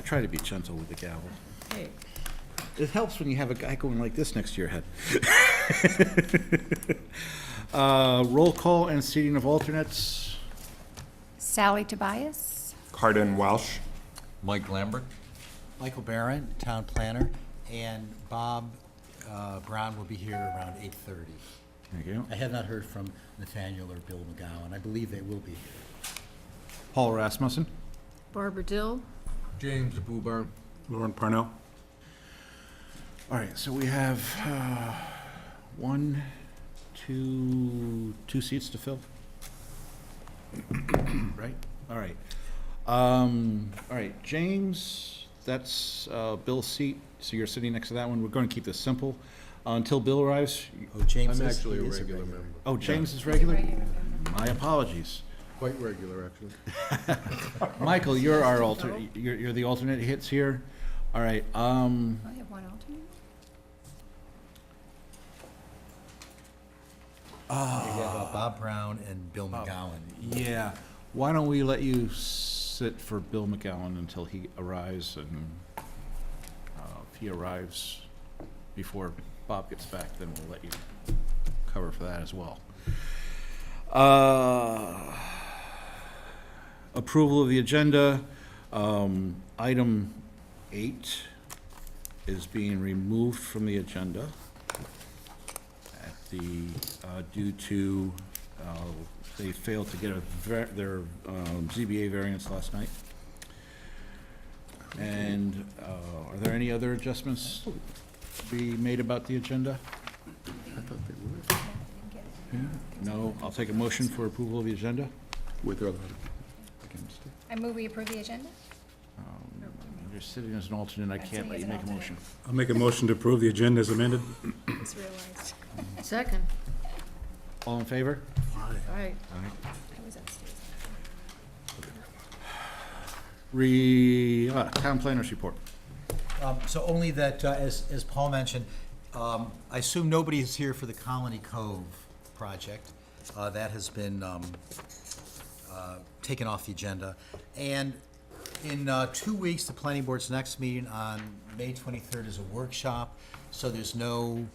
try to be gentle with the gavel. Hey, It helps when you have a guy going like this next to your head. Roll call and seating of alternates. Sally Tobias. Cardin Welsh. Mike Lambert. Michael Barron, Town Planner, and Bob Brown will be here around 8:30. Thank you. I have not heard from Nathaniel or Bill McGowan. I believe they will be here. Paul Rasmussen. Barbara Dill. James Bubar. Lauren Parnell. All right, so we have two seats to fill. Right? All right. All right, James, that's Bill's seat, so you're sitting next to that one. We're going to keep this simple until Bill arrives. Oh, James I'm is, actually he a is regular member. Oh, James is regular? My apologies. Quite regular, actually. Michael, you're our alternate, you're the alternate hits here. All right, I have one alternate. we have Bob Brown and Bill McGowan. yeah, why don't we let you sit for Bill McGowan until he arrives, and if he arrives before Bob gets back, then we'll let you cover for that as well. Approval of the agenda. Item 8 is being removed from the agenda at the, due to, they failed to get their ZBA variance last night. And are there any other adjustments to be made about the agenda? I thought they were. No, I'll take a motion for approval of the agenda. With or without against it. I move we approve the agenda. You're sitting as an alternate, I can't sitting let as you an make a alternate. motion. I'll make a motion to approve the agenda as amended. Just realized. Second. All in favor? All right. I was upstairs. Town planners report. So only that, as Paul mentioned, I assume nobody is here for the Colony Cove project. That has been taken off the agenda. And in 2 weeks, the planning board's next meeting on May 23rd is a workshop, so there's no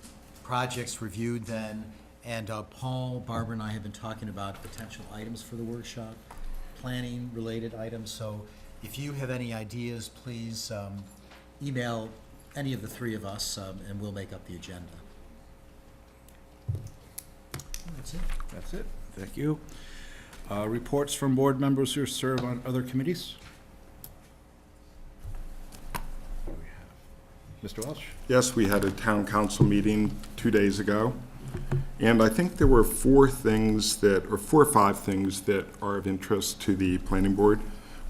projects reviewed then. And Paul, Barbara, and I have been talking about potential items for the workshop, planning-related items. So if you have any ideas, please email any of the three of us, and we'll make up the agenda. That's it. That's it. Thank you. Reports from board members who serve on other committees. Mr. Welch? Yes, we had a town council meeting 2 days ago, and I think there were 4 or 5 things that are of interest to the planning board.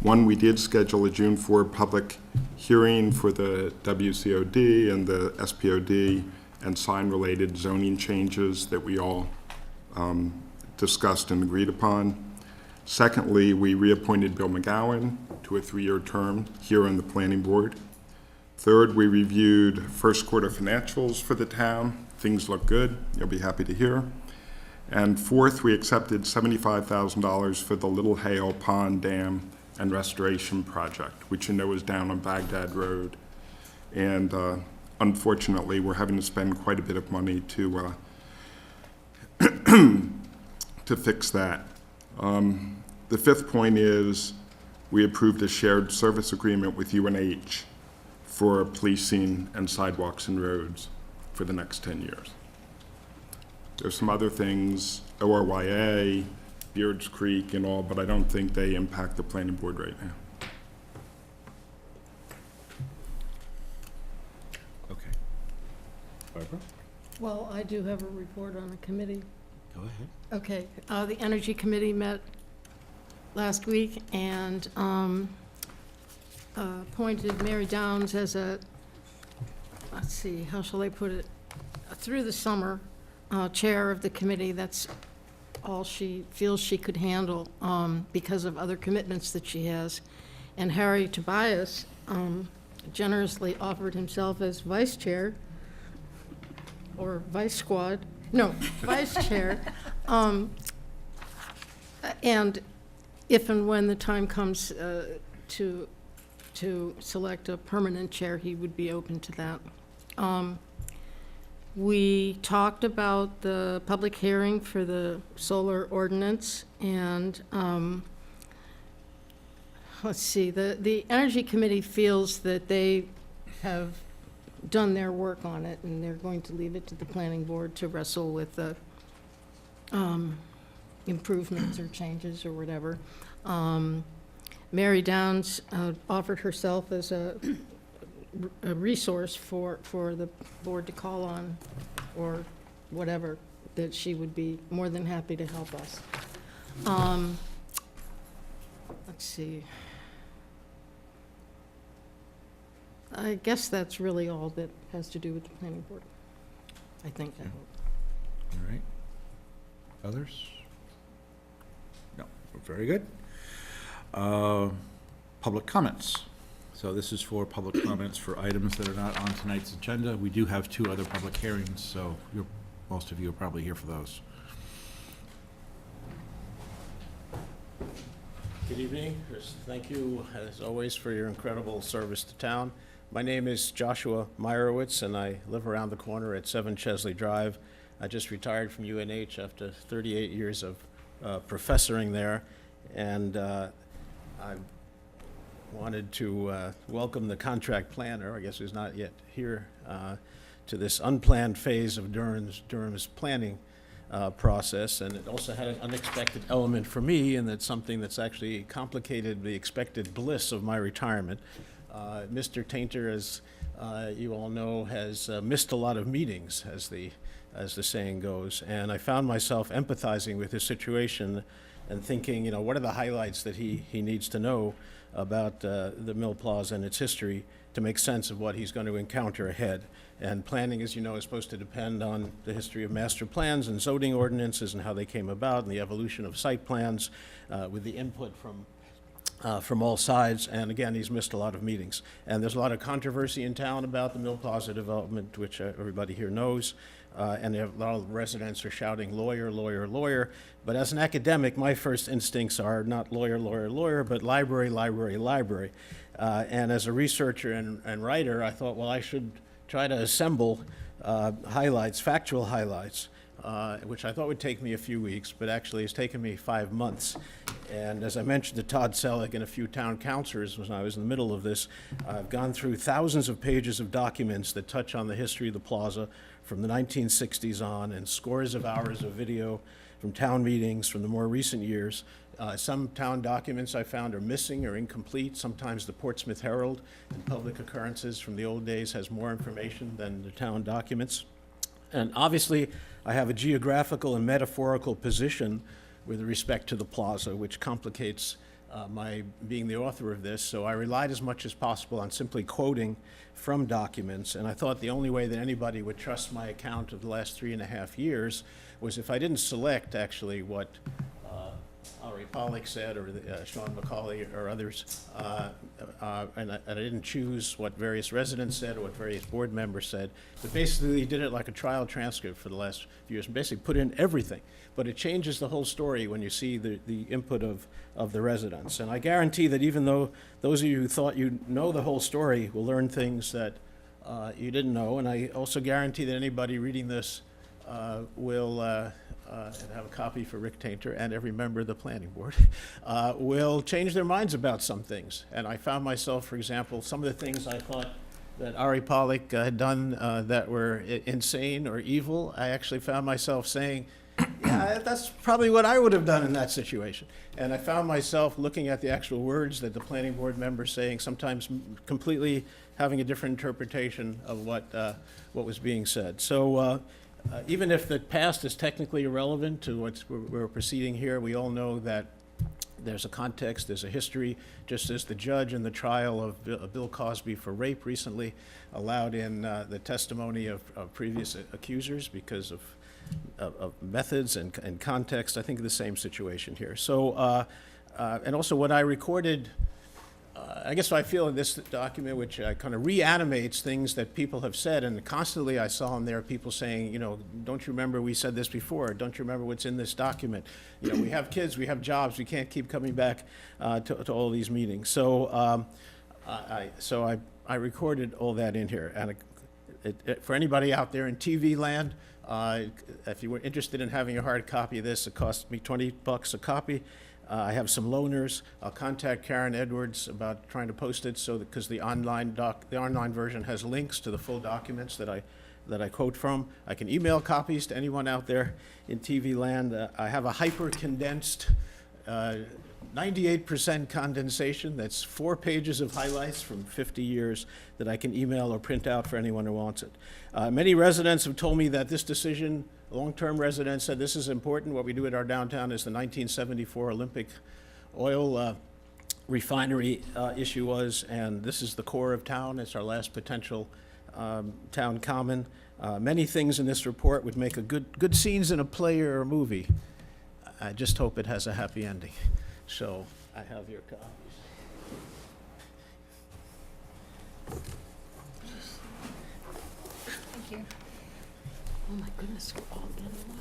One, we did schedule a June 4 public hearing for the WCOD and the SPOD and sign-related zoning changes that we all discussed and agreed upon. Secondly, we reappointed Bill McGowan to a 3-year term here on the planning board. Third, we reviewed first quarter financials for the town. Things look good. You'll be happy to hear. And fourth, we accepted $75,000 for the Little Hale Pond Dam and Restoration Project, which you know is down on Baghdad Road. And unfortunately, we're having to spend quite a bit of money to to fix that. The fifth point is we approved a shared service agreement with UNH for policing and sidewalks and roads for the next 10 years. There's some other things, ORYA, Beards Creek and all, but I don't think they impact the planning board right now. Okay. Barbara? Well, I do have a report on the committee. Go ahead. Okay, the Energy Committee met last week and appointed Mary Downs as a, let's see, how shall I put it? Through the summer, chair of the committee. That's all she feels she could handle because of other commitments that she has. And Harry Tobias generously offered himself as vice chair, or vice squad, no, vice chair. And if and when the time comes to to select a permanent chair, he would be open to that. We talked about the public hearing for the solar ordinance, and, let's see, the Energy Committee feels that they have done their work on it, and they're going to leave it to the planning board to wrestle with the improvements or changes or whatever. Mary Downs offered herself as a resource for the board to call on, or whatever, that she would be more than happy to help us. Let's see. I guess that's really all that has to do with the planning board. I think, I hope. All right. Others? No, very good. Public comments. So this is for public comments for items that are not on tonight's agenda. We do have 2 other public hearings, so most of you are probably here for those. Good evening. Thank you, as always, for your incredible service to town. My name is Joshua Meyerowitz, and I live around the corner at 7 Chesley Drive. I just retired from UNH after 38 years of professoring there, and I wanted to welcome the contract planner, I guess who's not yet here, to this unplanned phase of Durham's planning process, and it also had an unexpected element for me, and that's something that's actually complicated the expected bliss of my retirement. Mr. Tainter, as you all know, has missed a lot of meetings, as the saying goes, and I found myself empathizing with his situation and thinking, what are the highlights that he needs to know about the Mill Plaza and its history to make sense of what he's going to encounter ahead. And planning, as you know, is supposed to depend on the history of master plans and zoning ordinances and how they came about and the evolution of site plans with the input from all sides. And again, he's missed a lot of meetings. And there's a lot of controversy in town about the Mill Plaza development, which everybody here knows. And a lot of residents are shouting, lawyer, lawyer, lawyer. But as an academic, my first instincts are not lawyer, lawyer, lawyer, but library, library, library. And as a researcher and writer, I thought, well, I should try to assemble highlights, factual highlights, which I thought would take me a few weeks, but actually it's taken me 5 months. And as I mentioned to Todd Selleck and a few town councilors when I was in the middle of this, I've gone through thousands of pages of documents that touch on the history of the plaza from the 1960s on, and scores of hours of video from town meetings from the more recent years. Some town documents I found are missing or incomplete. Sometimes the Portsmouth Herald and Public Occurrences from the old days has more information than the town documents. And obviously, I have a geographical and metaphorical position with respect to the plaza, which complicates my being the author of this. So I relied as much as possible on simply quoting from documents. And I thought the only way that anybody would trust my account of the last 3.5 years was if I didn't select actually what Ari Pollack said, or Sean McCauley or others, and I didn't choose what various residents said or what various board members said, but basically did it like a trial transcript for the last few years, and basically put in everything. But it changes the whole story when you see the input of the residents. And I guarantee that even though those of you who thought you know the whole story will learn things that you didn't know, and I also guarantee that anybody reading this will have a copy for Rick Tainter and every member of the planning board, will change their minds about some things. And I found myself, for example, some of the things I thought that Ari Pollack had done that were insane or evil, I actually found myself saying, yeah, that's probably what I would have done in that situation. And I found myself looking at the actual words that the planning board members saying, sometimes completely having a different interpretation of what was being said. So even if the past is technically irrelevant to what we're proceeding here, we all know that there's a context, there's a history, just as the judge in the trial of Bill Cosby for rape recently allowed in the testimony of previous accusers because of methods and context. I think the same situation here. So, and also what I recorded, I guess I feel in this document, which kind of reanimates things that people have said, and constantly I saw in there people saying, don't you remember we said this before? Don't you remember what's in this document? We have kids, we have jobs, we can't keep coming back to all these meetings. So So I recorded all that in here, and for anybody out there in TV land, if you were interested in having a hard copy of this, it cost me $20 a copy. I have some loaners. I'll contact Karen Edwards about trying to post it, so because the online version has links to the full documents that I quote from. I can email copies to anyone out there in TV land. I have a hyper-condensed 98% condensation. That's 4 pages of highlights from 50 years that I can email or print out for anyone who wants it. Many residents have told me that this decision, long-term residents said this is important. What we do at our downtown is the 1974 Olympic oil refinery issue was, and this is the core of town. It's our last potential town common. Many things in this report would make a good scenes in a play or a movie. I just hope it has a happy ending. So I have your copies. Thank you. Oh, my goodness, we're all getting one.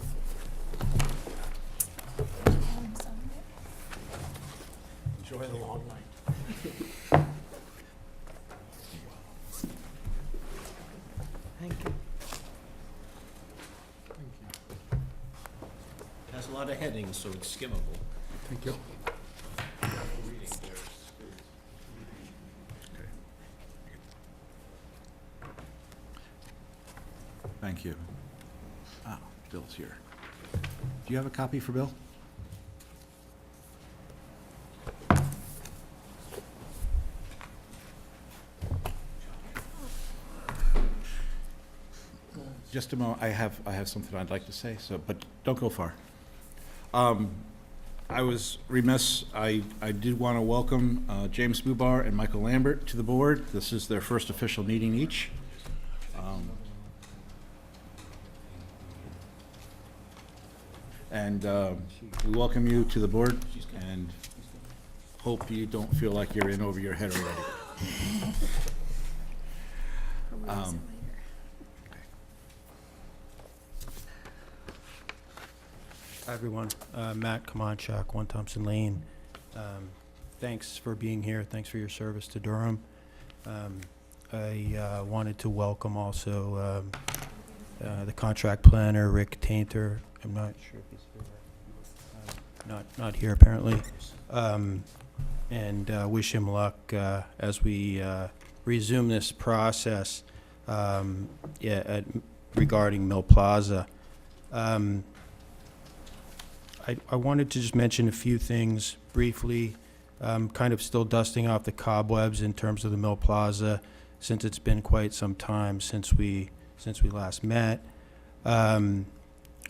Enjoy the long night. Thank you. It has a lot of headings, so it's skimmable. Thank you. Thank you. Ah, Bill's here. Do you have a copy for Bill? Just a moment, I have something I'd like to say, so, but don't go far. I was remiss, I did want to welcome James Bubar and Michael Lambert to the board. This is their first official meeting each. And we welcome you to the board and hope you don't feel like you're in over your head already. We'll raise it later. Hi, everyone. Matt Kamanchak, 1 Thompson Lane. Thanks for being here. Thanks for your service to Durham. I wanted to welcome also the contract planner, Rick Tainter. I'm not sure if he's here. Not here, apparently. And wish him luck as we resume this process regarding Mill Plaza. I wanted to just mention a few things briefly, kind of still dusting off the cobwebs in terms of the Mill Plaza, since it's been quite some time since we last met.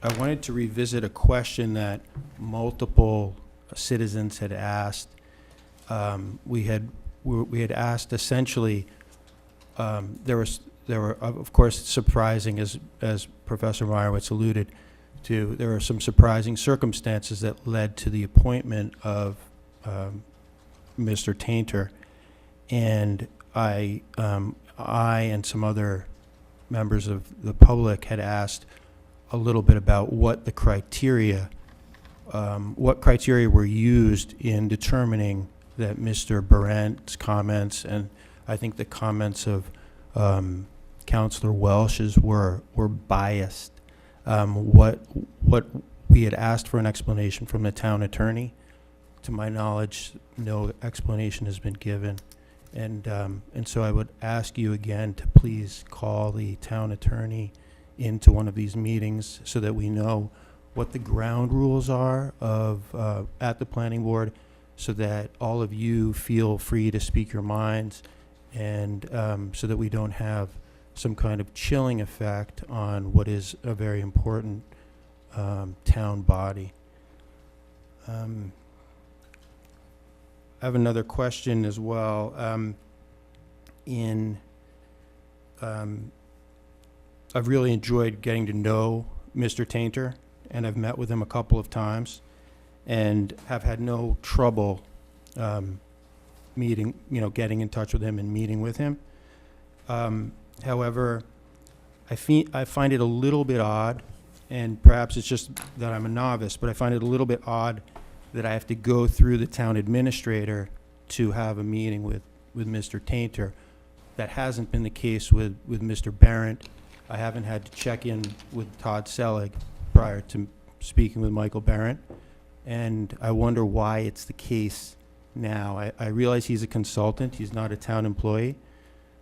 I wanted to revisit a question that multiple citizens had asked. We had asked essentially. There were of course surprising, as Professor Meyerowitz alluded to, there are some surprising circumstances that led to the appointment of Mr. Tainter, and I and some other members of the public had asked a little bit about what the criteria were used in determining that Mr. Barent's comments, and I think the comments of Councilor Welsh's were biased. What we had asked for an explanation from the town attorney. To my knowledge, no explanation has been given. And so I would ask you again to please call the town attorney into one of these meetings so that we know what the ground rules are of at the planning board, so that all of you feel free to speak your minds, and so that we don't have some kind of chilling effect on what is a very important town body. I have another question as well. I've really enjoyed getting to know Mr. Tainter, and I've met with him a couple of times, and have had no trouble getting in touch with him and meeting with him. However, I find it a little bit odd, and perhaps it's just that I'm a novice, but I find it a little bit odd that I have to go through the town administrator to have a meeting with with Mr. Tainter. That hasn't been the case with Mr. Barrett. I haven't had to check in with Todd Selig prior to speaking with Michael Barrett, and I wonder why it's the case now. I realize he's a consultant, he's not a town employee,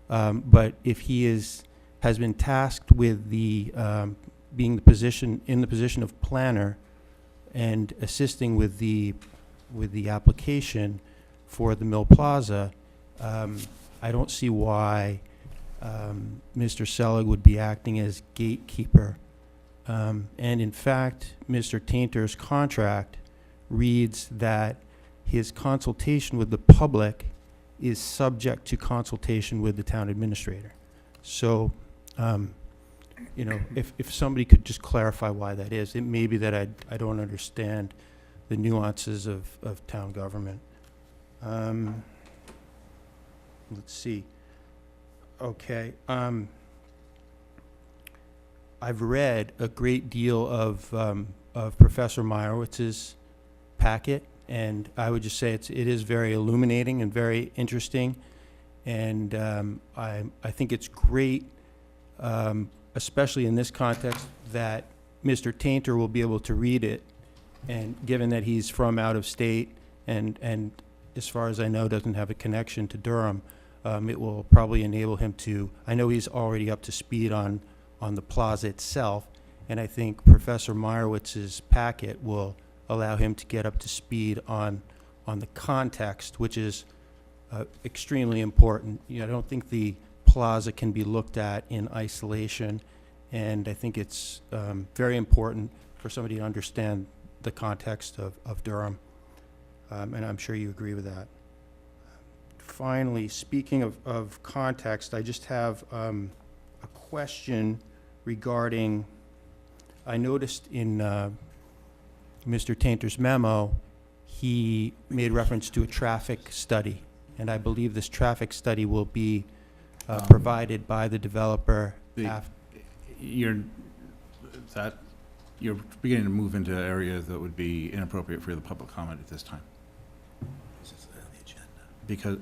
but if he has been tasked with being in the position of planner and assisting with the application for the Mill Plaza, I don't see why Mr. Selig would be acting as gatekeeper. And in fact, Mr. Tainter's contract reads that his consultation with the public is subject to consultation with the town administrator. So, you know, if somebody could just clarify why that is, it may be that I don't understand the nuances of town government. Let's see. Okay. I've read a great deal of Professor Meyerowitz's packet, and I would just say it is very illuminating and very interesting, and I think it's great, especially in this context, that Mr. Tainter will be able to read it, and given that he's from out of state and as far as I know doesn't have a connection to Durham, it will probably enable him to, I know he's already up to speed on the plaza itself, and I think Professor Meyerowitz's packet will allow him to get up to speed on the context, which is extremely important. You know, I don't think the plaza can be looked at in isolation, and I think it's very important for somebody to understand the context of Durham, and I'm sure you agree with that. Finally, speaking of context, I just have a question regarding, I noticed in Mr. Tainter's memo, he made reference to a traffic study, and I believe this traffic study will be provided by the developer. You're beginning to move into areas that would be inappropriate for the public comment at this time. This is on the agenda. Because,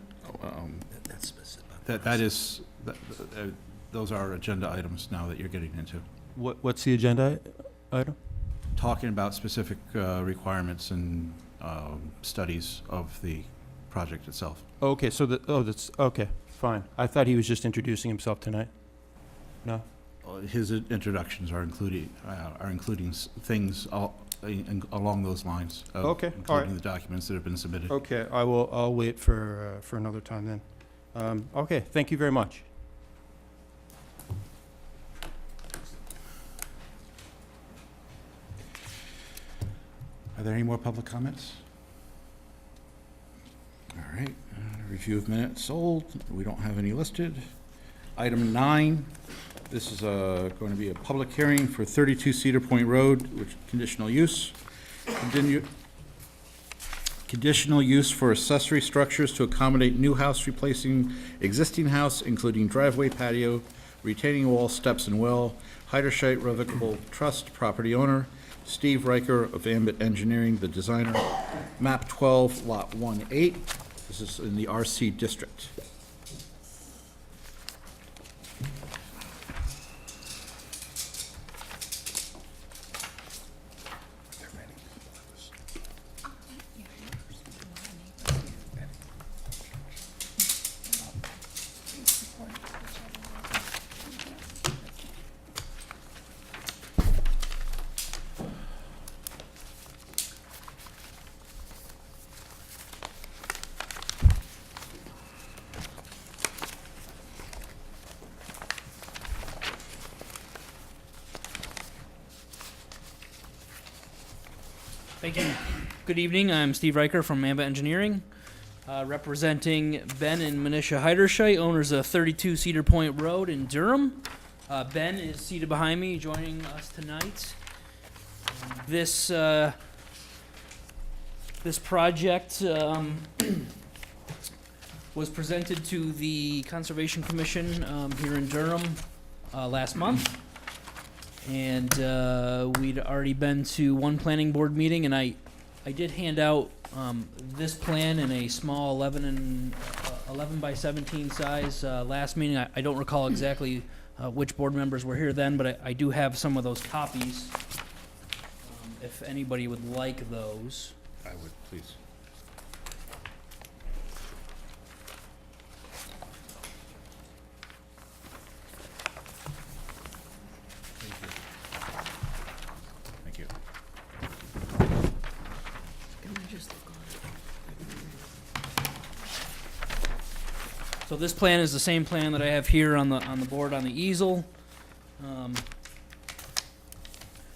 That's specific. those are agenda items now that you're getting into. What's the agenda item? Talking about specific requirements and studies of the project itself. Okay, so that's, okay, fine. I thought he was just introducing himself tonight. No? His introductions are including things along those lines. Okay, all right. Including the documents that have been submitted. Okay, I'll wait for another time then. Okay, thank you very much. Are there any more public comments? All right, review of minutes old. We don't have any listed. Item 9, this is going to be a public hearing for 32 Cedar Point Road, which conditional use. Conditional use for accessory structures to accommodate new house replacing existing house, including driveway, patio, retaining wall, steps, and well. Heiderscheit Revocable Trust, property owner. Steve Riker of Ambit Engineering, the designer. Map 12, Lot 1-8. This is in the RC District. Thank you. Good evening. I'm Steve Riker from Mamba Engineering, representing Ben and Manisha Heiderscheit, owners of 32 Cedar Point Road in Durham. Ben is seated behind me, joining us tonight. This project was presented to the Conservation Commission here in Durham last month. And we'd already been to one planning board meeting, and I did hand out this plan in a small 11 and 11 by 17 size last meeting. I don't recall exactly which board members were here then, but I do have some of those copies, if anybody would like those. I would, please. Thank you. Can I just look on So this plan is the same plan that I have here on the board on the easel.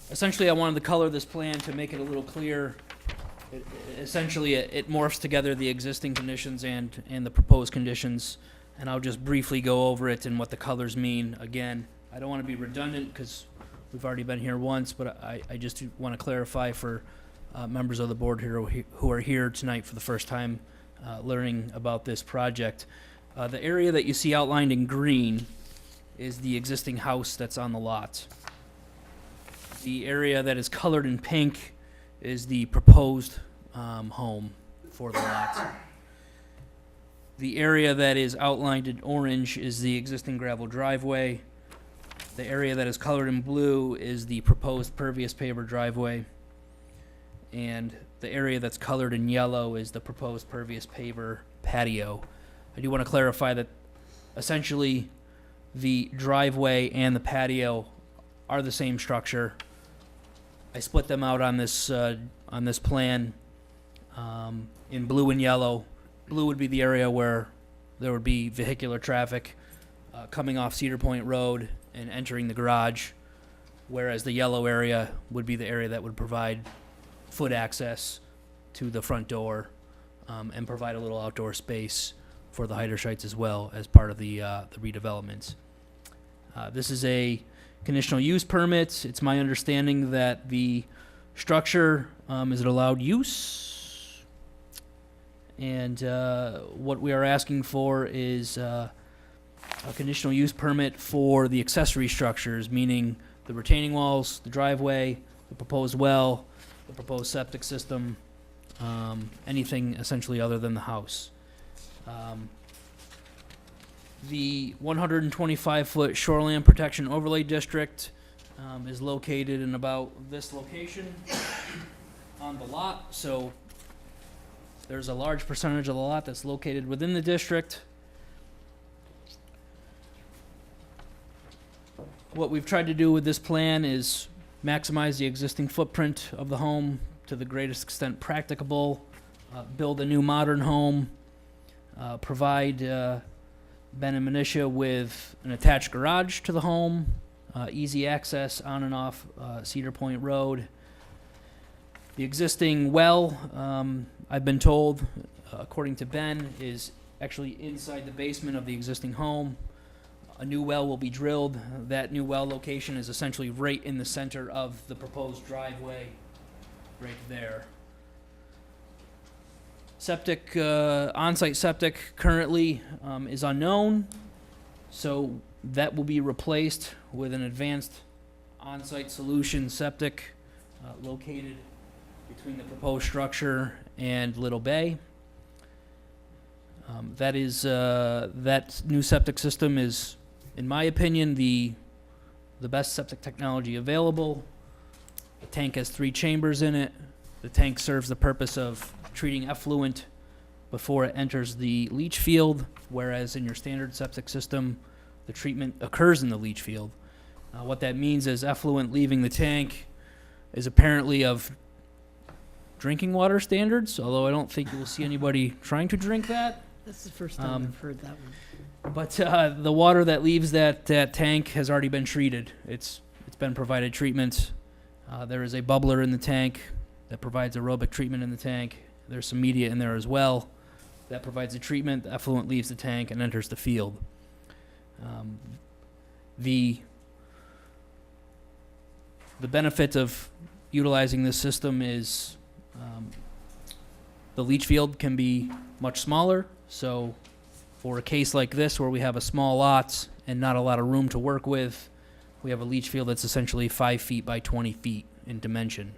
Essentially, I wanted to color this plan to make it a little clear. Essentially, it morphs together the existing conditions and the proposed conditions, and I'll just briefly go over it and what the colors mean. Again, I don't want to be redundant because we've already been here once, but I just want to clarify for members of the board here who are here tonight for the first time learning about this project. The area that you see outlined in green is the existing house that's on the lot. The area that is colored in pink is the proposed home for the lot. The area that is outlined in orange is the existing gravel driveway. The area that is colored in blue is the proposed pervious paver driveway. And the area that's colored in yellow is the proposed pervious paver patio. I do want to clarify that essentially the driveway and the patio are the same structure. I split them out on this plan in blue and yellow. Blue would be the area where there would be vehicular traffic coming off Cedar Point Road and entering the garage, whereas the yellow area would be the area that would provide foot access to the front door and provide a little outdoor space for the Heiderschites as well as part of the redevelopment. This is a conditional use permit. It's my understanding that the structure is an allowed use. And what we are asking for is a conditional use permit for the accessory structures, meaning the retaining walls, the driveway, the proposed well, the proposed septic system, anything essentially other than the house. The 125-foot shoreline protection overlay district is located in about this location on the lot. So there's a large percentage of the lot that's located within the district. What we've tried to do with this plan is maximize the existing footprint of the home to the greatest extent practicable, build a new modern home, provide Ben and Manisha with an attached garage to the home, easy access on and off Cedar Point Road. The existing well, I've been told, according to Ben, is actually inside the basement of the existing home. A new well will be drilled. That new well location is essentially right in the center of the proposed driveway, right there. Septic, on-site septic currently is unknown, so that will be replaced with an advanced on-site solution septic located between the proposed structure and Little Bay. That new septic system is, in my opinion, the best septic technology available. The tank has 3 chambers in it. The tank serves the purpose of treating effluent before it enters the leach field, whereas in your standard septic system, the treatment occurs in the leach field. What that means is effluent leaving the tank is apparently of drinking water standards, although I don't think you will see anybody trying to drink that. That's the first time I've heard that one. But the water that leaves that tank has already been treated. It's been provided treatment. There is a bubbler in the tank that provides aerobic treatment in the tank. There's some media in there as well that provides the treatment. The effluent leaves the tank and enters the field. The benefit of utilizing this system is the leach field can be much smaller. So for a case like this where we have a small lot and not a lot of room to work with, we have a leach field that's essentially 5 feet by 20 feet in dimension.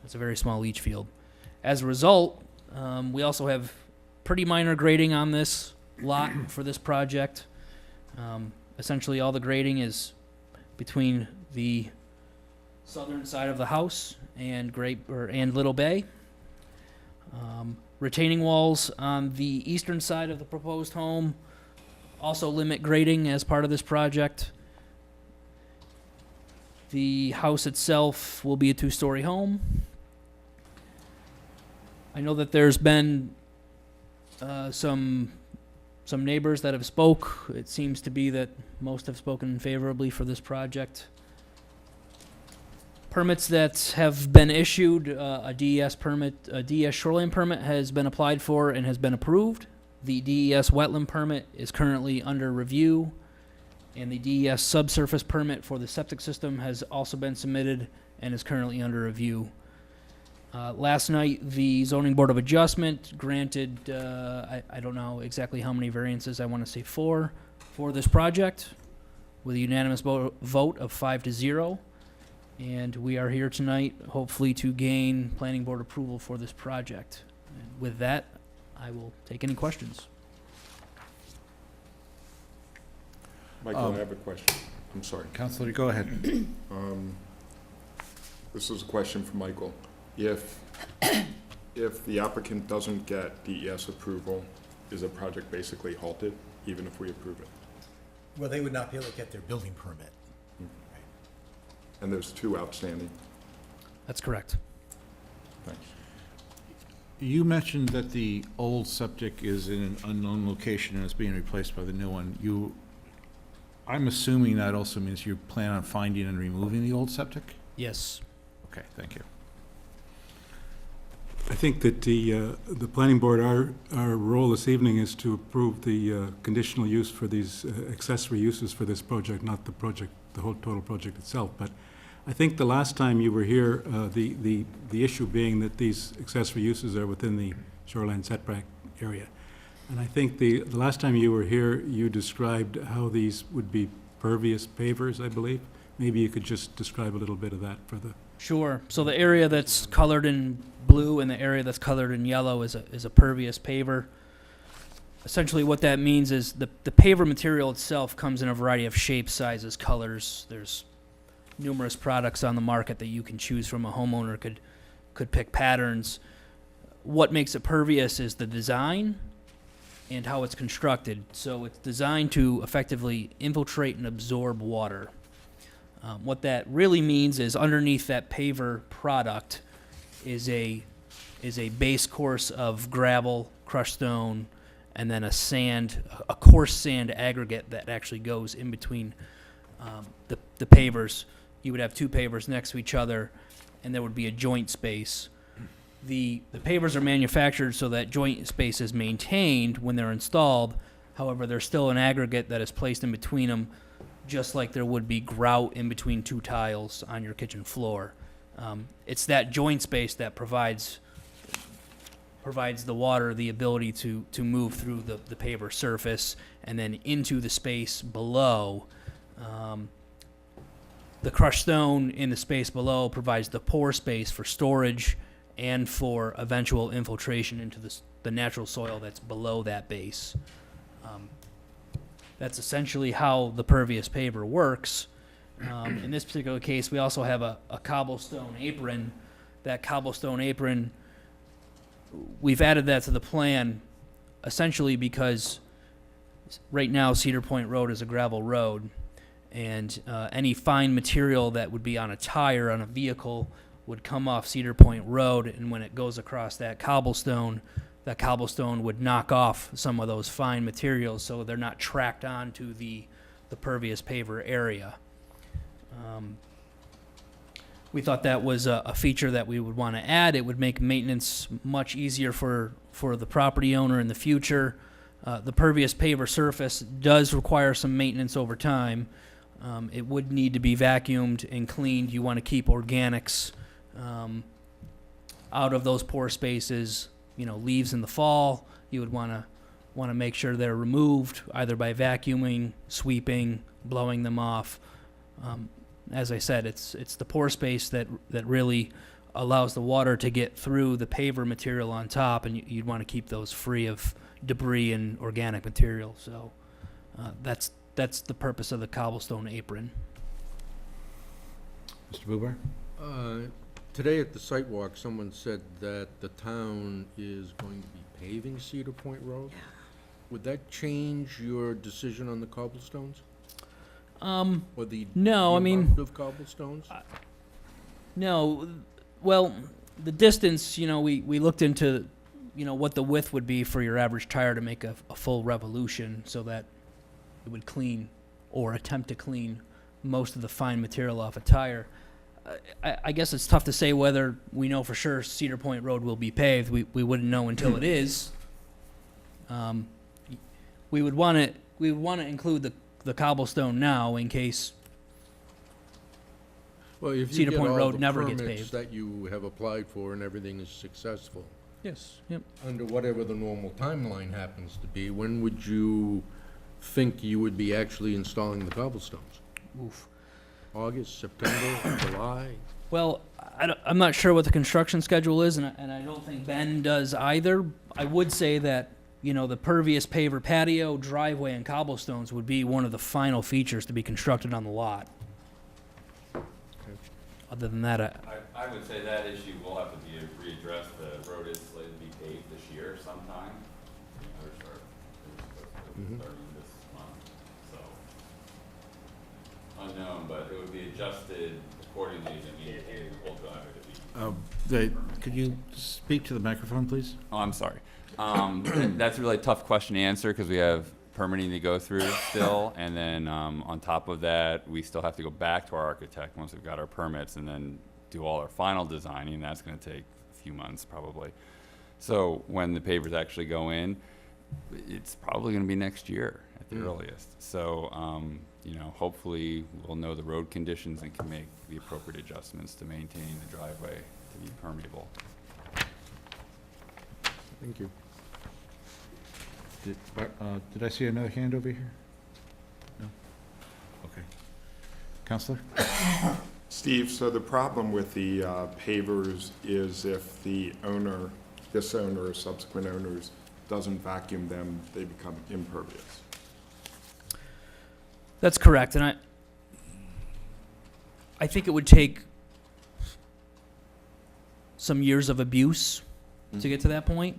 It's a very small leach field. As a result, we also have pretty minor grading on this lot for this project. Essentially, all the grading is between the southern side of the house and Little Bay. Retaining walls on the eastern side of the proposed home also limit grading as part of this project. The house itself will be a two-story home. I know that there's been some neighbors that have spoke. It seems to be that most have spoken favorably for this project. Permits that have been issued, a DES permit, a DES shoreline permit has been applied for and has been approved. The DES wetland permit is currently under review, and the DES subsurface permit for the septic system has also been submitted and is currently under review. Last night, the Zoning Board of Adjustment granted, I don't know exactly how many variances, I want to say 4, for this project, with a unanimous vote of 5-0. And we are here tonight, hopefully, to gain planning board approval for this project. And with that, I will take any questions. Michael, I have a question. I'm sorry. Counselor, go ahead. This is a question for Michael. If the applicant doesn't get DES approval, is the project basically halted, even if we approve it? Well, they would not be able to get their building permit. And there's 2 outstanding. That's correct. Thanks. You mentioned that the old septic is in an unknown location and is being replaced by the new one. I'm assuming that also means you plan on finding and removing the old septic? Yes. Okay, thank you. I think that the planning board, our role this evening is to approve the conditional use for these accessory uses for this project, not the project, the whole total project itself. But I think the last time you were here, the issue being that these accessory uses are within the shoreline setback area. And I think the last time you were here, you described how these would be pervious pavers, I believe. Maybe you could just describe a little bit of that for the... Sure. So the area that's colored in blue and the area that's colored in yellow is a pervious paver. Essentially what that means is the paver material itself comes in a variety of shapes, sizes, colors. There's numerous products on the market that you can choose from. A homeowner could pick patterns. What makes it pervious is the design and how it's constructed. So it's designed to effectively infiltrate and absorb water. What that really means is underneath that paver product is a base course of gravel, crushed stone, and then a coarse sand aggregate that actually goes in between the pavers. You would have 2 pavers next to each other, and there would be a joint space. The pavers are manufactured so that joint space is maintained when they're installed. However, there's still an aggregate that is placed in between them, just like there would be grout in between 2 tiles on your kitchen floor. It's that joint space that provides the water the ability to move through the paver surface and then into the space below. The crushed stone in the space below provides the pore space for storage and for eventual infiltration into the natural soil that's below that base. That's essentially how the pervious paver works. In this particular case, we also have a cobblestone apron. That cobblestone apron, we've added that to the plan essentially because right now Cedar Point Road is a gravel road, and any fine material that would be on a tire on a vehicle would come off Cedar Point Road, and when it goes across that cobblestone would knock off some of those fine materials so they're not tracked onto the pervious paver area. We thought that was a feature that we would want to add. It would make maintenance much easier for the property owner in the future. The pervious paver surface does require some maintenance over time. It would need to be vacuumed and cleaned. You want to keep organics out of those pore spaces. Leaves in the fall, you would want to make sure they're removed either by vacuuming, sweeping, blowing them off. As I said, it's the pore space that really allows the water to get through the paver material on top, and you'd want to keep those free of debris and organic material. So that's the purpose of the cobblestone apron. Mr. Bubar? Today at the site walk, someone said that the town is going to be paving Cedar Point Road. Would that change your decision on the cobblestones? Or the No, I mean, amount of cobblestones? no. Well, the distance, we looked into, what the width would be for your average tire to make a full revolution so that it would clean or attempt to clean most of the fine material off a tire. I guess it's tough to say whether we know for sure Cedar Point Road will be paved. We wouldn't know until it is. We would want to include the cobblestone now in case. Well, if you Cedar get Point all Road the never gets permits paved. that you have applied for and everything is successful, Yes. Yep. under whatever the normal timeline happens to be, when would you think you would be actually installing the cobblestones? Oof. August, September, July? Well, I'm not sure what the construction schedule is, and I don't think Ben does either. I would say that, the pervious paver patio, driveway, and cobblestones would be one of the final features to be constructed on the lot. Other than that, I would say that issue will have to be readdressed. The road is slated to be paved this year sometime. They're starting this month, so unknown, but it would be adjusted accordingly to maintain the whole driveway to be. Could you speak to the microphone, please? Oh, I'm sorry. That's a really tough question to answer because we have permitting to go through still, and then on top of that, we still have to go back to our architect once we've got our permits and then do all our final designing, and that's going to take a few months probably. So when the pavers actually go in, it's probably going to be next year at the earliest. So, hopefully we'll know the road conditions and can make the appropriate adjustments to maintain the driveway to be permeable. Thank you. Did I see another hand over here? No? Okay. Counselor? Steve, so the problem with the pavers is if the owner, this owner or subsequent owners, doesn't vacuum them, they become impervious. that's correct. And I think it would take some years of abuse to get to that point.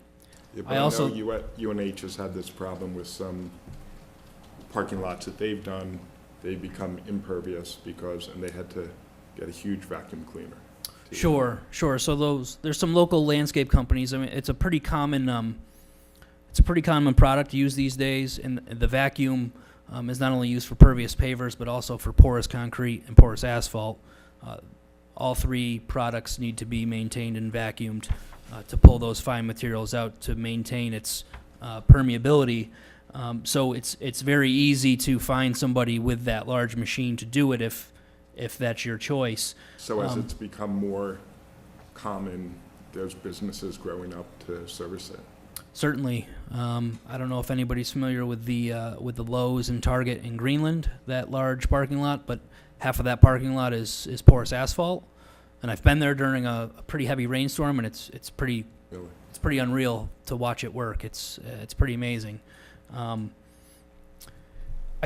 Yeah, I but I also- know UNH has had this problem with some parking lots that they've done. They become impervious and they had to get a huge vacuum cleaner. Sure. So there's some local landscape companies. I mean, it's a pretty common product to use these days, and the vacuum is not only used for pervious pavers, but also for porous concrete and porous asphalt. All three products need to be maintained and vacuumed to pull those fine materials out to maintain its permeability. So it's very easy to find somebody with that large machine to do it if that's your choice. So as it's become more common, there's businesses growing up to service it. Certainly. I don't know if anybody's familiar with the Lowe's and Target in Greenland, that large parking lot, but half of that parking lot is porous asphalt. And I've been there during a pretty heavy rainstorm, and it's pretty unreal to watch it work. It's pretty amazing. I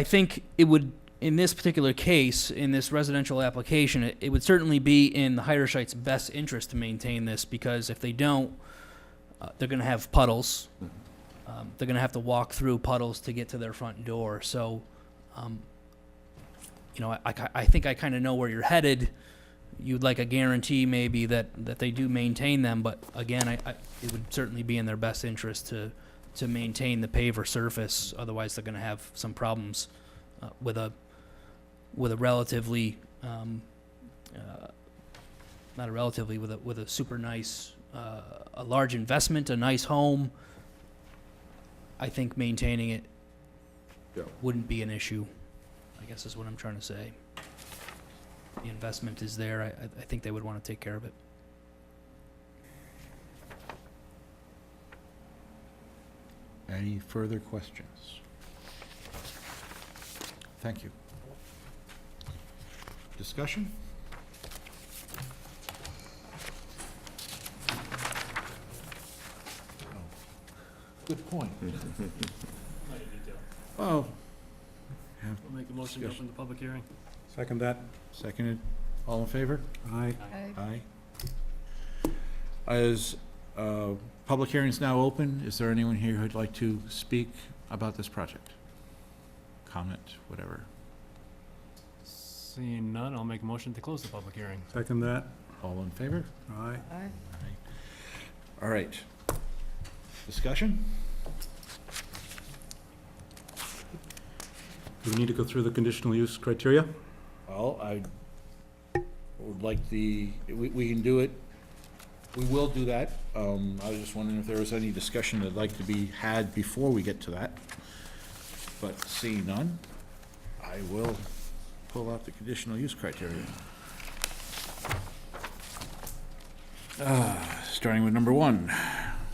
think it would, in this particular case, in this residential application, it would certainly be in the Heiderscheid's best interest to maintain this, because if they don't, they're going to have puddles. They're going to have to walk through puddles to get to their front door. So, I think I kind of know where you're headed. You'd like a guarantee maybe that they do maintain them, but again, it would certainly be in their best interest to maintain the paver surface. Otherwise, they're going to have some problems with a relatively not a relatively with a super nice a large investment, a nice home. I think maintaining it wouldn't be an issue, I guess is what I'm trying to say. The investment is there. I think they would want to take care of it. Any further questions? Thank you. Discussion? good point. Not a big deal. Oh, We'll make a motion to open the public hearing. Second that? seconded. All in favor? Aye. Aye. As public hearing's now open, is there anyone here who'd like to speak about this project? Comment, whatever. Seeing none, I'll make a motion to close the public hearing. Second that? All in favor? Aye. All right. Discussion? Do we need to go through the conditional use criteria? Well, I would like we can do it, we will do that. I was just wondering if there was any discussion that'd like to be had before we get to that. But seeing none, I will pull out the conditional use criteria. Starting with number 1,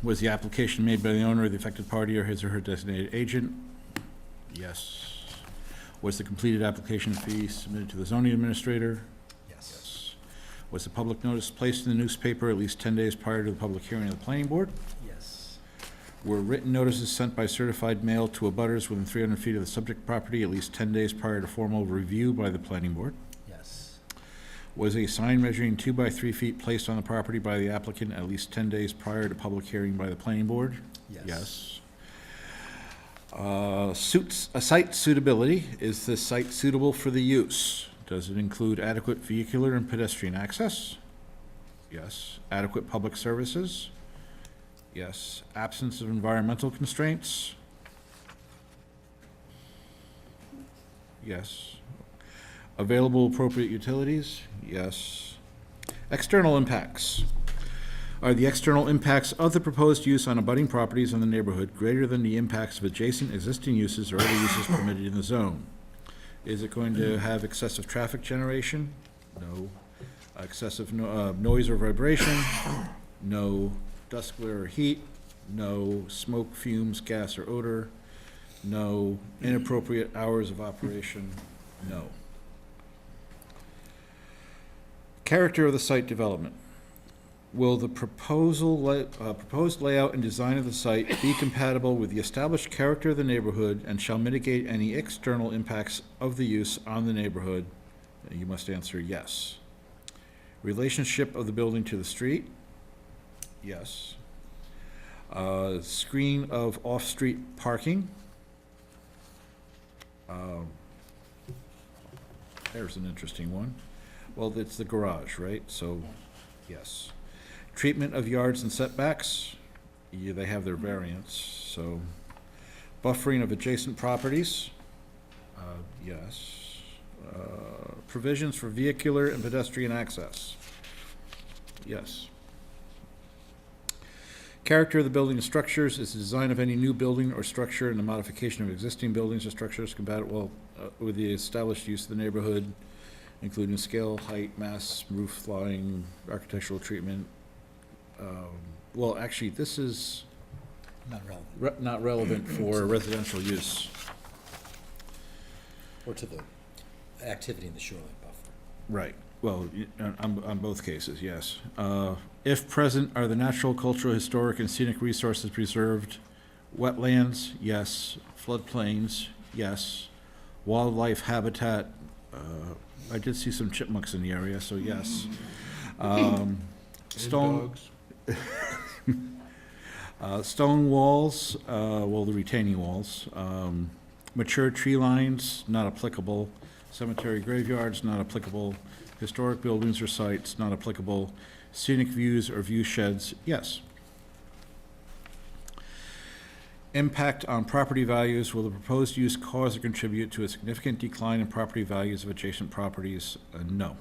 was the application made by the owner of the affected party or his or her designated agent? Yes. Was the completed application fee submitted to the zoning administrator? Yes. Was the public notice placed in the newspaper at least 10 days prior to the public hearing of the planning board? Yes. Were written notices sent by certified mail to abutters within 300 feet of the subject property at least 10 days prior to formal review by the planning board? Yes. Was a sign measuring 2 by 3 feet placed on the property by the applicant at least 10 days prior to public hearing by the planning board? Yes. Site suitability, is this site suitable for the use? Does it include adequate vehicular and pedestrian access? Yes. Adequate public services? Yes. Absence of environmental constraints? Yes. Available appropriate utilities? Yes. External impacts. Are the external impacts of the proposed use on abutting properties in the neighborhood greater than the impacts of adjacent existing uses or other uses permitted in the zone? Is it going to have excessive traffic generation? No. Excessive noise or vibration? No. Dust, glare, or heat? No. Smoke, fumes, gas, or odor? No. Inappropriate hours of operation? No. Character of the site development. Will the proposed layout and design of the site be compatible with the established character of the neighborhood and shall mitigate any external impacts of the use on the neighborhood? You must answer yes. Relationship of the building to the street? Yes. Screen of off-street parking? There's an interesting one. Well, it's the garage, right? So, yes. Treatment of yards and setbacks? Yeah, they have their variance, so. Buffering of adjacent properties? Yes. Provisions for vehicular and pedestrian access? Yes. Character of the building and structures, is the design of any new building or structure and the modification of existing buildings or structures compatible with the established use of the neighborhood, including scale, height, mass, roof line, architectural treatment? Well, actually, this is Not relevant. not relevant for residential use. Or to the activity in the shoreline buffer. Right. Well, on both cases, yes. If present, are the natural, cultural, historic, and scenic resources preserved? Wetlands, yes. Floodplains, yes. Wildlife habitat, I did see some chipmunks in the area, so yes. Stone. Stone walls, well, the retaining walls. Mature tree lines, not applicable. Cemetery graveyards, not applicable. Historic buildings or sites, not applicable. Scenic views or view sheds, yes. Impact on property values, will the proposed use cause or contribute to a significant decline in property values of adjacent properties? No.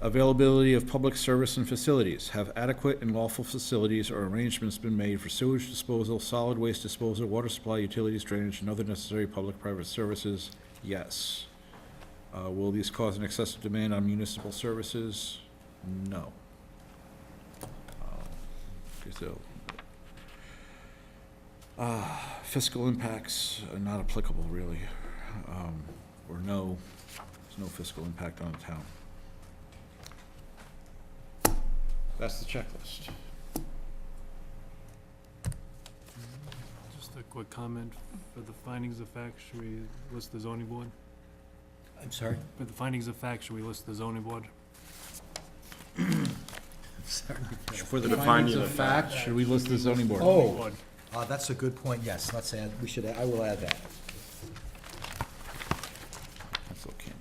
Availability of public service and facilities. Have adequate and lawful facilities or arrangements been made for sewage disposal, solid waste disposal, water supply, utilities, drainage, and other necessary public-private services? Yes. Will these cause an excessive demand on municipal services? No. Okay, so, fiscal impacts are not applicable, really. Or no, there's no fiscal impact on the town. That's the checklist. Just a quick comment, for the findings of fact, should we list the zoning board? I'm sorry? For the findings of fact, should we list the zoning board? Sorry. For the The findings finding of of fact, should we list the zoning board? Oh. Board. That's a good point, yes, let's add, I will add that. That's okay.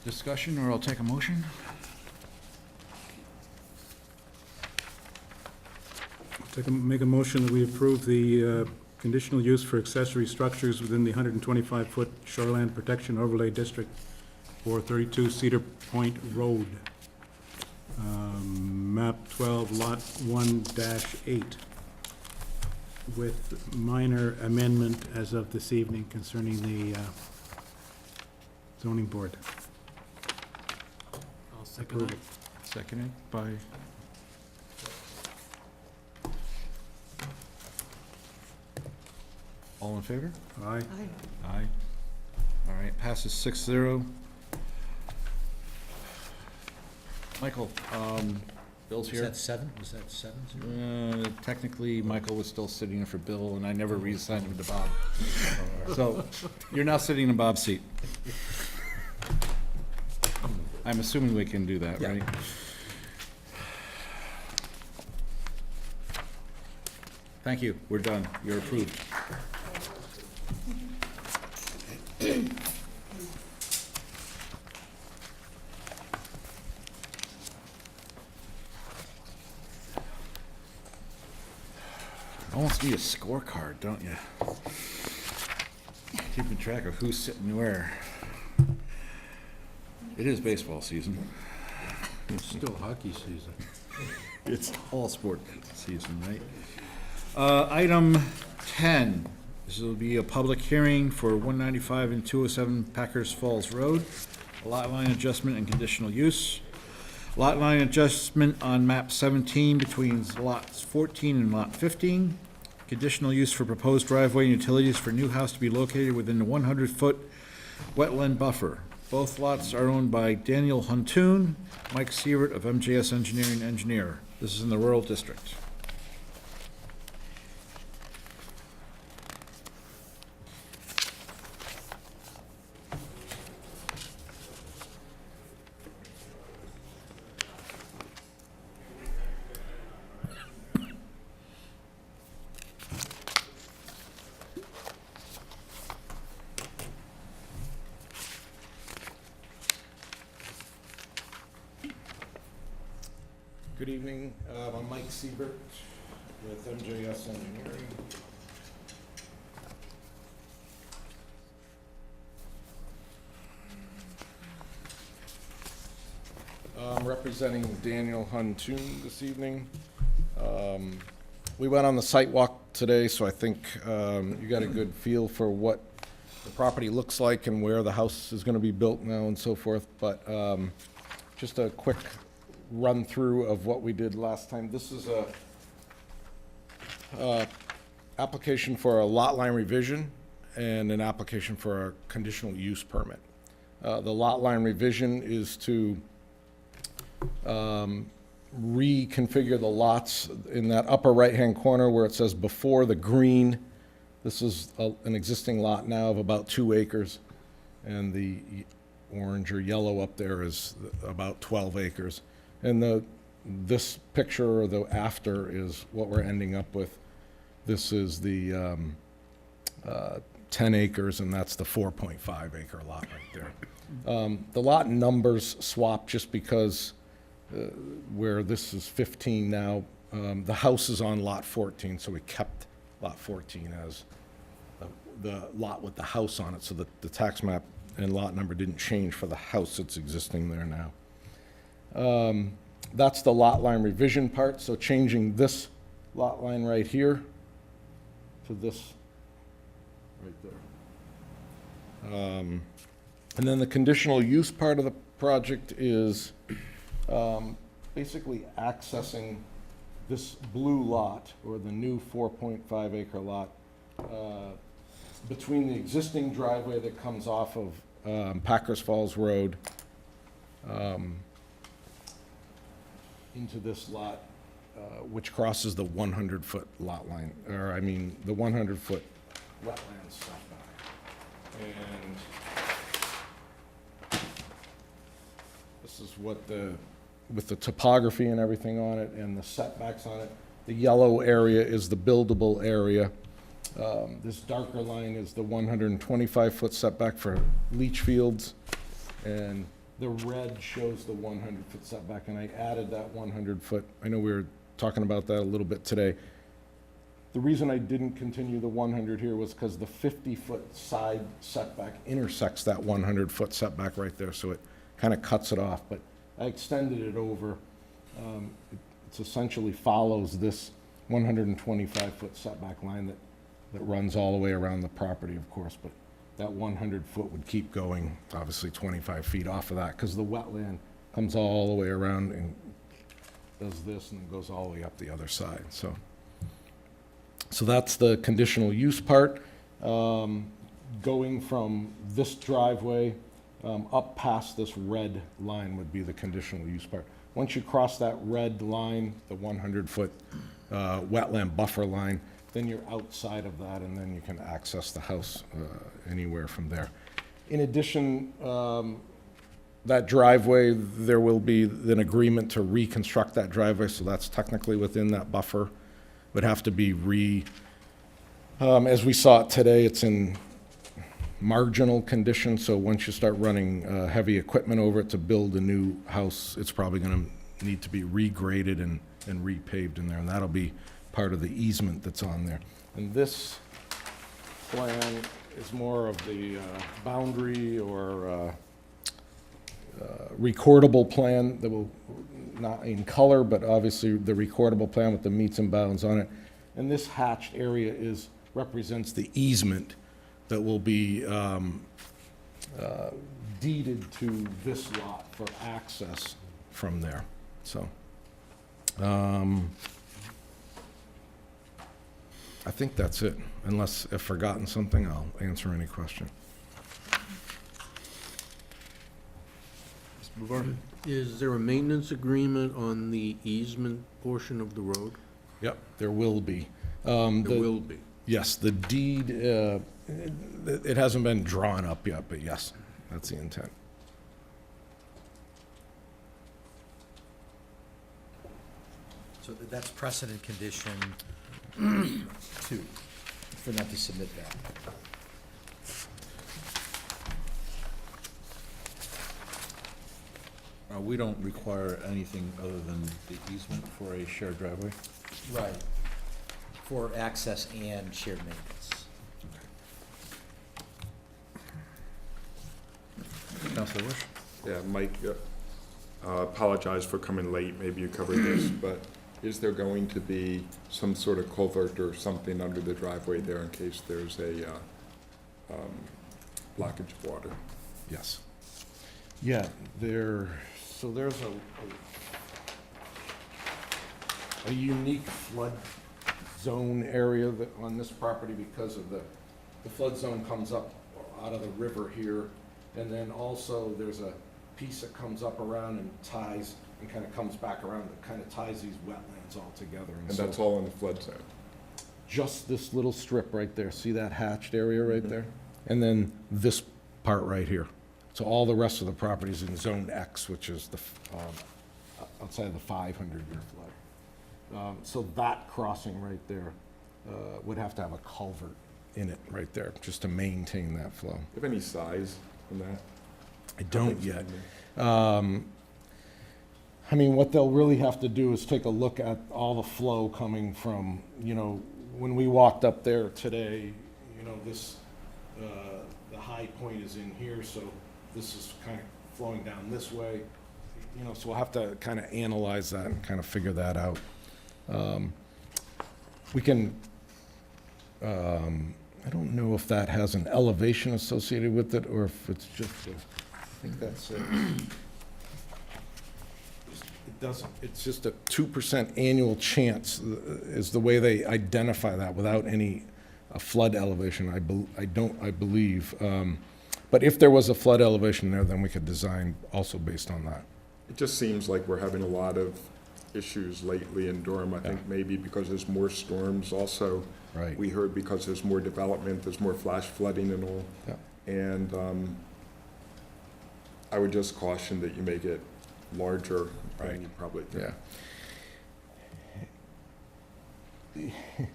Discussion, or I'll take a motion? Make a motion that we approve the conditional use for accessory structures within the 125-foot shoreland protection overlay district for 32 Cedar Point Road. Map 12, Lot 1-8, with minor amendment as of this evening concerning the zoning board. I'll second that. Seconded by? All in favor? Aye. Aye. All right, passes 6-0. Michael, Bill's Was here. that 7? Was that 7? Technically, Michael was still sitting in for Bill, and I never reassigned him to Bob. So, you're now sitting in Bob's seat. I'm assuming we can do that, Yeah. right? Thank you, we're done, you're approved. Almost need a scorecard, don't you? Keeping track of who's sitting where. It is baseball season. It's still hockey season. It's all sport season, right? Item 10, this will be a public hearing for 195 and 207 Packers Falls Road, a lot line adjustment and conditional use. Lot line adjustment on map 17 between lots 14 and lot 15. Conditional use for proposed driveway and utilities for new house to be located within the 100-foot wetland buffer. Both lots are owned by Daniel Huntoon, Mike Sievert of MJS Engineering Engineer. This is in the rural district. Good evening, I'm Mike Siebert with MJS Engineering. I'm representing Daniel Huntoon this evening. We went on the site walk today, so I think you got a good feel for what the property looks like and where the house is gonna be built now and so forth, but just a quick run through of what we did last time. This is a application for a lot line revision and an application for a conditional use permit. The lot line revision is to reconfigure the lots in that upper right-hand corner where it says before the green. This is an existing lot now of about 2 acres, and the orange or yellow up there is about 12 acres. And this picture, or the after, is what we're ending up with. This is the 10 acres, and that's the 4.5 acre lot right there. The lot numbers swap just because where this is 15 now, the house is on lot 14, so we kept lot 14 as the lot with the house on it, so that the tax map and lot number didn't change for the house that's existing there now. That's the lot line revision part, so changing this lot line right here to this right there. And then the conditional use part of the project is basically accessing this blue lot, or the new 4.5 acre lot, between the existing driveway that comes off of Packers Falls Road into this lot, which crosses the 100-foot lot line, or I mean, the 100-foot wetland setback. And this is what with the topography and everything on it and the setbacks on it. The yellow area is the buildable area. This darker line is the 125-foot setback for leach fields, and the red shows the 100-foot setback, and I added that 100-foot. I know we were talking about that a little bit today. The reason I didn't continue the 100 here was because the 50-foot side setback intersects that 100-foot setback right there, so it kind of cuts it off, but I extended it over. It essentially follows this 125-foot setback line that runs all the way around the property, of course, but that 100-foot would keep going, obviously 25 feet off of that, because the wetland comes all the way around and does this and goes all the way up the other side. So that's the conditional use part. Going from this driveway up past this red line would be the conditional use part. Once you cross that red line, the 100-foot wetland buffer line, then you're outside of that, and then you can access the house anywhere from there. In addition, that driveway, there will be an agreement to reconstruct that driveway, so that's technically within that buffer. Would have to be as we saw it today, it's in marginal condition, so once you start running heavy equipment over it to build a new house, it's probably gonna need to be regraded and repaved in there, and that'll be part of the easement that's on there. And this plan is more of the boundary or recordable plan that will, not in color, but obviously the recordable plan with the meets and bounds on it. And this hatched area represents the easement that will be deeded to this lot for access from there. So, I think that's it. Unless I've forgotten something, I'll answer any question. Is there a maintenance agreement on the easement portion of the road? Yep, there will be. There will be. Yes, the deed, it hasn't been drawn up yet, but yes, that's the intent. So that's precedent condition 2, for them to submit that. We don't require anything other than the easement for a shared driveway? Right. For access and shared maintenance. Counselor Wish? Yeah, Mike, apologize for coming late, maybe you covered this, but is there going to be some sort of culvert or something under the driveway there in case there's a blockage of water? Yes. Yeah, so there's a unique flood zone area that, on this property, because of the flood zone comes up out of the river here, and then also there's a piece that comes up around and ties, and kind of comes back around, that kind of ties these wetlands all together. And so that's all in the flood zone? just this little strip right there. See that hatched area right there? And then this part right here. So all the rest of the property is in Zone X, which is the, outside of the 500-year flood. So that crossing right there would have to have a culvert in it right there, just to maintain that flow. Do you have any size on that? I don't yet. I mean, what they'll really have to do is take a look at all the flow coming from, you know, when we walked up there today, you know, this, the high point is in here, so this is kind of flowing down this way. You know, so we'll have to kind of analyze that and kind of figure that out. We can I don't know if that has an elevation associated with it, or if it's just I think that's it. It doesn't, it's just a 2% annual chance is the way they identify that without any flood elevation, I believe. But if there was a flood elevation there, then we could design also based on that. It just seems like we're having a lot of issues lately in Durham. I think maybe because there's more storms also. Right. We heard because there's more development, there's more flash flooding and all. Yeah. And I would just caution that you make it larger Right. than you probably think. Yeah.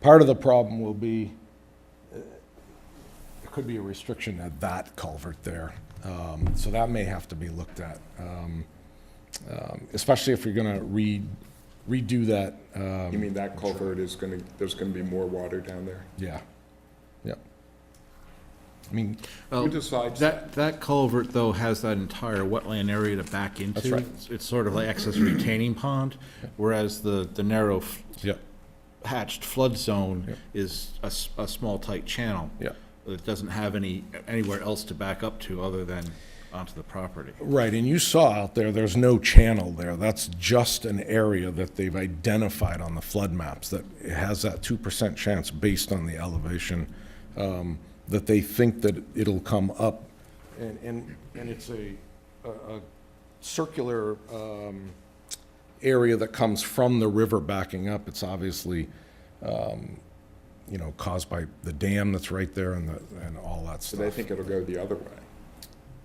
Part of the problem will be, there could be a restriction at that culvert there. So that may have to be looked at, especially if you're gonna redo that. You mean that culvert is gonna, there's gonna be more water down there? Yeah, yep. I mean, Who decides? That culvert, though, has that entire wetland area to back into. That's right. It's sort of like excess retaining pond, whereas the narrow yep, hatched flood zone Yep. is a small tight channel. yep. It doesn't have anywhere else to back up to other than onto the property. Right, and you saw out there, there's no channel there. That's just an area that they've identified on the flood maps, that it has that 2% chance based on the elevation, that they think that it'll come up. And it's a circular area that comes from the river backing up. It's obviously, caused by the dam that's right there and all that So stuff. they think it'll go the other way?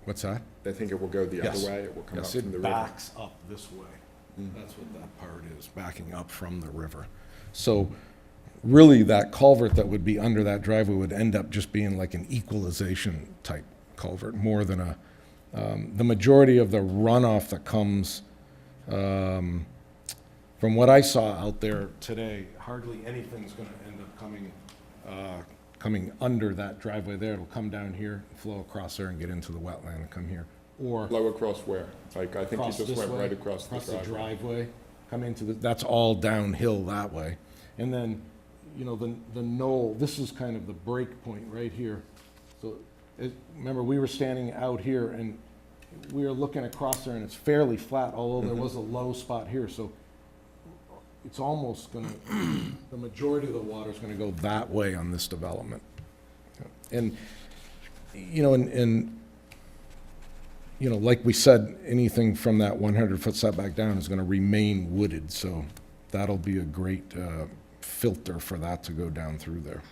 What's that? They think it will go the Yes. other way? It will come up Yes, from the it river? backs up this way. That's what that part is, backing up from the river. So really, that culvert that would be under that driveway would end up just being like an equalization type culvert, more than the majority of the runoff that comes, from what I saw out there today, hardly anything's gonna end up coming under that driveway there. It'll come down here, flow across there and get into the wetland and come here. Or Flow across where? Like, I think you across just this went way, right across the driveway. driveway, come into that's all downhill that way. And then, the knoll, this is kind of the break point right here. So, remember, we were standing out here and we were looking across there and it's fairly flat, although there was a low spot here, so it's almost gonna, the majority of the water's gonna go that way on this development. And, like we said, anything from that 100-foot setback down is gonna remain wooded, so that'll be a great filter for that to go down through there.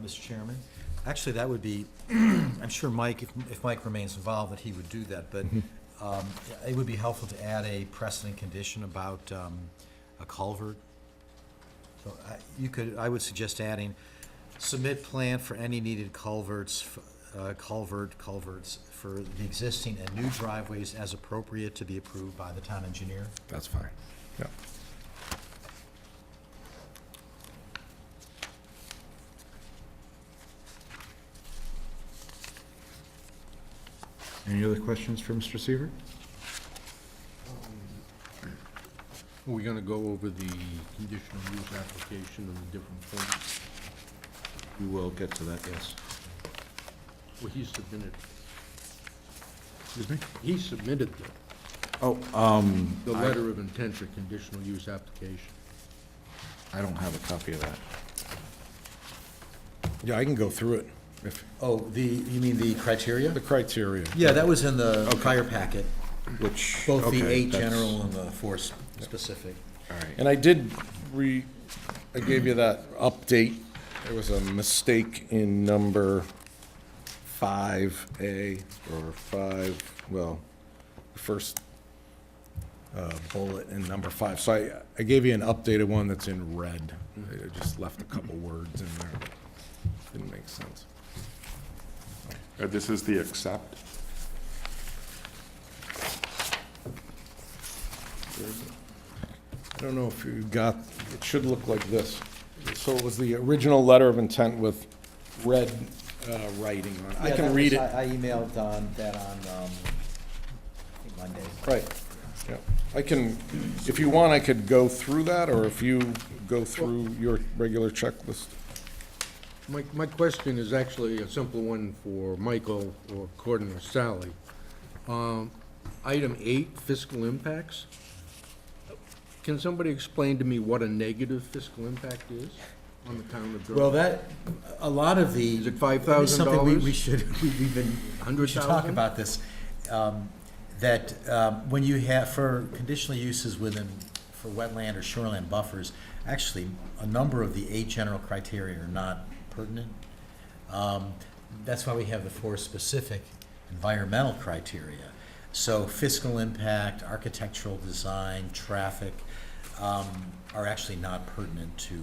Mr. Chairman? Actually, that would be, I'm sure Mike, if Mike remains involved, that he would do that, but it would be helpful to add a precedent condition about a culvert. So I would suggest adding, submit plan for any needed culverts for the existing and new driveways as appropriate to be approved by the town engineer. That's fine, yeah. Any other questions for Mr. Seaver? Are we gonna go over the conditional use application and the different points? We will get to that, yes. Well, he submitted, Excuse me? he submitted Oh, the letter of intent for conditional use application. I don't have a copy of that. Yeah, I can go through it, if, Oh, you mean the criteria? the criteria. Yeah, that was in the prior packet, Which, both the okay, 8 that's- general and the 4 specific. All right. And I did I gave you that update. There was a mistake in number 5A, or 5, well, the first bullet in number 5. So I gave you an updated one that's in red. I just left a couple words in there that didn't make sense. This is the accept? I don't know if you got, it should look like this. So it was the original letter of intent with red writing on it. I can read it. I emailed that on, I think Monday. Right, yeah. I can, if you want, I could go through that, or if you go through your regular checklist. My question is actually a simple one for Michael or Gordon or Sally. Item 8, fiscal impacts. Can somebody explain to me what a negative fiscal impact is on the town of Durham? Well, that, a lot of the. Is it maybe something $5,000? we should, we've been, we should talk 100,000? about this. That when you have, for conditional uses within, for wetland or shoreline buffers, actually, a number of the 8 general criteria are not pertinent. That's why we have the 4 specific environmental criteria. So fiscal impact, architectural design, traffic, are actually not pertinent to.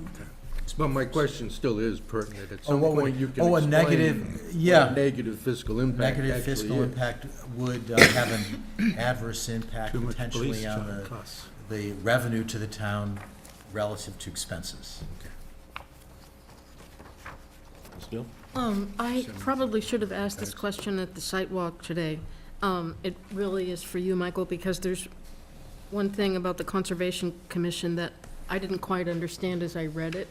But my question still is pertinent. At Oh, some what would- point, you can oh, a explain negative- what yeah. a negative fiscal impact Negative actually fiscal is. impact would have an adverse impact Too much potentially police on job costs. the revenue to the town relative to expenses. Bill? I probably should have asked this question at the site walk today. It really is for you, Michael, because there's one thing about the Conservation Commission that I didn't quite understand as I read it,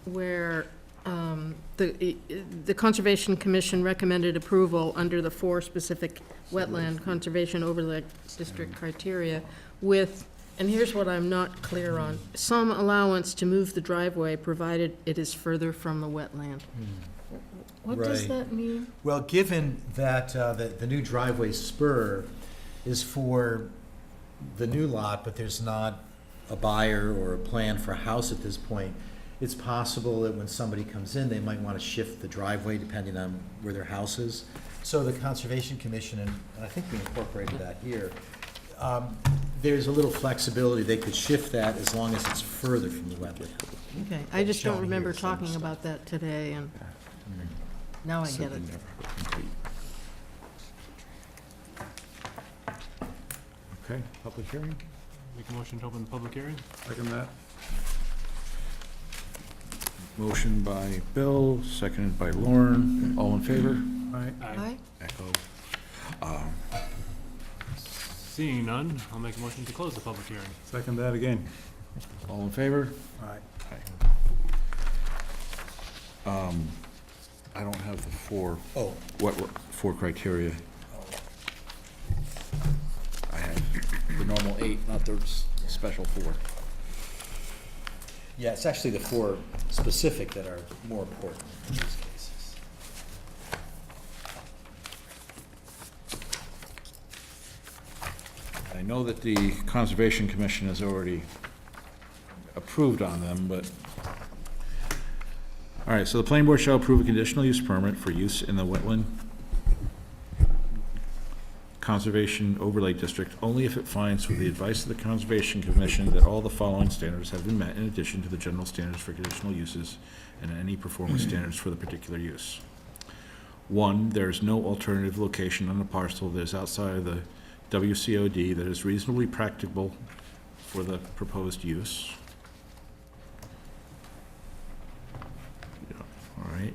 where the Conservation Commission recommended approval under the 4 specific wetland conservation overlay district criteria with, and here's what I'm not clear on, some allowance to move the driveway provided it is further from the wetland. What does Right. that mean? Well, given that the new driveway spur is for the new lot, but there's not a buyer or a plan for a house at this point, it's possible that when somebody comes in, they might want to shift the driveway depending on where their house is. So the Conservation Commission, and I think we incorporated that here, there's a little flexibility. They could shift that as long as it's further from the wetland. Okay, I just don't Shown remember here, some talking stuff. about that today, and now I get it. Okay, public hearing? Make a motion to open the public hearing? Second that. Motion by Bill, seconded by Lauren. All in favor? Aye? Echo. Seeing none, I'll make a motion to close the public hearing. Second that again. All in favor? Right. I don't have the 4, Oh, what, 4 criteria. I have the normal 8, not the special 4. yeah, it's actually the 4 specific that are more important in these cases. I know that the Conservation Commission has already approved on them, but, all right, so the planning board shall approve a conditional use permit for use in the wetland conservation overlay district only if it finds with the advice of the Conservation Commission that all the following standards have been met in addition to the general standards for conditional uses and any performance standards for the particular use. 1, there is no alternative location on the parcel that is outside of the WCOD that is reasonably practicable for the proposed use. Yeah, all right.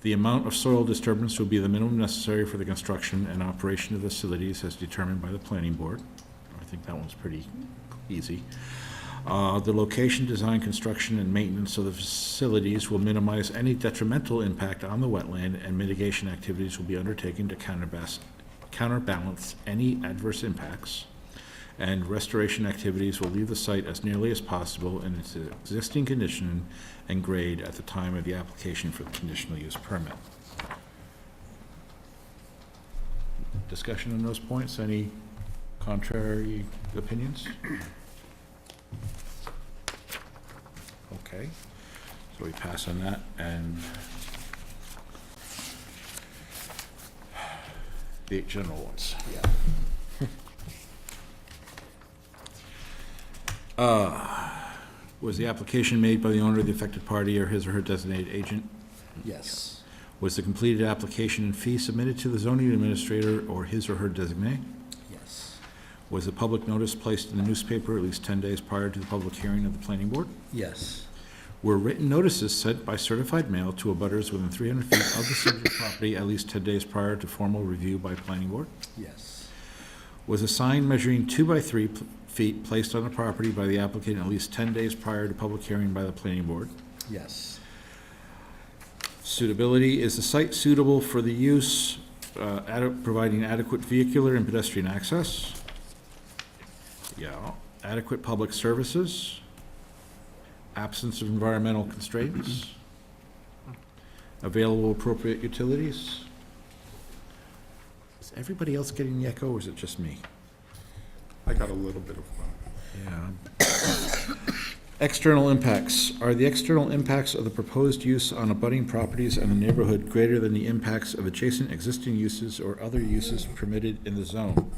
The amount of soil disturbance will be the minimum necessary for the construction and operation of the facilities as determined by the planning board. I think that one's pretty easy. The location, design, construction, and maintenance of the facilities will minimize any detrimental impact on the wetland, and mitigation activities will be undertaken to counterbalance any adverse impacts. And restoration activities will leave the site as nearly as possible in its existing condition and grade at the time of the application for the conditional use permit. Discussion on those points? Any contrary opinions? Okay, so we pass on that, and the 8 general ones. Was the application made by the owner of the affected party or his or her designated agent? Yes. Was the completed application and fee submitted to the zoning administrator or his or her designee? Yes. Was the public notice placed in the newspaper at least 10 days prior to the public hearing of the planning board? Yes. Were written notices sent by certified mail to abutters within 300 feet of the subject property at least 10 days prior to formal review by planning board? Yes. Was a sign measuring 2 by 3 feet placed on the property by the applicant at least 10 days prior to public hearing by the planning board? Yes. Suitability, is the site suitable for the use, providing adequate vehicular and pedestrian access? Yeah. Adequate public services? Absence of environmental constraints? Available appropriate utilities? Is everybody else getting the echo, or is it just me? I got a little bit of one. Yeah. External impacts. Are the external impacts of the proposed use on abutting properties and the neighborhood greater than the impacts of adjacent existing uses or other uses permitted in the zone?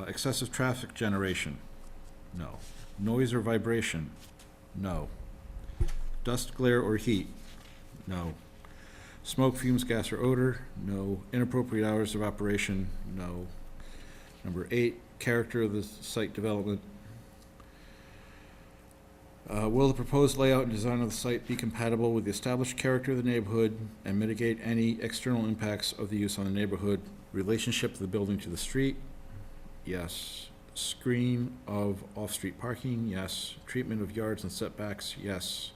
Excessive traffic generation? No. Noise or vibration? No. Dust, glare, or heat? No. Smoke, fumes, gas, or odor? No. Inappropriate hours of operation? No. Number 8, character of the site development. Will the proposed layout and design of the site be compatible with the established character of the neighborhood and mitigate any external impacts of the use on the neighborhood? Relationship of the building to the street? Yes. Screen of off-street parking? Yes. Treatment of yards and setbacks? Yes.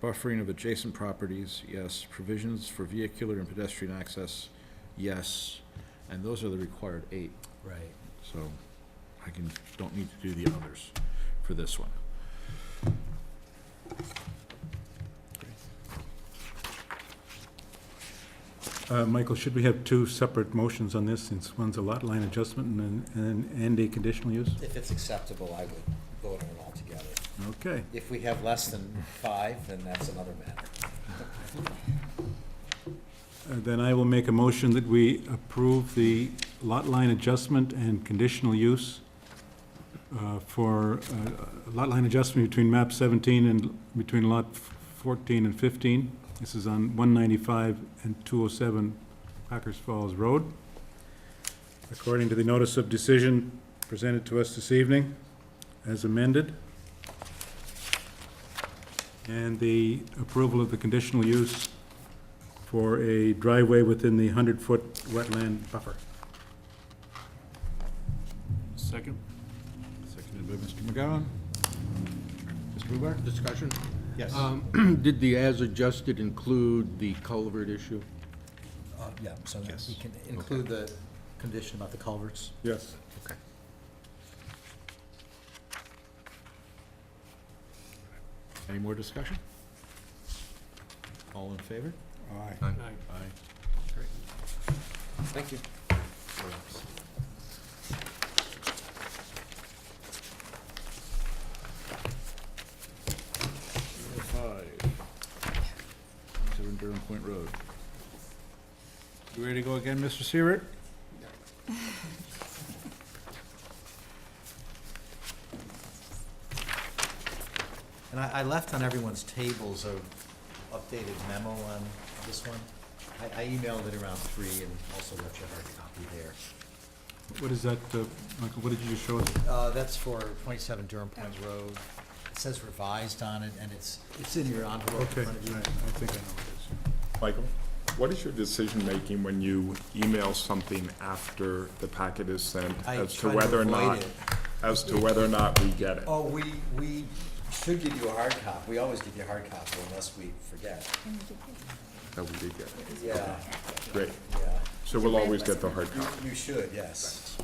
Buffering of adjacent properties? Yes. Provisions for vehicular and pedestrian access? Yes. And those are the required 8. Right. So don't need to do the others for this one. Michael, should we have 2 separate motions on this, since one's a lot line adjustment and a conditional use? If it's acceptable, I would vote on it all together. Okay. If we have less than 5, then that's another matter. Then I will make a motion that we approve the lot line adjustment and conditional use for lot line adjustment between map 17 and between lot 14 and 15. This is on 195 and 207 Packers Falls Road. According to the notice of decision presented to us this evening, as amended. And the approval of the conditional use for a driveway within the 100-foot wetland buffer. Second? Seconded by Mr. McGowan. Mr. Bubar? Discussion? Yes. Did the as adjusted include the culvert issue? Yeah, so Yes. we can include the condition about the culverts. Yes. Okay. Any more discussion? All in favor? Aye. Aye. Aye. Great. Thank you. Number 5, 7 Durham Point Road. You ready to go again, Mr. Seaver? And I left on everyone's tables a updated memo on this one. I emailed it around 3 and also left you a hard copy there. What is that, Michael, what did you show us? That's for 27 Durham Point Road. It says revised on it, and it's in your envelope in Okay, front of you. I think I know what it is. Michael, what is your decision-making when you email something after the packet is sent I as to try to whether or avoid not, it. as to whether or not we get it? Oh, we should give you a hard copy. We always give you a hard copy unless we forget. That we did get it. Yeah, Great. yeah. So we'll always get the hard copy. You should, yes.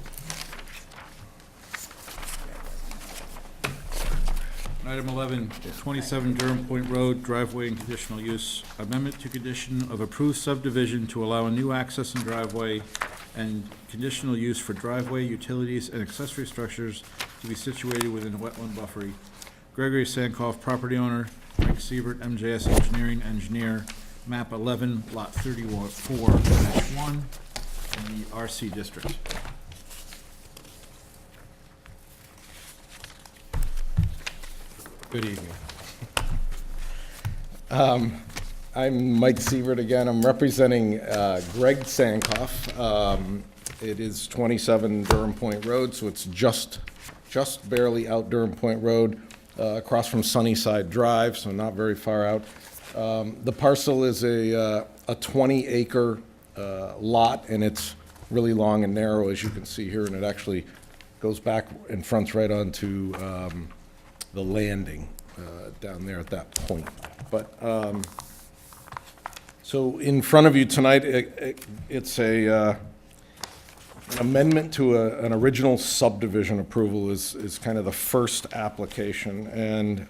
Item 11, 27 Durham Point Road, driveway and conditional use. Amendment to condition of approved subdivision to allow a new access and driveway and conditional use for driveway, utilities, and accessory structures to be situated within a wetland buffer. Gregory Sankoff, property owner. Mike Siebert, MJS Engineering, engineer. Map 11, lot 34-1 in the RC district. Good evening. I'm Mike Sievert again. I'm representing Greg Sankoff. It is 27 Durham Point Road, so it's just barely out Durham Point Road, across from Sunnyside Drive, so not very far out. The parcel is a 20-acre lot, and it's really long and narrow, as you can see here, and it actually goes back and fronts right onto the landing down there at that point. But, so in front of you tonight, it's an amendment to an original subdivision approval is kind of the first application. And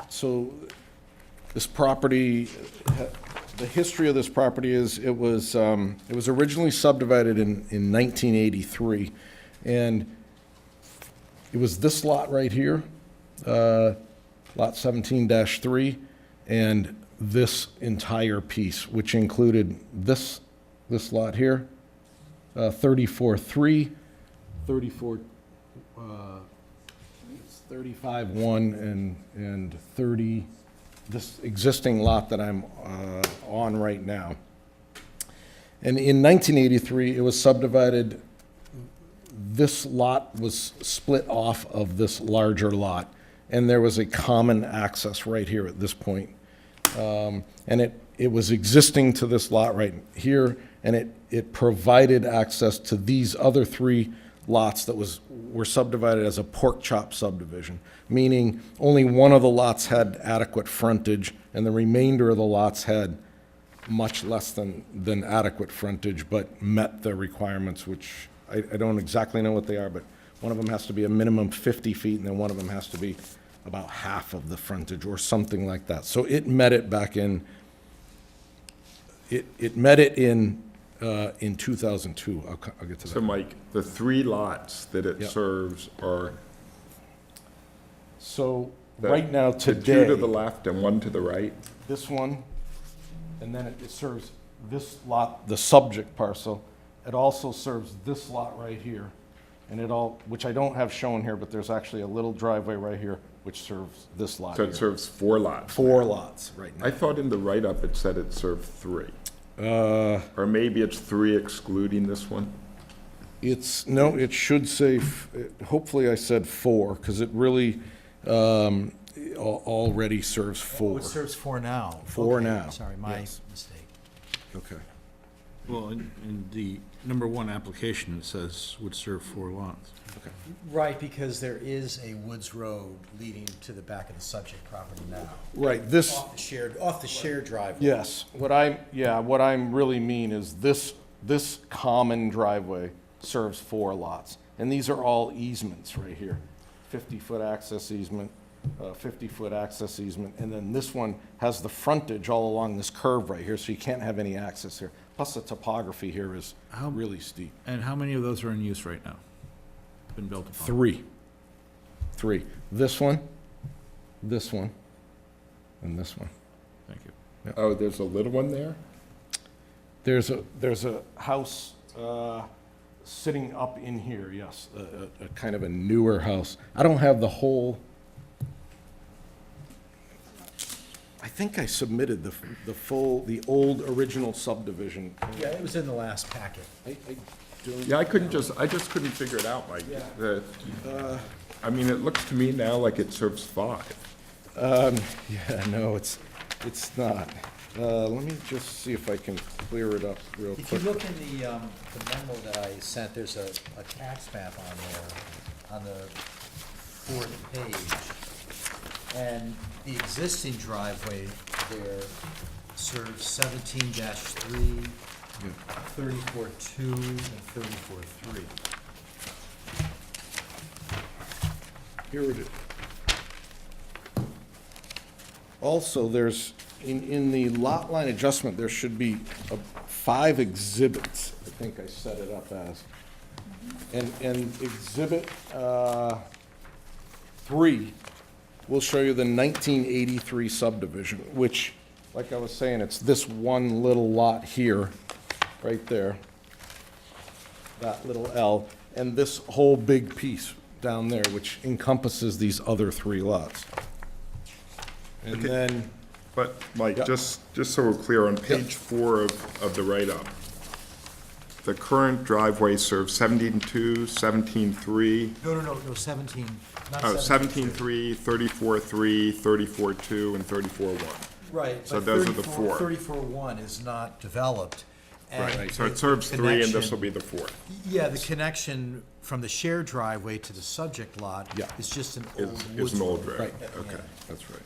so this property, the history of this property is it was originally subdivided in 1983. And it was this lot right here, lot 17-3, and this entire piece, which included this lot here, 34-3, 34, it's 35-1, and 30, this existing lot that I'm on right now. And in 1983, it was subdivided. This lot was split off of this larger lot, and there was a common access right here at this point. And it was existing to this lot right here, and it provided access to these other 3 lots that were subdivided as a pork chop subdivision, meaning only one of the lots had adequate frontage, and the remainder of the lots had much less than adequate frontage, but met the requirements, which I don't exactly know what they are, but one of them has to be a minimum 50 feet, and then one of them has to be about half of the frontage, or something like that. So it met it back in, it met it in 2002. I'll get to that. So Mike, the 3 lots that it Yep. serves are So the- right now, the 2 today, to the left and 1 to the right? this one, and then it serves this lot, the subject parcel. It also serves this lot right here, and which I don't have shown here, but there's actually a little driveway right here, which serves this lot So here. it serves 4 lots? 4 lots right now. I thought in the write-up it said it served 3. Or maybe it's 3 excluding this one? No, it should say, hopefully I said 4, because it really already serves 4. It serves 4 now. 4 Okay, now, Sorry, my yes. mistake. Okay. Well, in the number 1 application, it says would serve 4 lots. Right, because there is a Woods Road leading to the back of the subject property now. Right, this, Off the shared driveway. yes, what I'm really mean is this common driveway serves 4 lots. And these are all easements right here. 50-foot access easement, 50-foot access easement, and then this one has the frontage all along this curve right here, so you can't have any access here. Plus, the topography here is really steep. And how many of those are in use right now? Been built upon? 3. This one, and this one. Thank you. Oh, there's a little one there? There's a house sitting up in here, yes, a kind of a newer house. I don't have the whole, I think I submitted the old original subdivision. Yeah, it was in the last packet. I don't. Yeah, I just couldn't figure it out, Mike. I mean, it looks to me now like it serves 5. Yeah, no, it's not. Let me just see if I can clear it up real If you quick. look in the memo that I sent, there's a tax map on there, on the 4th page. And the existing driveway there serves 17-3, 34-2, and 34-3. Here it is. Also, there's, in the lot line adjustment, there should be 5 exhibits, I think I set it up as. And exhibit 3 will show you the 1983 subdivision, which, like I was saying, it's this one little lot here, right there, that little L, and this whole big piece down there, which encompasses these other 3 lots. And then, But, Mike, Yep. just so we're clear, on page 4 of the write-up, the current driveway serves 17-2, 17-3, No, 17, not 17-3, 17. 34-3, 34-2, and 34-1. Right. So but those are the four. 34-1 is not developed. and Right, so the it serves three, and this connection- will be the fourth. Yeah, the connection from the shared driveway to the subject lot Yeah. is just an Is old is woods an old road. road. Yeah. Okay, that's right.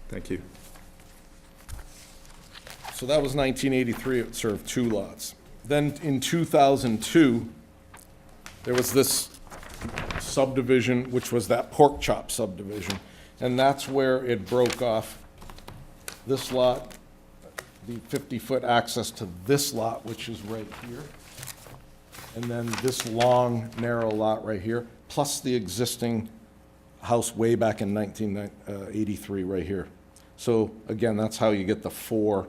Thank you. So that was 1983, it served 2 lots. Then in 2002, there was this subdivision, which was that Pork Chop subdivision, and that's where it broke off this lot, the 50-foot access to this lot, which is right here, and then this long, narrow lot right here, plus the existing house way back in 1983 right here. So again, that's how you get the 4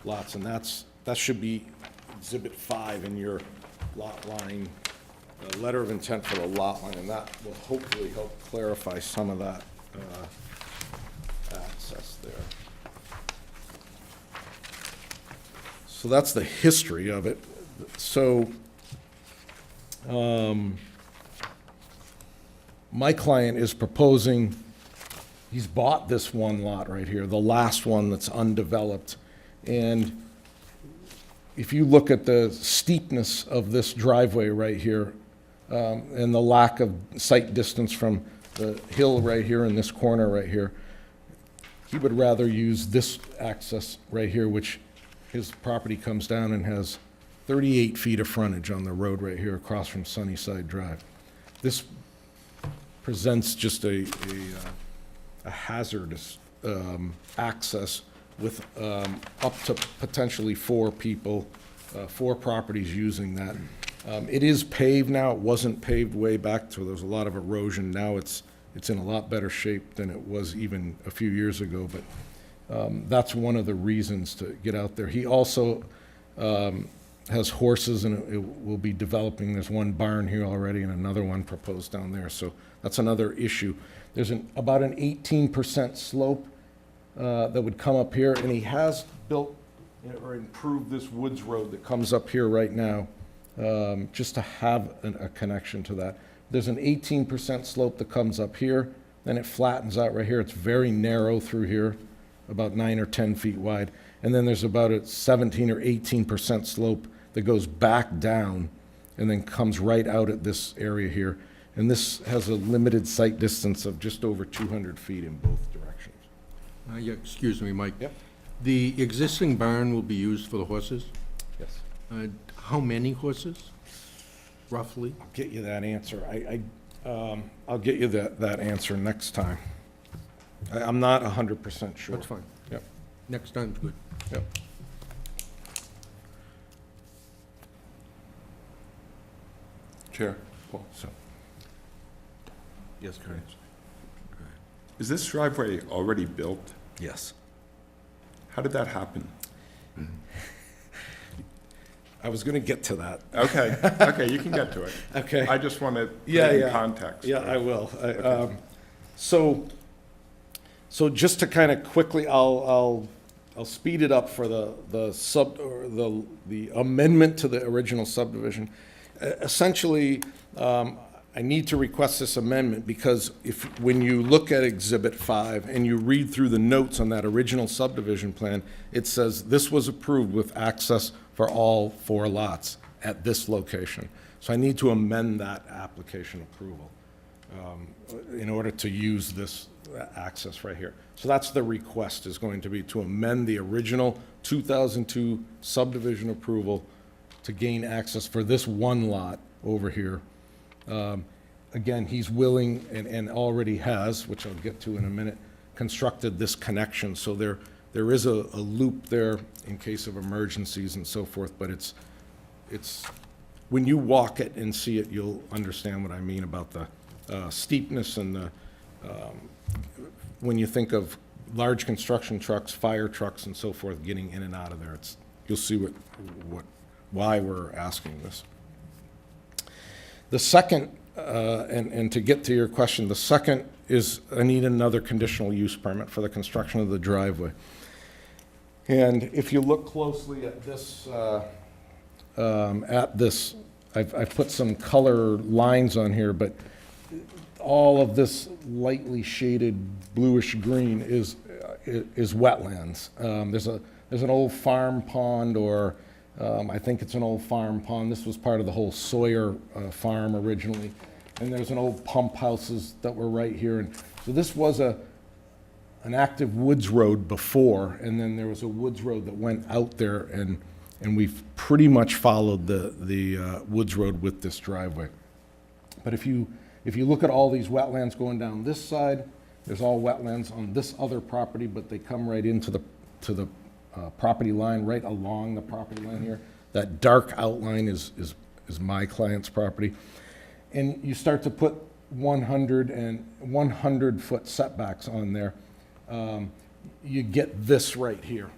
lots, and that should be Exhibit 5 in your lot line, letter of intent for the lot line, and that will hopefully help clarify some of that access there. So that's the history of it. So, my client is proposing, he's bought this one lot right here, the last one that's undeveloped. And if you look at the steepness of this driveway right here, and the lack of sight distance from the hill right here in this corner right here, he would rather use this access right here, which his property comes down and has 38 feet of frontage on the road right here across from Sunnyside Drive. This presents just a hazardous access with up to potentially 4 people, 4 properties using that. It is paved now. It wasn't paved way back, so there's a lot of erosion. Now it's in a lot better shape than it was even a few years ago, but that's one of the reasons to get out there. He also has horses, and it will be developing. There's one barn here already and another one proposed down there, so that's another issue. There's about an 18% slope that would come up here, and he has built or improved this woods road that comes up here right now, just to have a connection to that. There's an 18% slope that comes up here, then it flattens out right here. It's very narrow through here, about 9 or 10 feet wide. And then there's about a 17 or 18% slope that goes back down and then comes right out at this area here. And this has a limited sight distance of just over 200 feet in both directions. Yeah, excuse me, Mike. Yep. The existing barn will be used for the horses? Yes. How many horses, roughly? I'll get you that answer. I'll get you that answer next time. I'm not 100% sure. That's fine. Yep. Next time's good. Yep. Chair, Paul, so. Yes, correct. Is this driveway already built? Yes. How did that happen? I was going to get to that. Okay, okay, you can get to it. Okay. I just want to put Yeah, it in yeah. context. Yeah, I will. So just to kind of quickly, I'll speed it up for the amendment to the original subdivision. Essentially, I need to request this amendment because when you look at Exhibit 5 and you read through the notes on that original subdivision plan, it says this was approved with access for all 4 lots at this location. So I need to amend that application approval in order to use this access right here. So that's the request, is going to be to amend the original 2002 subdivision approval to gain access for this one lot over here. Again, he's willing and already has, which I'll get to in a minute, constructed this connection. So there is a loop there in case of emergencies and so forth, but it's when you walk it and see it, you'll understand what I mean about the steepness and the when you think of large construction trucks, fire trucks and so forth getting in and out of there, you'll see why we're asking this. The second, and to get to your question, the second is I need another conditional use permit for the construction of the driveway. And if you look closely at this I've put some color lines on here, but all of this lightly shaded bluish green is wetlands. There's an old farm pond, or I think it's an old farm pond. This was part of the whole Sawyer farm originally. And there's an old pump houses that were right here. And so this was an active woods road before, and then there was a woods road that went out there, and we've pretty much followed the woods road with this driveway. But if you look at all these wetlands going down this side, there's all wetlands on this other property, but they come right into the property line, right along the property line here. That dark outline is my client's property. And you start to put 100-foot setbacks on there. You get this right here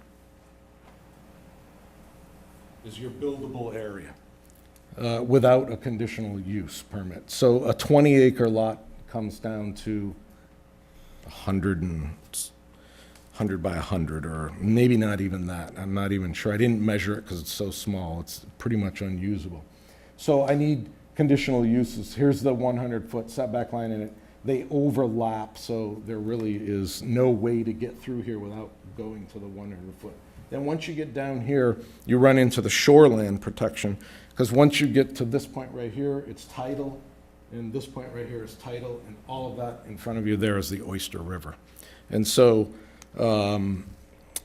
is your buildable area without a conditional use permit. So a 20-acre lot comes down to 100 by 100, or maybe not even that. I'm not even sure. I didn't measure it because it's so small. It's pretty much unusable. So I need conditional uses. Here's the 100-foot setback line in it. They overlap, so there really is no way to get through here without going to the 100-foot. Then once you get down here, you run into the shoreland protection, because once you get to this point right here, it's tidal, and this point right here is tidal, and all of that in front of you there is the Oyster River. And so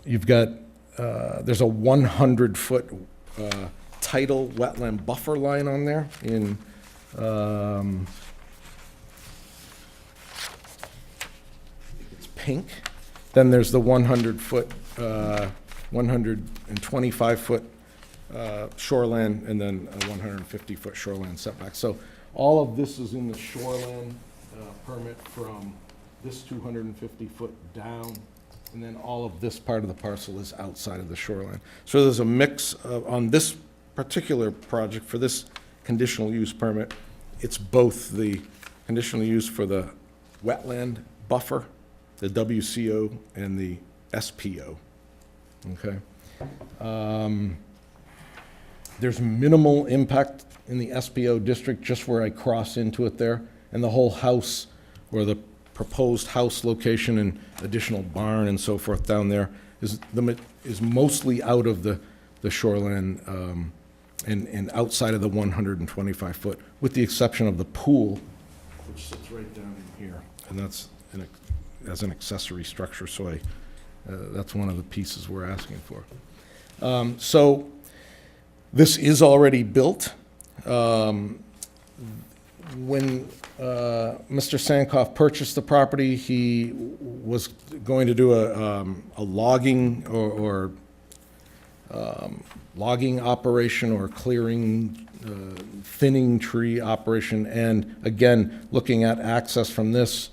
you've got, there's a 100-foot tidal wetland buffer line on there in, it's pink. Then there's the 100-foot, 125-foot shoreline, and then a 150-foot shoreline setback. So all of this is in the shoreline permit from this 250-foot down, and then all of this part of the parcel is outside of the shoreline. So there's a mix of, on this particular project, for this conditional use permit, it's both the conditional use for the wetland buffer, the WCO, and the SPO, okay? There's minimal impact in the SPO district, just where I cross into it there, and the whole house, or the proposed house location and additional barn and so forth down there is mostly out of the shoreline and outside of the 125-foot, with the exception of the pool, which sits right down in here, and that's as an accessory structure, so that's one of the pieces we're asking for. So this is already built. When Mr. Sankoff purchased the property, he was going to do a logging or logging operation, or clearing, thinning tree operation, and again, looking at access from this,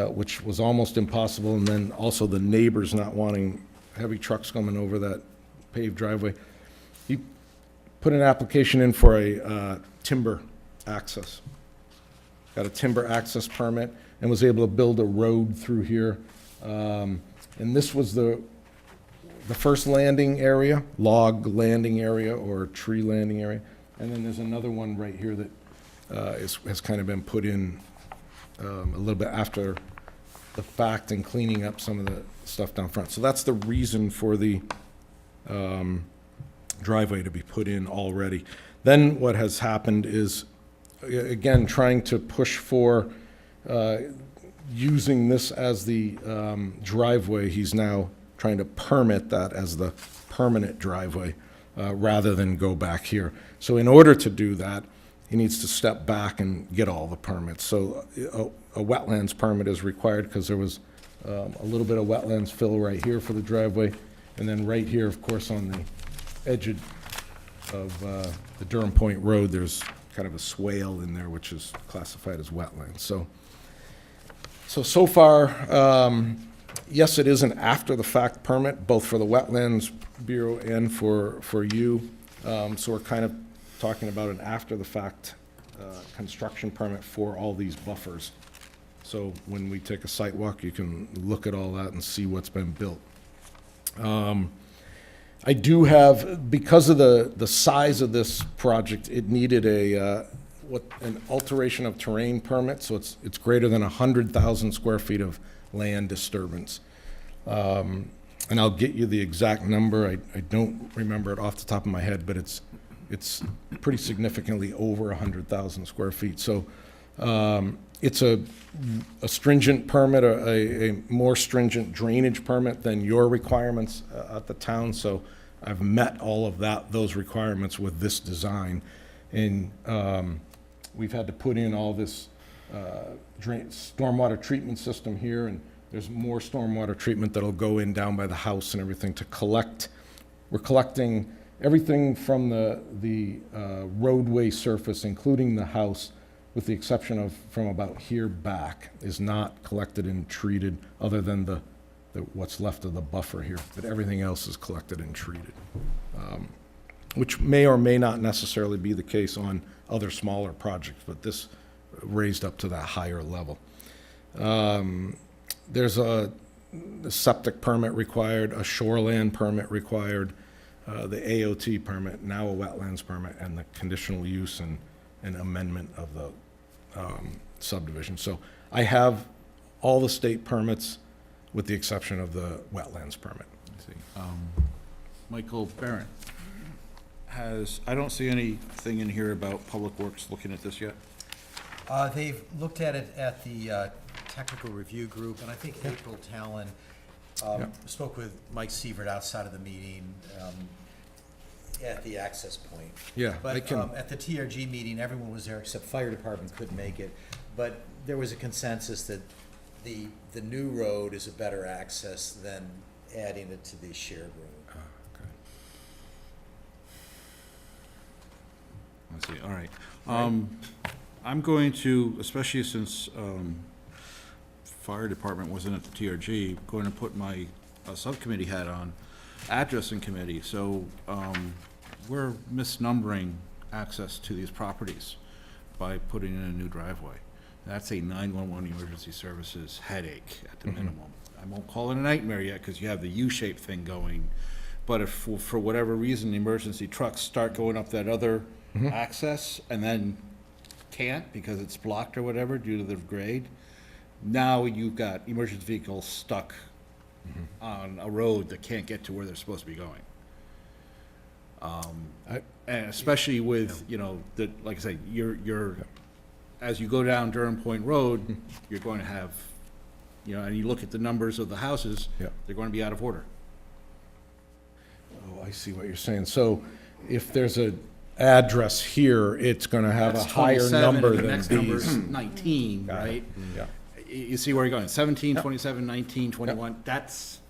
which was almost impossible, and then also the neighbors not wanting heavy trucks coming over that paved driveway. He put an application in for a timber access. Got a timber access permit and was able to build a road through here. And this was the first landing area, log landing area or tree landing area. And then there's another one right here that has kind of been put in a little bit after the fact and cleaning up some of the stuff down front. So that's the reason for the driveway to be put in already. Then what has happened is, again, trying to push for using this as the driveway. He's now trying to permit that as the permanent driveway rather than go back here. So in order to do that, he needs to step back and get all the permits. So a wetlands permit is required, because there was a little bit of wetlands fill right here for the driveway, and then right here, of course, on the edge of the Durham Point Road, there's kind of a swale in there, which is classified as wetlands. So far, yes, it is an after-the-fact permit, both for the Wetlands Bureau and for you. So we're kind of talking about an after-the-fact construction permit for all these buffers. So when we take a site walk, you can look at all that and see what's been built. I do have, because of the size of this project, it needed an alteration of terrain permit, so it's greater than 100,000 square feet of land disturbance. And I'll get you the exact number. I don't remember it off the top of my head, but it's pretty significantly over 100,000 square feet. So it's a stringent permit, a more stringent drainage permit than your requirements at the town. So I've met all of those requirements with this design. And we've had to put in all this stormwater treatment system here, and there's more stormwater treatment that'll go in down by the house and everything to collect. We're collecting everything from the roadway surface, including the house, with the exception of from about here back, is not collected and treated, other than the what's left of the buffer here. But everything else is collected and treated, which may or may not necessarily be the case on other smaller projects, but this raised up to that higher level. There's a septic permit required, a shoreland permit required, the AOT permit, now a wetlands permit, and the conditional use and amendment of the subdivision. So I have all the state permits with the exception of the wetlands permit. Let's see. Michael Barron I don't see anything in here about Public Works looking at this yet. They've looked at it at the technical review group, and I think April Talon spoke with Mike Sievert outside of the meeting at the access point. Yeah, But I can, at the TRG meeting, everyone was there except fire department couldn't make it. But there was a consensus that the new road is a better access than adding it to the shared road. Let's see, all right. I'm going to, especially since fire department wasn't at the TRG, going to put my subcommittee hat on, addressing committee. So we're misnumbering access to these properties by putting in a new driveway. That's a 911 emergency services headache at the minimum. I won't call it a nightmare yet because you have the U-shaped thing going. But if for whatever reason the emergency trucks start going up that other access and then can't because it's blocked or whatever due to the grade, now you've got emergency vehicles stuck on a road that can't get to where they're supposed to be going. And especially with, you know, like I say, you're as you go down Durham Point Road, you're going to have, you know, and you look at the numbers of the houses, they're going to be out of order. oh, I see what you're saying. So if there's a address here, it's gonna have a That's higher 27, number and the than next number is these. 19, Got it. right? Yeah. You see where you're going, 17, 27, 19, 21, that's,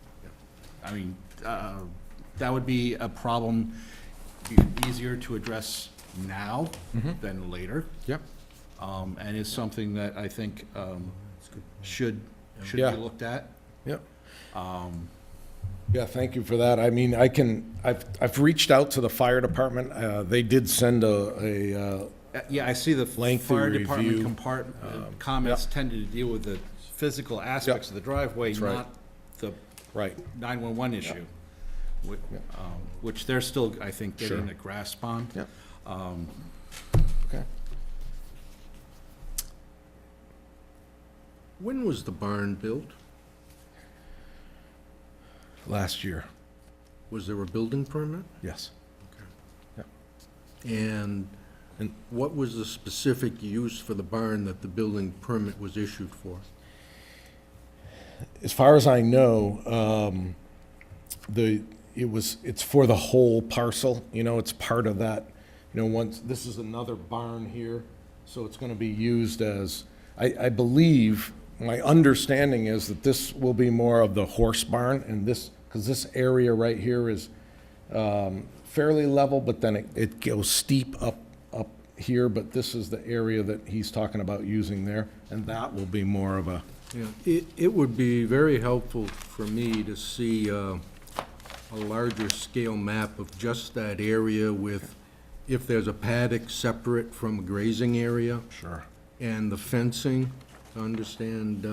I mean, that would be a problem easier to address now than later. Yep. And is something that I think should be Yeah. looked at. Yep. Yeah, thank you for that. I mean, I've reached out to the fire department. They did send a Yeah, I see the Lengthy fire department review. comments tended to deal with the physical aspects of the driveway, That's right. not the right. 911 issue, which they're still, I think, getting Sure. a grasp on. Yep. Okay. When was the barn built? Last year, Was there a building permit? yes. And what was the specific use for the barn that the building permit was issued for? As far as I know, it's for the whole parcel, you know, it's part of that, you know, once, this is another barn here, so it's gonna be used as, I believe, my understanding is that this will be more of the horse barn, and this, because this area right here is fairly level, but then it goes steep up here, but this is the area that he's talking about using there, and that will be more of a, Yeah, it would be very helpful for me to see a larger scale map of just that area with, if there's a paddock separate from a grazing area, sure. and the fencing, to understand,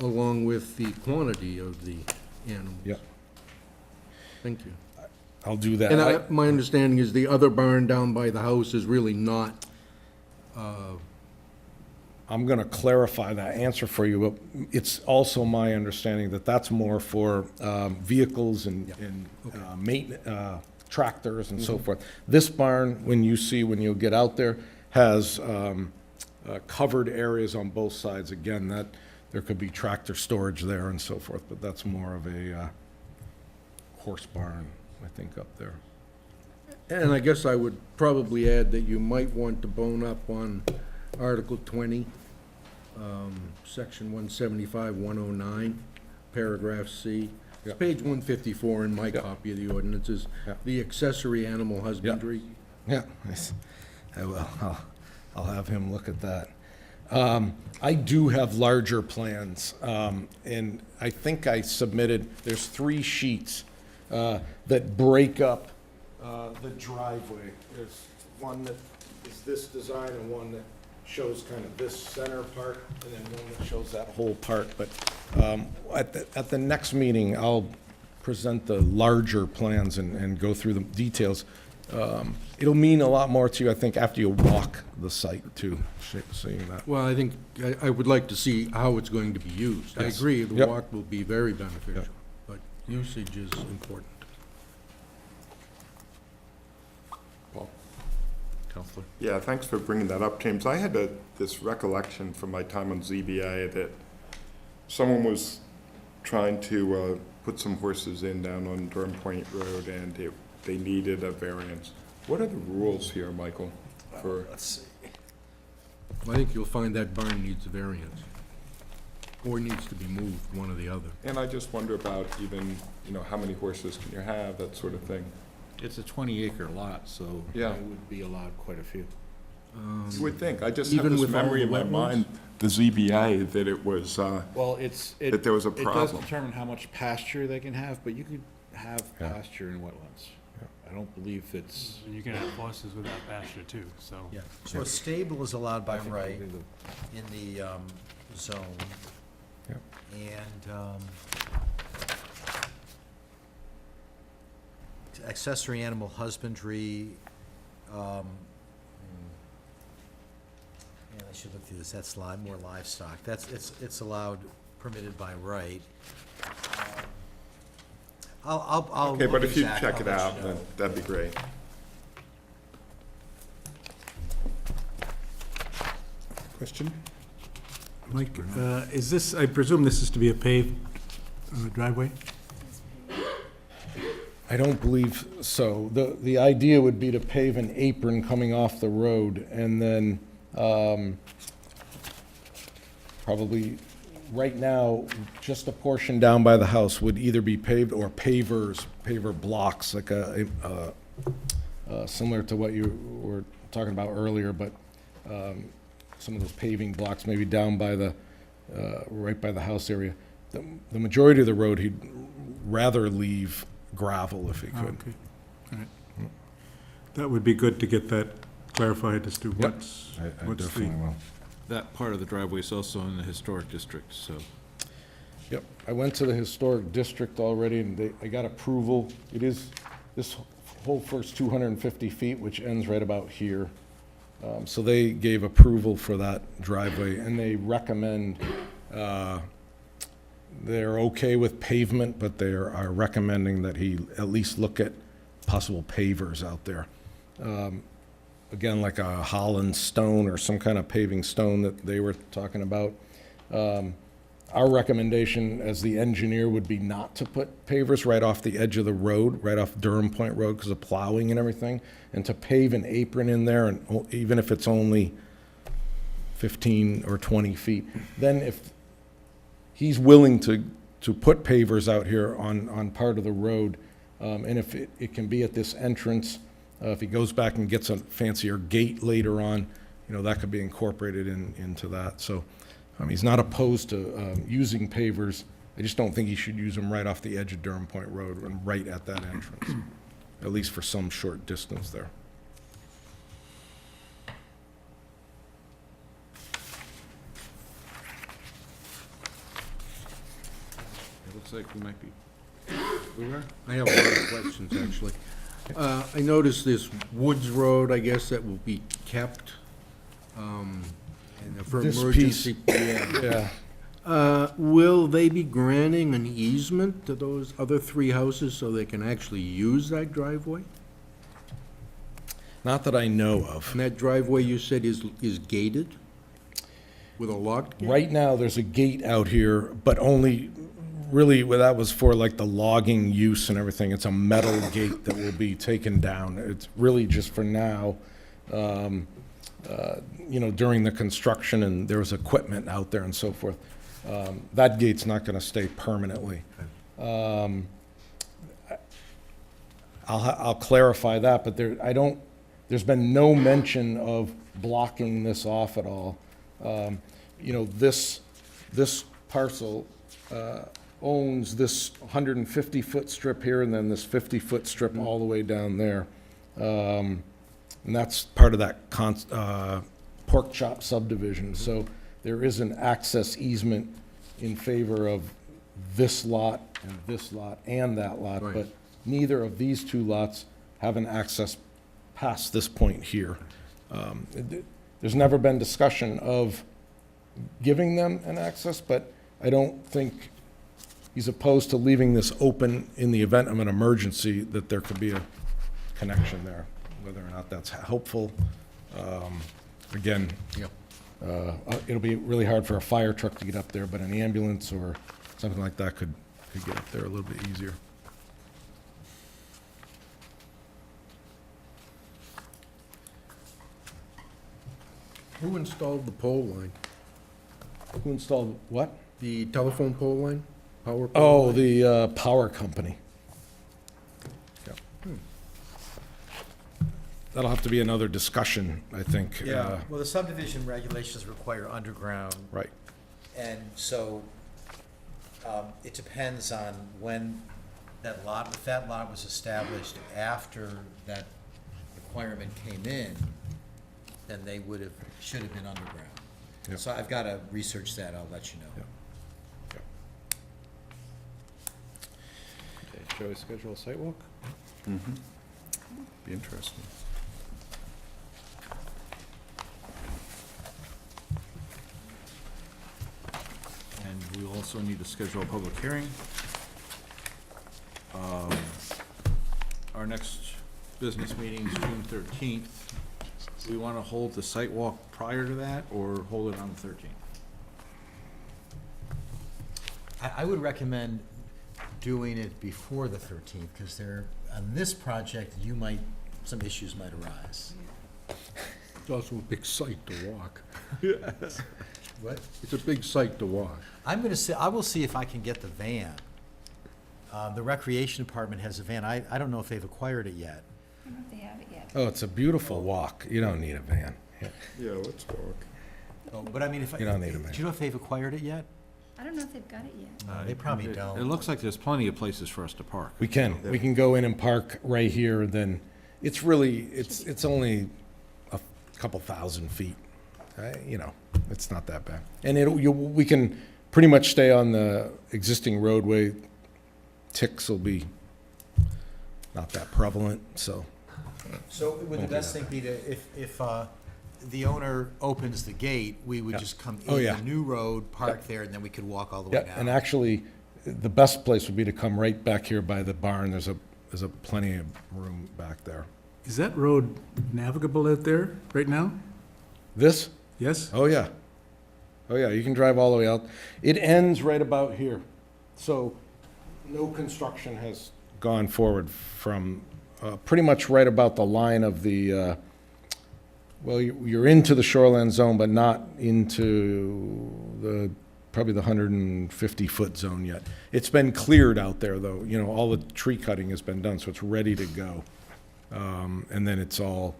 along with the quantity of the animals. Yep. Thank you. I'll do that. And my understanding is the other barn down by the house is really not, I'm going to clarify that answer for you, but it's also my understanding that that's more for vehicles and tractors and so forth. This barn, when you get out there, has covered areas on both sides. Again, that there could be tractor storage there and so forth, but that's more of a horse barn, I think, up there. and I guess I would probably add that you might want to bone up on Article 20, Section 175, 109, Paragraph C. It's Yep. page 154 in my copy of the ordinances, Yep. the accessory animal husbandry. Yeah, I will. I'll have him look at that. I do have larger plans, and I think I submitted, there's 3 sheets that break up the driveway. There's one that is this design and one that shows kind of this center part, and then one that shows that whole part. But at the next meeting, I'll present the larger plans and go through the details. It'll mean a lot more to you, I think, after you walk the site, too, seeing that. Well, I think, I would like to see how it's going to be used. I Yes. agree, the Yep. walk will be very beneficial, Yep. but usage is important. Paul? Counselor? Yeah, thanks for bringing that up, James. I had this recollection from my time on ZBA that someone was trying to put some horses in down on Durham Point Road, and they needed a variance. What are the rules here, Michael, for? Let's see. I think you'll find that barn needs a variance, or needs to be moved, one or the other. And I just wonder about even, how many horses can you have, that sort of thing. It's a 20-acre lot, so Yeah. I would be allowed quite a few. You would think. I just have Even this with all memory the in my wetlands? mind, the ZBA, that it was, Well, that there was a It does problem. determine how much pasture they can have, but you could have Yeah. pasture in wetlands. I don't believe it's, And you can have horses without pasture too, so. Yeah, so a stable is allowed by I think right it'll be in the zone. Yep. And accessory animal husbandry, and I should look through this, that's more livestock. It's allowed, permitted by right. I'll Okay, look but if you exact, check I'll it let you out, know. then that'd be great. Question? Mike, is this, I presume this is to be a paved driveway? I don't believe so. The idea would be to pave an apron coming off the road, and then probably, right now, just a portion down by the house would either be paved or paver blocks, like similar to what you were talking about earlier, but some of those paving blocks maybe down by the, right by the house area. The majority of the road, he'd rather leave gravel if he Oh, could. okay, all right. That would be good to get that clarified as to what's I what's definitely the, will. that part of the driveway is also in the historic district, so. Yep, I went to the historic district already, and I got approval. It is, this whole first 250 feet, which ends right about here. So they gave approval for that driveway, and they recommend, they're okay with pavement, but they are recommending that he at least look at possible pavers out there. Again, like a Holland stone or some kind of paving stone that they were talking about. Our recommendation as the engineer would be not to put pavers right off the edge of the road, right off Durham Point Road, because of plowing and everything, and to pave an apron in there, and even if it's only 15 or 20 feet. Then if he's willing to put pavers out here on part of the road, and if it can be at this entrance, if he goes back and gets a fancier gate later on, that could be incorporated into that. So he's not opposed to using pavers. I just don't think he should use them right off the edge of Durham Point Road and right at that entrance, at least for some short distance there. It looks like we might be I have a lot of questions, actually. I noticed this Woods Road, I guess, that will be kept, and for This emergency. Yeah. Will they be granting an easement to those other three houses so they can actually use that driveway? Not that I know of. And that driveway, you said, is gated? With a locked gate? Right now, there's a gate out here, but only, really, well, that was for like the logging use and everything. It's a metal gate that will be taken down. It's really just for now, you know, during the construction and there was equipment out there and so forth. That gate's not gonna stay permanently. I'll clarify that, but there's been no mention of blocking this off at all. You know, this parcel owns this 150-foot strip here and then this 50-foot strip all the way down there. And that's part of that pork chop subdivision. So there is an access easement in favor of this lot and that lot. Right. But neither of these two lots have an access past this point here. There's never been discussion of giving them an access, but I don't think he's opposed to leaving this open in the event of an emergency, that there could be a connection there, whether or not that's helpful. Again, Yep. it'll be really hard for a fire truck to get up there, but an ambulance or something like that could get up there a little bit easier. Who installed the pole line? Who installed what? The telephone pole line? Power pole Oh, line? the power company. Yep. That'll have to be another discussion, I think. Yeah, well, the subdivision regulations require underground, Right. and so it depends on when that lot, if that lot was established after that requirement came in, then they should have been underground. Yep. So I've got to research that, I'll let you know. Yep. Okay, shall we schedule a site walk? Be interesting. And we also need to schedule a public hearing. Our next business meeting is June 13th. Do we want to hold the site walk prior to that, or hold it on the 13th? I would recommend doing it before the 13th, because on this project, some issues might arise. It's also a big site to walk. What? It's a big site to walk. I will see if I can get the van. The recreation department has a van. I don't know if they've acquired it yet. I don't know if they have it yet. Oh, it's a beautiful walk. You don't need a van. Yeah. Yeah, let's walk. Oh, but I mean, if, You don't need a van. do you know if they've acquired it yet? I don't know if they've got it yet. They probably It don't. looks like there's plenty of places for us to park. We can go in and park right here, and then it's really, it's only a couple thousand feet. You know, it's not that bad. And we can pretty much stay on the existing roadway. Ticks will be not that prevalent, so. So would the best thing be to, if the owner opens the gate, we would Yeah. just come Oh, in yeah. the new road, park there, and then we could walk all the way Yeah, down? and actually, the best place would be to come right back here by the barn. There's a plenty of room back there. Is that road navigable out there right now? This? Yes? Oh, yeah. Oh, yeah, you can drive all the way out. It ends right about here. So no construction has gone forward from pretty much right about the line of the, well, you're into the shoreline zone, but not into probably the 150-foot zone yet. It's been cleared out there, though. You know, all the tree cutting has been done, so it's ready to go. And then it's all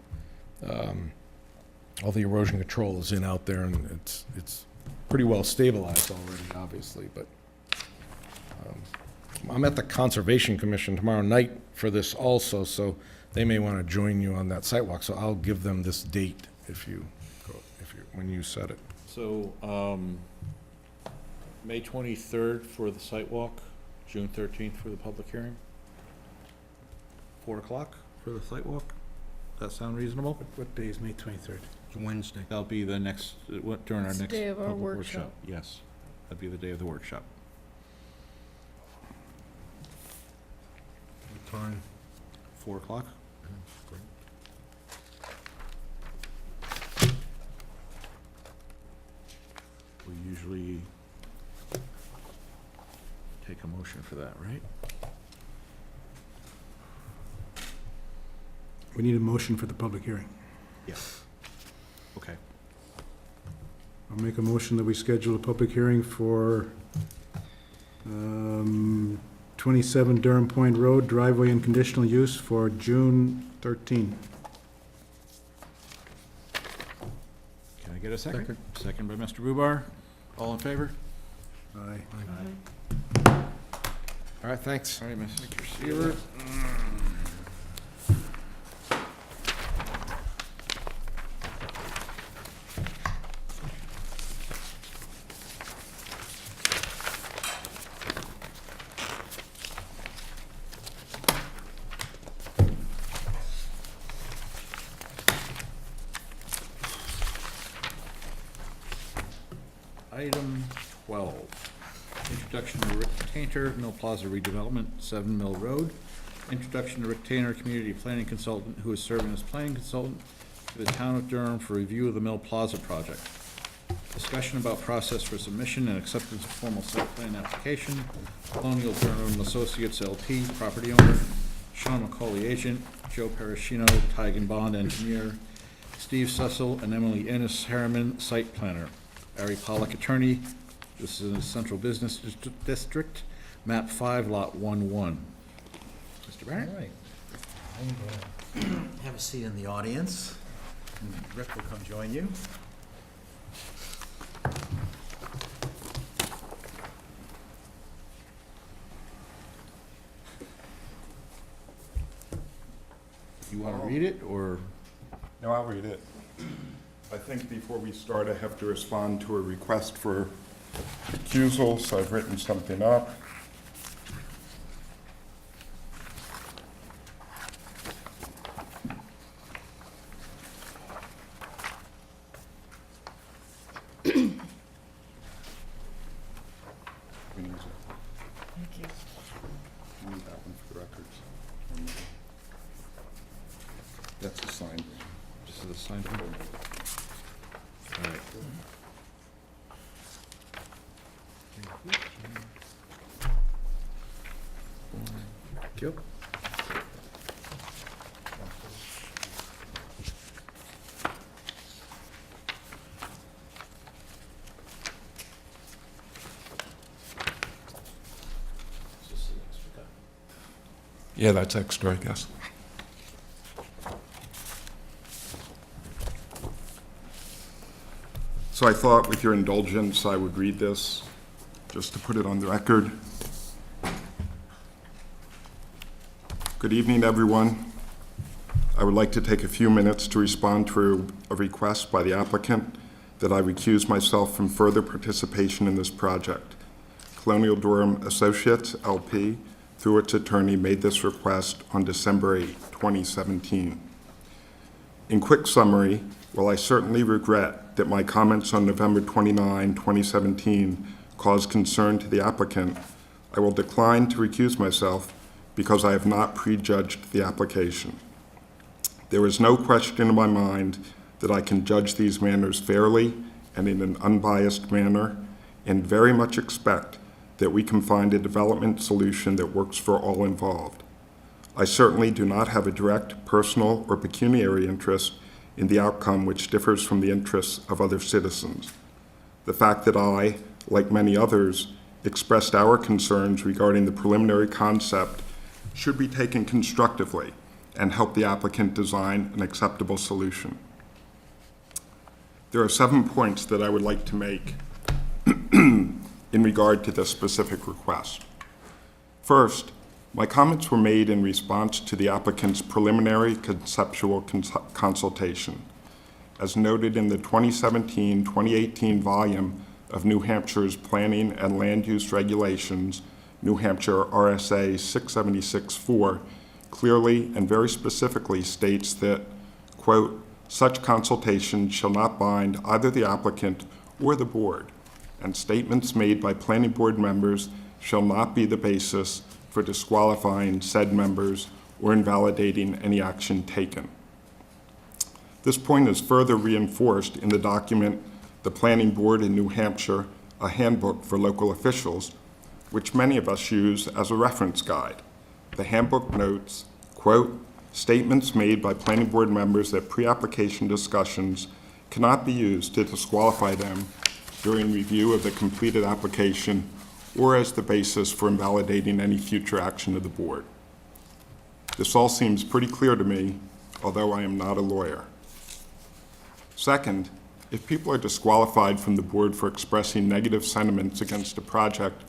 the erosion control is in out there, and it's pretty well stabilized already, obviously, but I'm at the Conservation Commission tomorrow night for this also, so they may want to join you on that sidewalk, so I'll give them this date when you set it. So, May 23rd for the site walk. June 13th for the public hearing? 4 o'clock for the site walk? Does that sound reasonable? What day is May 23rd? It's Wednesday. That'll be the next, during our It's the next day of our public workshop. Yes, that'd be the day of the workshop. What time? 4 o'clock? Great. We usually take a motion for that, right? We need a motion for the public hearing. Yeah. Okay. I'll make a motion that we schedule a public hearing for 27 Durham Point Road, driveway and conditional use for June 13. Can I get a second? Second by Mr. Bubar. All in favor? Aye. All right, thanks. All right, Mr. Seaver. Item 12, introduction to Rick Tainter, Mill Plaza redevelopment, 7 Mill Road. Introduction to Rick Tainter, community planning consultant, who is serving as planning consultant to the town of Durham for review of the Mill Plaza project. Discussion about process for submission and acceptance of formal site plan application. Colonial Durham Associates LP, property owner. Sean McCauley, agent. Joe Parashino, Tigan Bond engineer. Steve Sussel and Emily Ennis Harriman, site planner. Ari Pollock, attorney. This is in the Central Business District, map 5, lot 11. Mr. All Barrett? right. I'm gonna have a seat in the audience, and Rick will come join you. You want to read it, or? No, I'll read it. I think before we start, I have to respond to a request for recusal, so I've written something up. Thank you. Need that one for the records. That's the signed one. This is a signed one? All right. Thank you. Yeah, that's extra, I guess. So I thought, with your indulgence, I would read this, just to put it on the record. Good evening, everyone. I would like to take a few minutes to respond to a request by the applicant that I recuse myself from further participation in this project. Colonial Durham Associates, LP, through its attorney, made this request on December 8, 2017. In quick summary, while I certainly regret that my comments on November 29, 2017 caused concern to the applicant, I will decline to recuse myself because I have not prejudged the application. There is no question in my mind that I can judge these matters fairly and in an unbiased manner, and very much expect that we can find a development solution that works for all involved. I certainly do not have a direct personal or pecuniary interest in the outcome which differs from the interests of other citizens. The fact that I, like many others, expressed our concerns regarding the preliminary concept should be taken constructively and help the applicant design an acceptable solution. There are 7 points that I would like to make in regard to this specific request. First, my comments were made in response to the applicant's preliminary conceptual consultation. As noted in the 2017-2018 volume of New Hampshire's Planning and Land Use Regulations, New Hampshire RSA 676-4 clearly and very specifically states that, quote, "Such consultation shall not bind either the applicant or the board, and statements made by planning board members shall not be the basis for disqualifying said members or invalidating any action taken." This point is further reinforced in the document, The Planning Board in New Hampshire, a Handbook for Local Officials, which many of us use as a reference guide. The handbook notes, quote, "Statements made by planning board members at pre-application discussions cannot be used to disqualify them during review of the completed application or as the basis for invalidating any future action of the board." This all seems pretty clear to me, although I am not a lawyer. Second, if people are disqualified from the board for expressing negative sentiments against a project,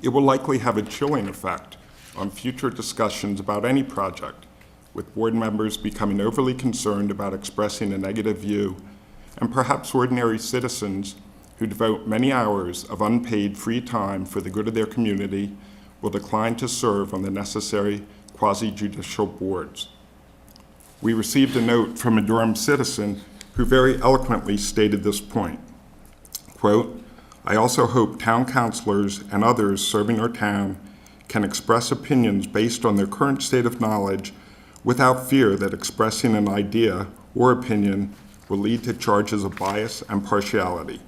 it will likely have a chilling effect on future discussions about any project, with board members becoming overly concerned about expressing a negative view, and perhaps ordinary citizens who devote many hours of unpaid free time for the good of their community will decline to serve on the necessary quasi-judicial boards. We received a note from a Durham citizen who very eloquently stated this point. Quote, "I also hope town councilors and others serving our town can express opinions based on their current state of knowledge without fear that expressing an idea or opinion will lead to charges of bias and partiality.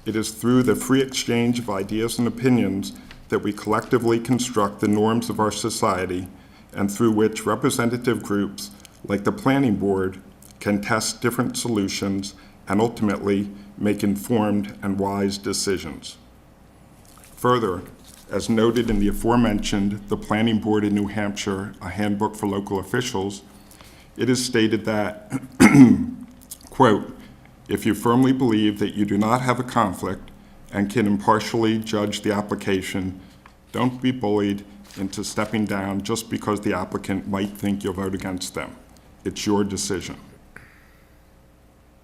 It is through the free exchange of ideas and opinions that we collectively construct the norms of our society and through which representative groups like the Planning Board can test different solutions and ultimately make informed and wise decisions." Further, as noted in the aforementioned The Planning Board in New Hampshire, a Handbook for Local Officials, it is stated that, quote, "If you firmly believe that you do not have a conflict and can impartially judge the application, don't be bullied into stepping down just because the applicant might think you'll vote against them. It's your decision."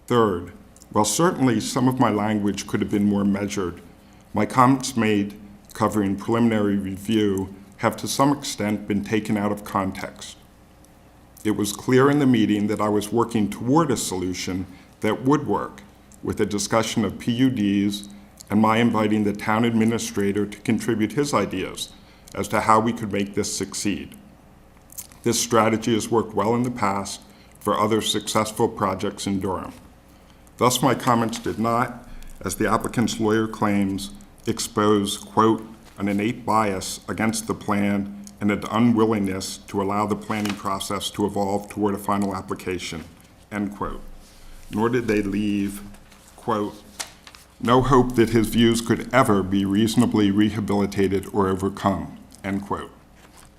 Third, while certainly some of my language could have been more measured, my comments made covering preliminary review have to some extent been taken out of context. It was clear in the meeting that I was working toward a solution that would work, with a discussion of PUDs and my inviting the town administrator to contribute his ideas as to how we could make this succeed. This strategy has worked well in the past for other successful projects in Durham. Thus, my comments did not, as the applicant's lawyer claims, expose, quote, "an innate bias against the plan and an unwillingness to allow the planning process to evolve toward a final application," end quote. Nor did they leave, quote, "no hope that his views could ever be reasonably rehabilitated or overcome," end quote.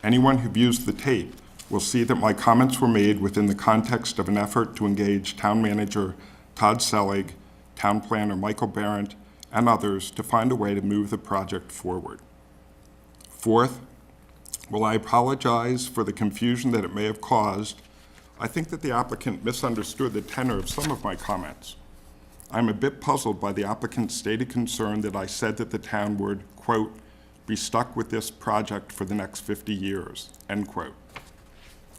Anyone who views the tape will see that my comments were made within the context of an effort to engage Town Manager Todd Selig, Town Planner Michael Barrett, and others to find a way to move the project forward. Fourth, while I apologize for the confusion that it may have caused, I think that the applicant misunderstood the tenor of some of my comments. I'm a bit puzzled by the applicant's stated concern that I said that the town would, quote, "be stuck with this project for the next 50 years," end quote.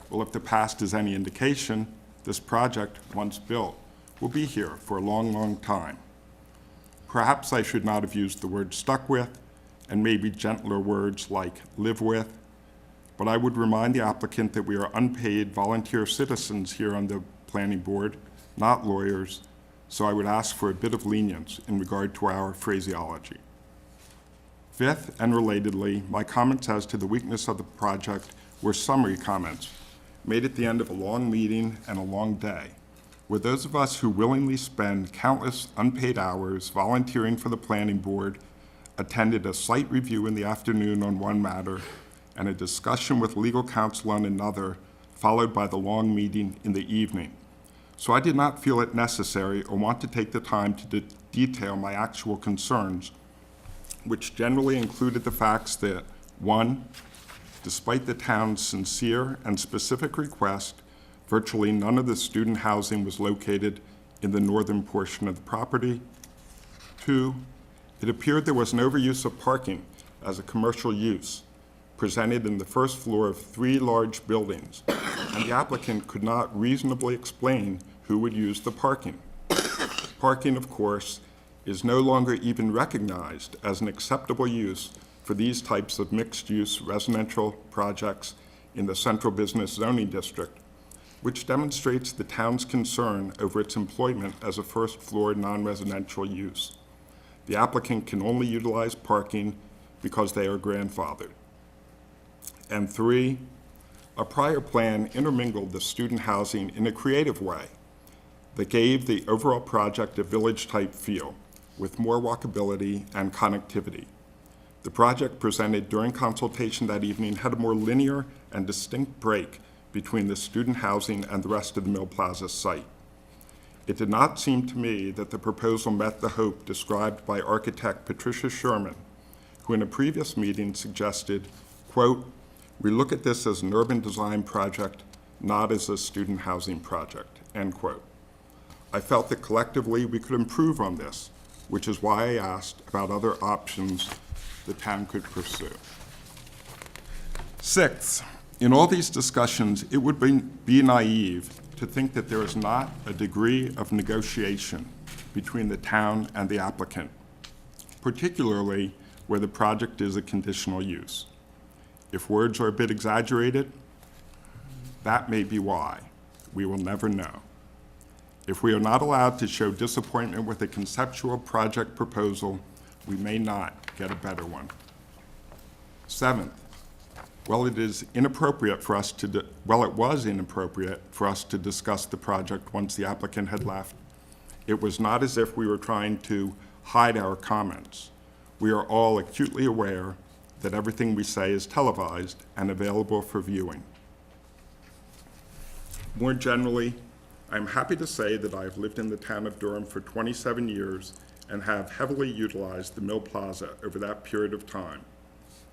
Well, if the past is any indication, this project, once built, will be here for a long, long time. Perhaps I should not have used the word "stuck with," and maybe gentler words like "live with," but I would remind the applicant that we are unpaid volunteer citizens here on the Planning Board, not lawyers, so I would ask for a bit of lenience in regard to our phraseology. Fifth, and relatedly, my comments as to the weakness of the project were summary comments made at the end of a long meeting and a long day, where those of us who willingly spend countless unpaid hours volunteering for the Planning Board attended a site review in the afternoon on one matter and a discussion with legal counsel on another, followed by the long meeting in the evening. So I did not feel it necessary or want to take the time to detail my actual concerns, which generally included the facts that, one, despite the town's sincere and specific request, virtually none of the student housing was located in the northern portion of the property. Two, it appeared there was an overuse of parking as a commercial use, presented in the first floor of 3 large buildings, and the applicant could not reasonably explain who would use the parking. Parking, of course, is no longer even recognized as an acceptable use for these types of mixed-use residential projects in the central business zoning district, which demonstrates the town's concern over its employment as a first-floor non-residential use. The applicant can only utilize parking because they are grandfathered. And 3, a prior plan intermingled the student housing in a creative way that gave the overall project a village-type feel, with more walkability and connectivity. The project presented during consultation that evening had a more linear and distinct break between the student housing and the rest of the Mill Plaza site. It did not seem to me that the proposal met the hope described by architect Patricia Sherman, who in a previous meeting suggested, quote, "We look at this as an urban design project, not as a student housing project," end quote. I felt that collectively we could improve on this, which is why I asked about other options the town could pursue. 6th, in all these discussions, it would be naive to think that there is not a degree of negotiation between the town and the applicant, particularly where the project is a conditional use. If words are a bit exaggerated, that may be why. We will never know. If we are not allowed to show disappointment with a conceptual project proposal, we may not get a better one. 7th, it was inappropriate for us to discuss the project once the applicant had left. It was not as if we were trying to hide our comments. We are all acutely aware that everything we say is televised and available for viewing. More generally, I'm happy to say that I have lived in the town of Durham for 27 years and have heavily utilized the Mill Plaza over that period of time,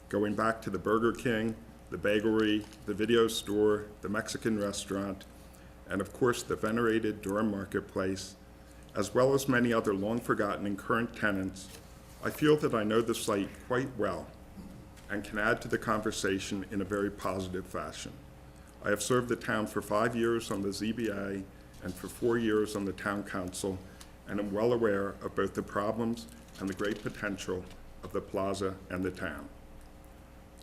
going back to the Burger King, the bakery, the video store, the Mexican restaurant, and of course the venerated Durham Marketplace, as well as many other long-forgotten and current tenants. I feel that I know the site quite well and can add to the conversation in a very positive fashion. I have served the town for 5 years on the ZBA and for 4 years on the town council, and am well aware of both the problems and the great potential of the plaza and the town.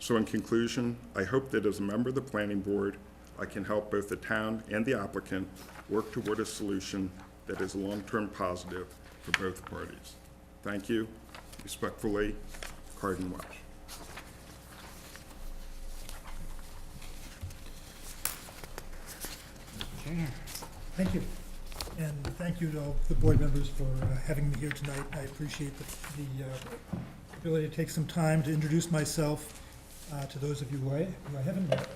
So in conclusion, I hope that as a member of the planning board, I can help both the town and the applicant work toward a solution that is long-term positive for both parties. Thank you. Respectfully, Cardin Welsh. Thank you. And thank you to all the board members for having me here tonight. I appreciate the ability to take some time to introduce myself to those of you who I haven't met.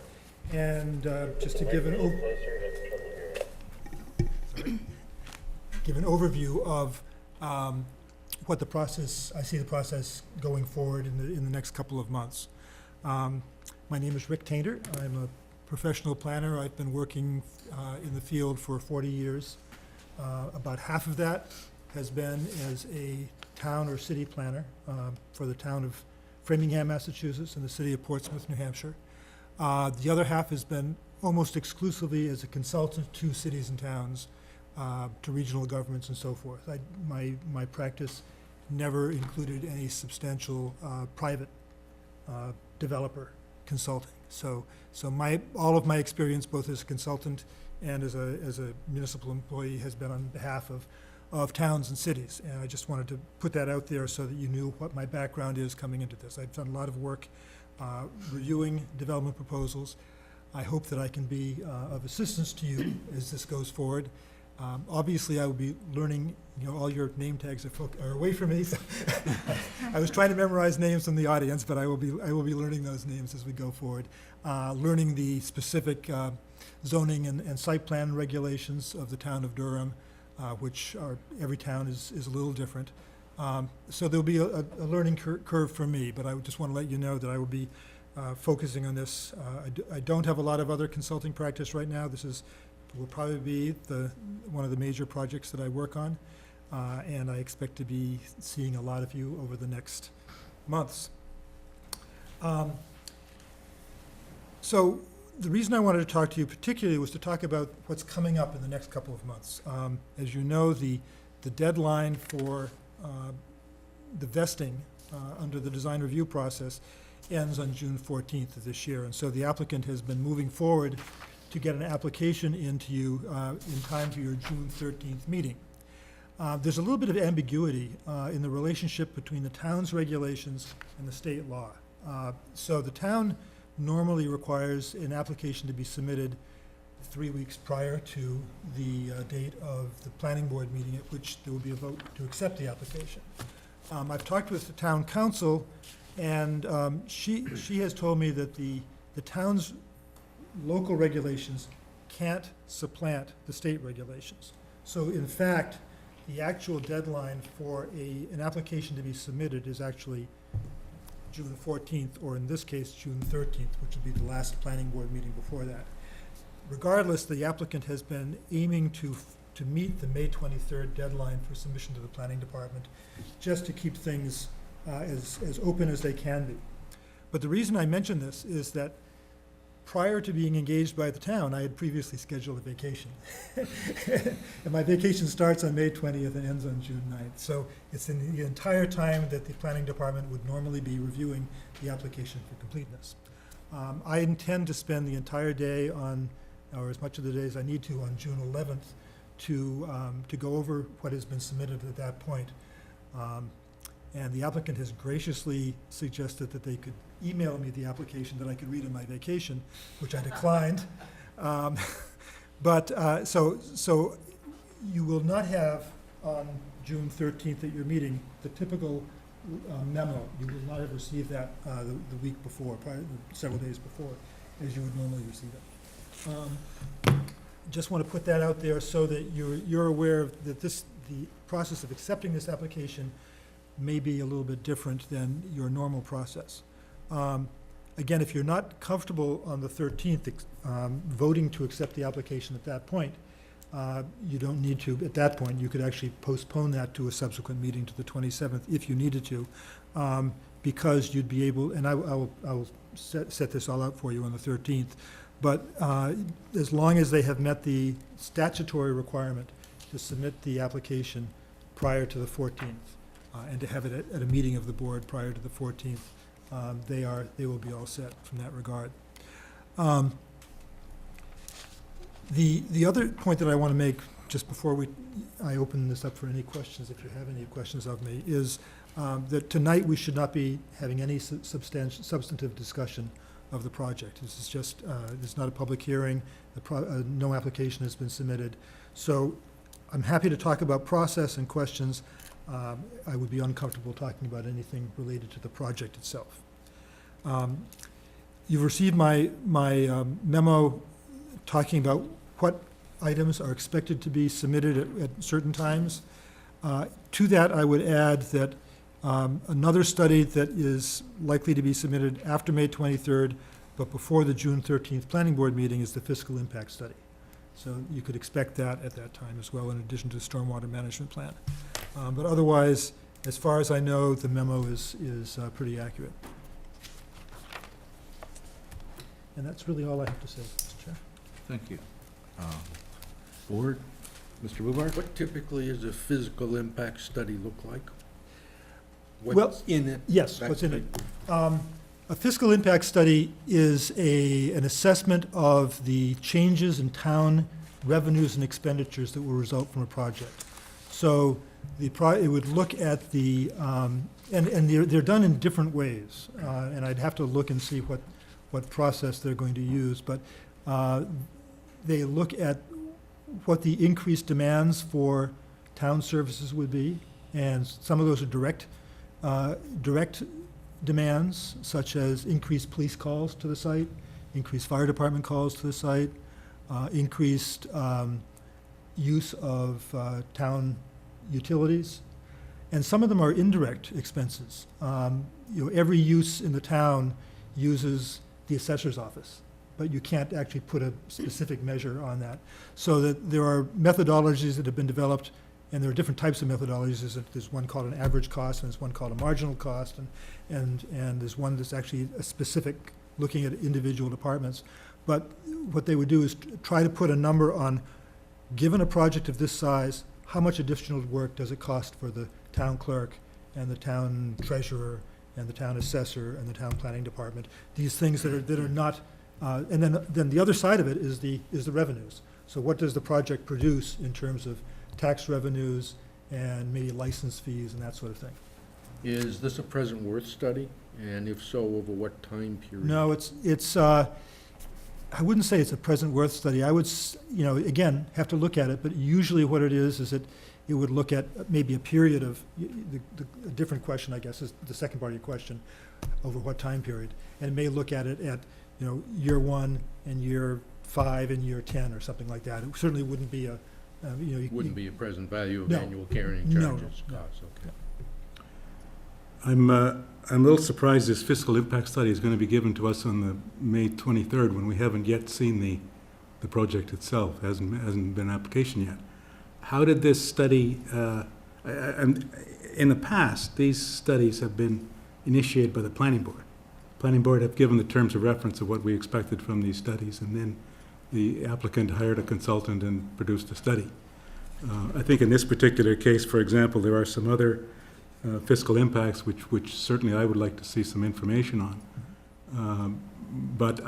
And just to give an overview of what the process, I see the process going forward in the next couple of months. My name is Rick Tainter. I'm a professional planner. I've been working in the field for 40 years. About half of that has been as a town or city planner for the town of Framingham, Massachusetts, and the city of Portsmouth, New Hampshire. The other half has been almost exclusively as a consultant to cities and towns, to regional governments and so forth. My practice never included any substantial private developer consulting. So all of my experience, both as a consultant and as a municipal employee, has been on behalf of towns and cities. And I just wanted to put that out there so that you knew what my background is coming into this. I've done a lot of work reviewing development proposals. I hope that I can be of assistance to you as this goes forward. Obviously, I will be learning, all your name tags are away from me. So I was trying to memorize names from the audience, but I will be learning those names as we go forward. Learning the specific zoning and site plan regulations of the town of Durham, which every town is a little different. So there'll be a learning curve for me, but I just want to let you know that I will be focusing on this. I don't have a lot of other consulting practice right now. This will probably be one of the major projects that I work on, and I expect to be seeing a lot of you over the next months. So the reason I wanted to talk to you particularly was to talk about what's coming up in the next couple of months. As you know, the deadline for the vesting under the design review process ends on June 14th of this year. And so the applicant has been moving forward to get an application into you in time for your June 13th meeting. There's a little bit of ambiguity in the relationship between the town's regulations and the state law. So the town normally requires an application to be submitted 3 weeks prior to the date of the planning board meeting at which there will be a vote to accept the application. I've talked with the town council, and she has told me that the town's local regulations can't supplant the state regulations. So in fact, the actual deadline for an application to be submitted is actually June 14th, or in this case, June 13th, which would be the last planning board meeting before that. Regardless, the applicant has been aiming to meet the May 23rd deadline for submission to the planning department, just to keep things as open as they can be. But the reason I mention this is that prior to being engaged by the town, I had previously scheduled a vacation. And my vacation starts on May 20th and ends on June 9th. So it's in the entire time that the planning department would normally be reviewing the application for completeness. I intend to spend the entire day on, or as much of the day as I need to, on June 11th to go over what has been submitted at that point. And the applicant has graciously suggested that they could email me the application that I could read on my vacation, which I declined. So you will not have on June 13th at your meeting the typical memo. You will not have received that the week before, several days before, as you would normally receive it. Just want to put that out there so that you're aware that the process of accepting this application may be a little bit different than your normal process. Again, if you're not comfortable on the 13th voting to accept the application at that point, you don't need to, at that point, you could actually postpone that to a subsequent meeting to the 27th if you needed to, because you'd be able, and I will set this all out for you on the 13th, but as long as they have met the statutory requirement to submit the application prior to the 14th, and to have it at a meeting of the board prior to the 14th, they will be all set from that regard. The other point that I want to make, just before I open this up for any questions, if you have any questions of me, is that tonight we should not be having any substantive discussion of the project. This is just, this is not a public hearing, no application has been submitted. So I'm happy to talk about process and questions. I would be uncomfortable talking about anything related to the project itself. You've received my memo talking about what items are expected to be submitted at certain times. To that, I would add that another study that is likely to be submitted after May 23rd, but before the June 13th planning board meeting, is the fiscal impact study. So you could expect that at that time as well, in addition to the stormwater management plan. But otherwise, as far as I know, the memo is pretty accurate. And that's really all I have to say, Mr. Chair. Thank you. Board, Mr. Bubar? What typically does a physical impact study look like? Well, What's in it? Yes, what's in it? A fiscal impact study is an assessment of the changes in town revenues and expenditures that will result from a project. So it would look at the, and they're done in different ways, and I'd have to look and see what process they're going to use, but they look at what the increased demands for town services would be, and some of those are direct demands, such as increased police calls to the site, increased fire department calls to the site, increased use of town utilities, and some of them are indirect expenses. Every use in the town uses the assessor's office, but you can't actually put a specific measure on that. So that there are methodologies that have been developed and there are different types of methodologies. There's one called an average cost, and there's one called a marginal cost, and there's one that's actually a specific, looking at individual departments. But what they would do is try to put a number on, given a project of this size, how much additional work does it cost for the town clerk and the town treasurer and the town assessor and the town planning department? These things that are not, and then the other side of it is the revenues. So what does the project produce in terms of tax revenues and maybe license fees and that sort of thing? Is this a present worth study? And if so, over what time period? No, it's, I wouldn't say it's a present worth study. I would, again, have to look at it, but usually what it is that it would look at maybe a period of, a different question, I guess, is the second part of your question, over what time period. And it may look at it at, year 1 and year 5 and year 10 or something like that. It certainly wouldn't be a, Wouldn't be a present value of No. annual carrying No, charges, no. costs, okay. I'm a little surprised this fiscal impact study is going to be given to us on the May 23rd when we haven't yet seen the project itself, hasn't been an application yet. How did this study, in the past, these studies have been initiated by the planning board. Planning board have given the terms of reference of what we expected from these studies, and then the applicant hired a consultant and produced a study. I think in this particular case, for example, there are some other fiscal impacts which certainly I would like to see some information on. But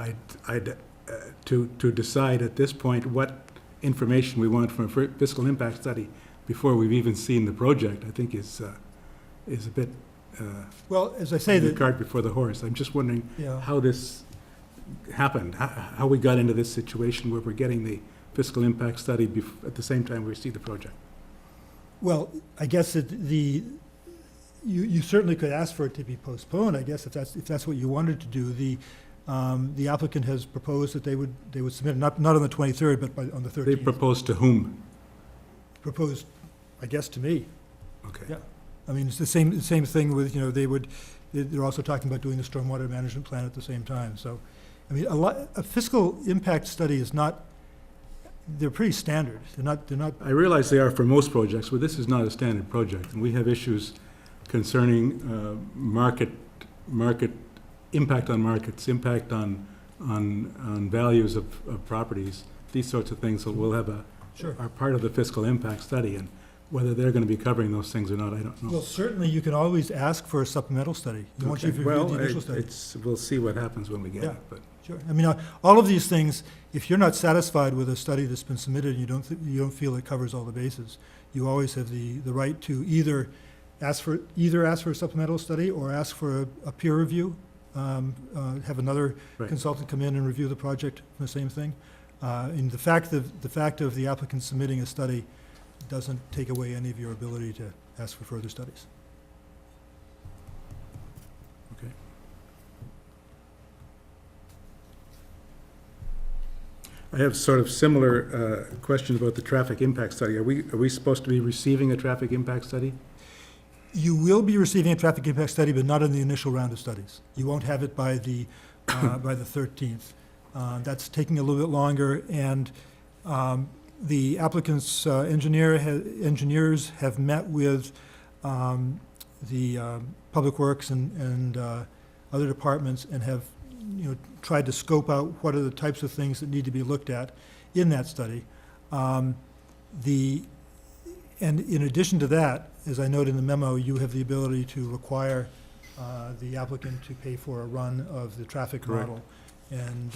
to decide at this point what information we want from a fiscal impact study before we've even seen the project, I think is a bit well, as I say, the that, cart before the horse. I'm just wondering yeah. how this happened, how we got into this situation where we're getting the fiscal impact study at the same time we see the project. Well, I guess that you certainly could ask for it to be postponed, I guess, if that's what you wanted to do. The applicant has proposed that they would submit, not on the 23rd, but on the 13th. They proposed to whom? Proposed, I guess, to me. Okay. Yeah. I mean, it's the same thing with, they're also talking about doing the stormwater management plan at the same time. So, I mean, a fiscal impact study is not, they're pretty standard. They're not, I realize they are for most projects, but this is not a standard project, and we have issues concerning market impact on markets, impact on values of properties, these sorts of things that will have sure. are part of the fiscal impact study, and whether they're going to be covering those things or not, I don't know. Well, certainly you can always ask for a supplemental study. Once you've reviewed the initial study. We'll see what happens when we get Yeah. it, but. Sure. I mean, all of these things, if you're not satisfied with a study that's been submitted and you don't feel it covers all the bases, you always have the right to either ask for a supplemental study or ask for a peer review, have another Right. consultant come in and review the project, the same thing. And the fact of the applicant submitting a study doesn't take away any of your ability to ask for further studies. Okay. I have sort of similar questions about the traffic impact study. Are we supposed to be receiving a traffic impact study? You will be receiving a traffic impact study, but not in the initial round of studies. You won't have it by the 13th. That's taking a little bit longer, and the applicant's engineers have met with the Public Works and other departments and have, tried to scope out what are the types of things that need to be looked at in that study. And in addition to that, as I noted in the memo, you have the ability to require the applicant to pay for a run of the traffic Correct. model. And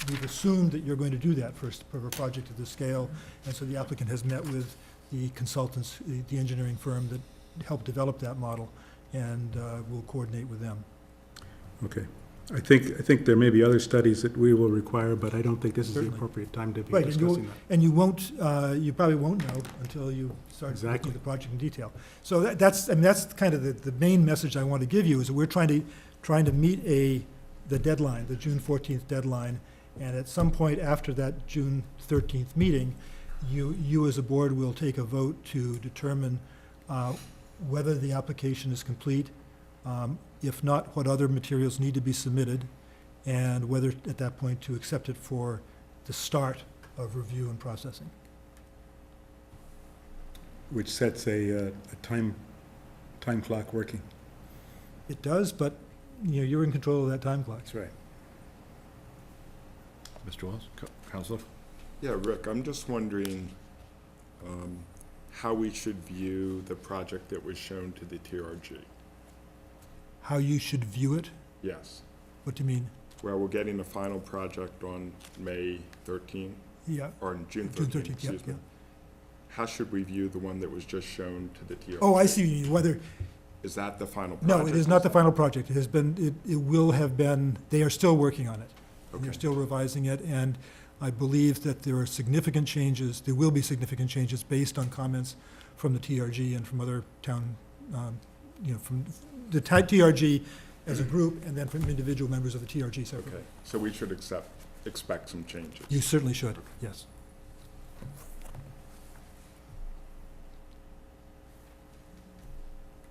we've assumed that you're going to do that for a project of this scale. And so the applicant has met with the consultants, the engineering firm that helped develop that model, and will coordinate with them. Okay. I think there may be other studies that we will require, but I don't think this is the Certainly. appropriate time to be Right, discussing that. and you won't, you probably won't know until you start looking Exactly. at the project in detail. So that's kind of the main message I want to give you, is that we're trying to meet the deadline, the June 14th deadline, and at some point after that June 13th meeting, you as a board will take a vote to determine whether the application is complete, if not, what other materials need to be submitted, and whether at that point to accept it for the start of review and processing. which sets a time clock working. It does, but, you're in control of that time clock. That's right. Mr. Wells, Counselor? Yeah, Rick, I'm just wondering how we should view the project that was shown to the TRG. How you should view it? Yes. What do you mean? Well, we're getting the final project on May 13th, Yeah, or on June June 13th, 13th, yeah, excuse me. yeah. How should we view the one that was just shown to the TRG? Oh, I see what you mean, whether, Is that the final project? no, it is not the final project. It has been, it will have been, they are still working on it. And they're Okay. still revising it, and I believe that there are significant changes, there will be significant changes based on comments from the TRG and from other town, from the TRG as a group, and then from individual members of the TRG separately. Okay, so we should expect some changes. You certainly should, yes.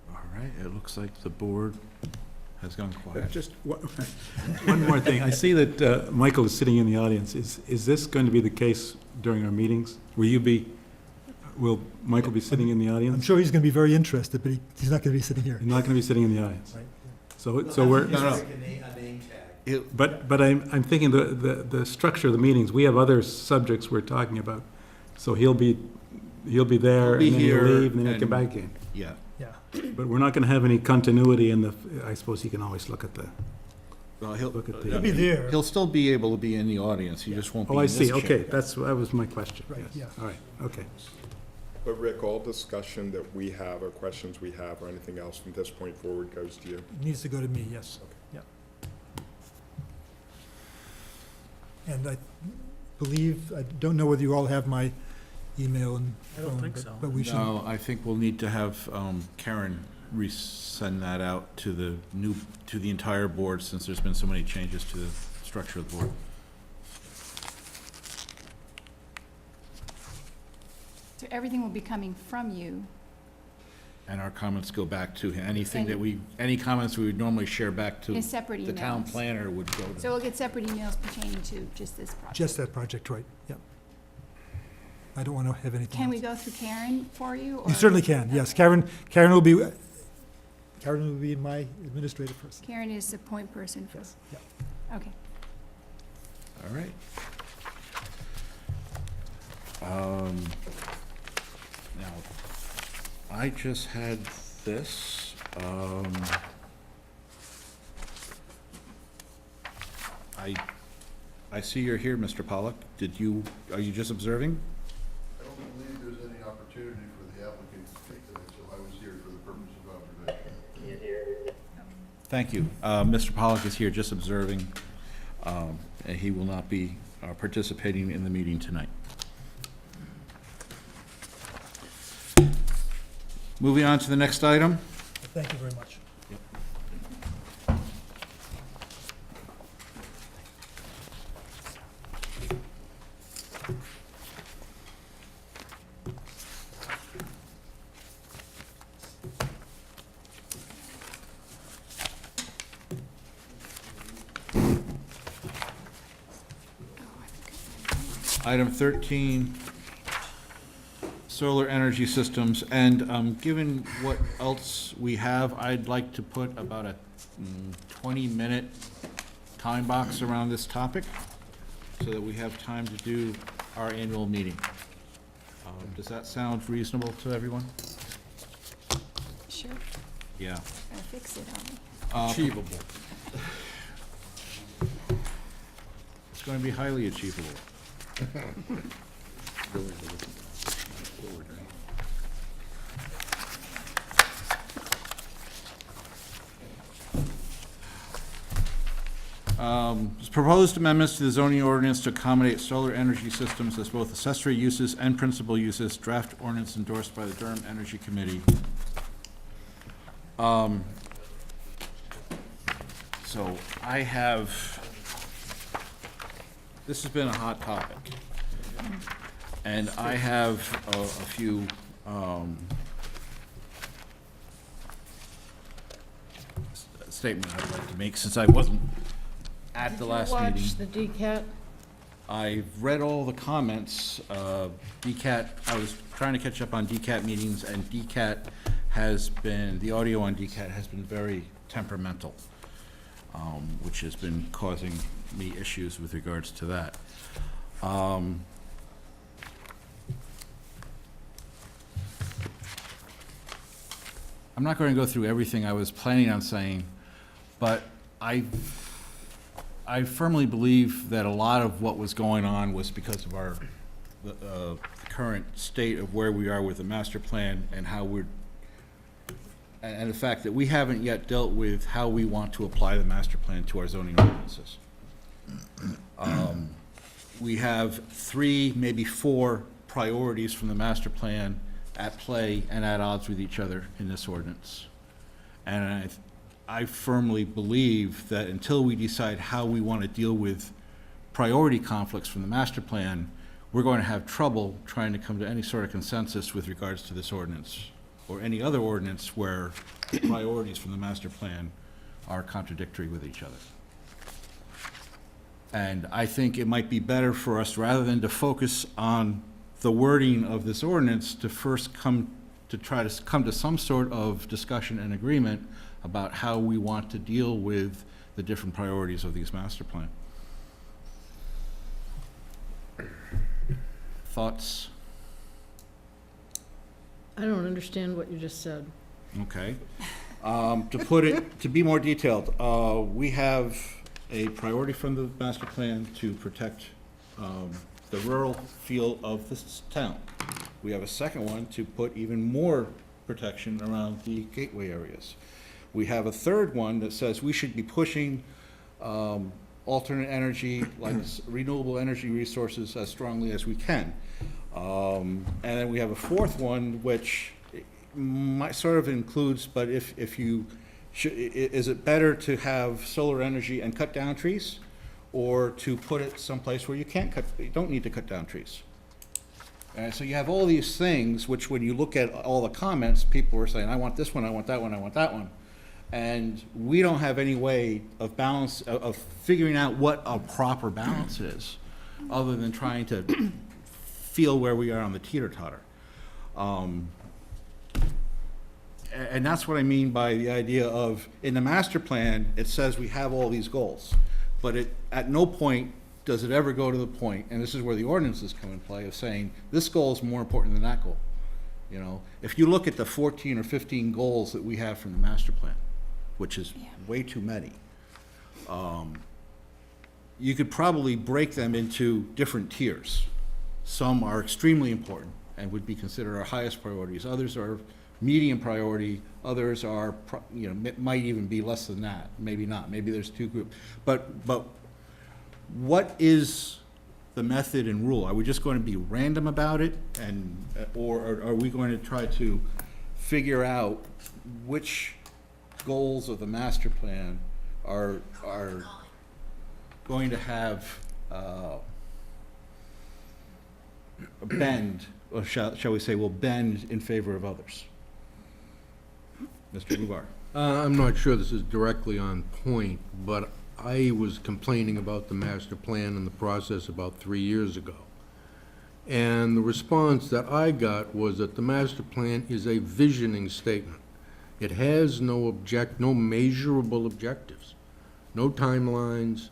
All right, it looks like the board has gone quiet. Just one more thing. I see that Michael is sitting in the audience. Is this going to be the case during our meetings? Will Michael be sitting in the I'm audience? sure he's gonna be very interested, but he's not gonna be sitting here. He's not going to be sitting in the audience. Right. So we're, No, no. A name tag. but I'm thinking the structure of the meetings, we have other subjects we're talking about. So he'll be there, He'll be and then he'll here leave, and then he'll and- come back again. Yeah. Yeah. But we're not going to have any continuity in the, I suppose he can always look at the, Well, he'll, Look at the- He'll be there. He'll still be able to be in the audience, he just won't be oh, in I this see, okay, chair. that was my question. Right, yes. yeah. All right, okay. But Rick, all discussion that we have, or questions we have, or anything else from this point forward goes to you? It needs to go to me, yes. Yeah. And I believe, I don't know whether you all have my email and I don't phone, think but- so. But we should, No, I think we'll need to have Karen resend that out to the entire board, since there's been so many changes to the structure of the board. So everything will be coming from you. And our comments go back to him. Anything that And- any comments we would normally share back to In separate the town emails. planner would go to. So we'll get separate emails pertaining to just this project. just that project, right, yeah. I don't want to have anything Can we else. go through Karen for you? You or- certainly can, yes. Karen will be my administrative person. Karen is the point person for, Yes, yeah. okay. All right. Now, I just had this, I see you're here, Mr. Pollock. Are you just observing? I don't believe there's any opportunity for the applicant to speak to that, so I was here for the purpose of observation. Thank you. Mr. Pollock is here just observing, and he will not be participating in the meeting tonight. Moving on to the next item. Thank you very much. Item 13, solar energy systems, and given what else we have, I'd like to put about a 20-minute time box around this topic, so that we have time to do our annual meeting. Does that sound reasonable to everyone? Sure, Yeah. gotta fix it, aren't we? Achievable. It's going to be highly achievable. Proposed amendments to the zoning ordinance to accommodate solar energy systems as both accessory uses and principal uses, draft ordinance endorsed by the Durham Energy Committee. So I have, this has been a hot topic. And I have a few, statement I'd like to make, since I wasn't at the last meeting. Watch the DCAT. I've read all the comments. DCAT, I was trying to catch up on DCAT meetings, and DCAT has been, the audio on DCAT has been very temperamental, which has been causing me issues with regards to that. I'm not going to go through everything I was planning on saying, but I firmly believe that a lot of what was going on was because of the current state of where we are with the master plan and how and the fact that we haven't yet dealt with how we want to apply the master plan to our zoning ordinances. We have 3, maybe 4 priorities from the master plan at play and at odds with each other in this ordinance. And I firmly believe that until we decide how we want to deal with priority conflicts from the master plan, we're going to have trouble trying to come to any sort of consensus with regards to this ordinance or any other ordinance where the priorities from the master plan are contradictory with each other. And I think it might be better for us, rather than to focus on the wording of this ordinance, to first try to come to some sort of discussion and agreement about how we want to deal with the different priorities of these master plan. Thoughts? I don't understand what you just said. Okay. To be more detailed, we have a priority from the master plan to protect the rural feel of this town. We have a second one to put even more protection around the gateway areas. We have a third one that says we should be pushing alternate energy, like renewable energy resources, as strongly as we can. And then we have a fourth one, which might sort of includes, but if you, is it better to have solar energy and cut down trees, or to put it someplace where you don't need to cut down trees? And so you have all these things, which when you look at all the comments, people are saying, I want this one, I want that one, I want that one. And we don't have any way of of figuring out what a proper balance is, other than trying to feel where we are on the teeter-totter. And that's what I mean by the idea of, in the master plan, it says we have all these goals, but at no point does it ever go to the point, and this is where the ordinances come in play, of saying, this goal is more important than that goal. You know, if you look at the 14 or 15 goals that we have from the master plan, which is way too many, you could probably break them into different tiers. Some are extremely important and would be considered our highest priorities. Others are medium priority. Others are, might even be less than that. Maybe not. Maybe there's 2 groups. But what is the method and rule? Are we just going to be random about it, or are we going to try to figure out which goals of the master plan are going to have a bend, or shall we say, will bend in favor of others? Mr. Ubar. I'm not sure this is directly on point, but I was complaining about the master plan and the process about 3 years ago. And the response that I got was that the master plan is a visioning statement. It has no measurable objectives, no timelines.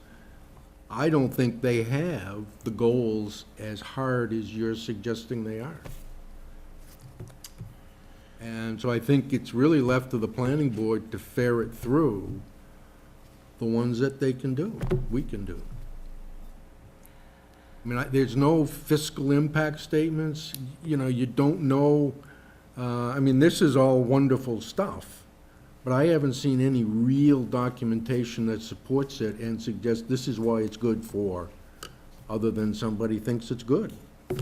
I don't think they have the goals as hard as you're suggesting they are. And so I think it's really left to the planning board to ferret through the ones that they can do, we can do. I mean, there's no fiscal impact statements, you don't know. I mean, this is all wonderful stuff, but I haven't seen any real documentation that supports it and suggests this is why it's good for, other than somebody thinks it's good. I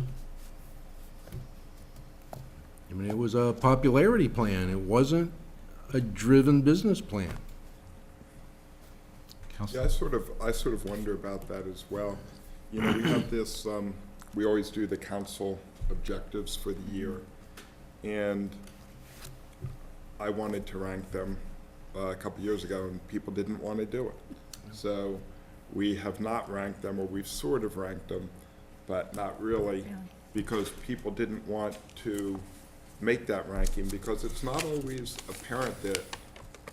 mean, it was a popularity plan. It wasn't a driven business plan. Yeah, I sort of wonder about that as well. We have this, we always do the council objectives for the year, and I wanted to rank them a couple years ago, and people didn't want to do it. So we have not ranked them, or we've sort of ranked them, but not really, because people didn't want to make that ranking, because it's not always apparent that,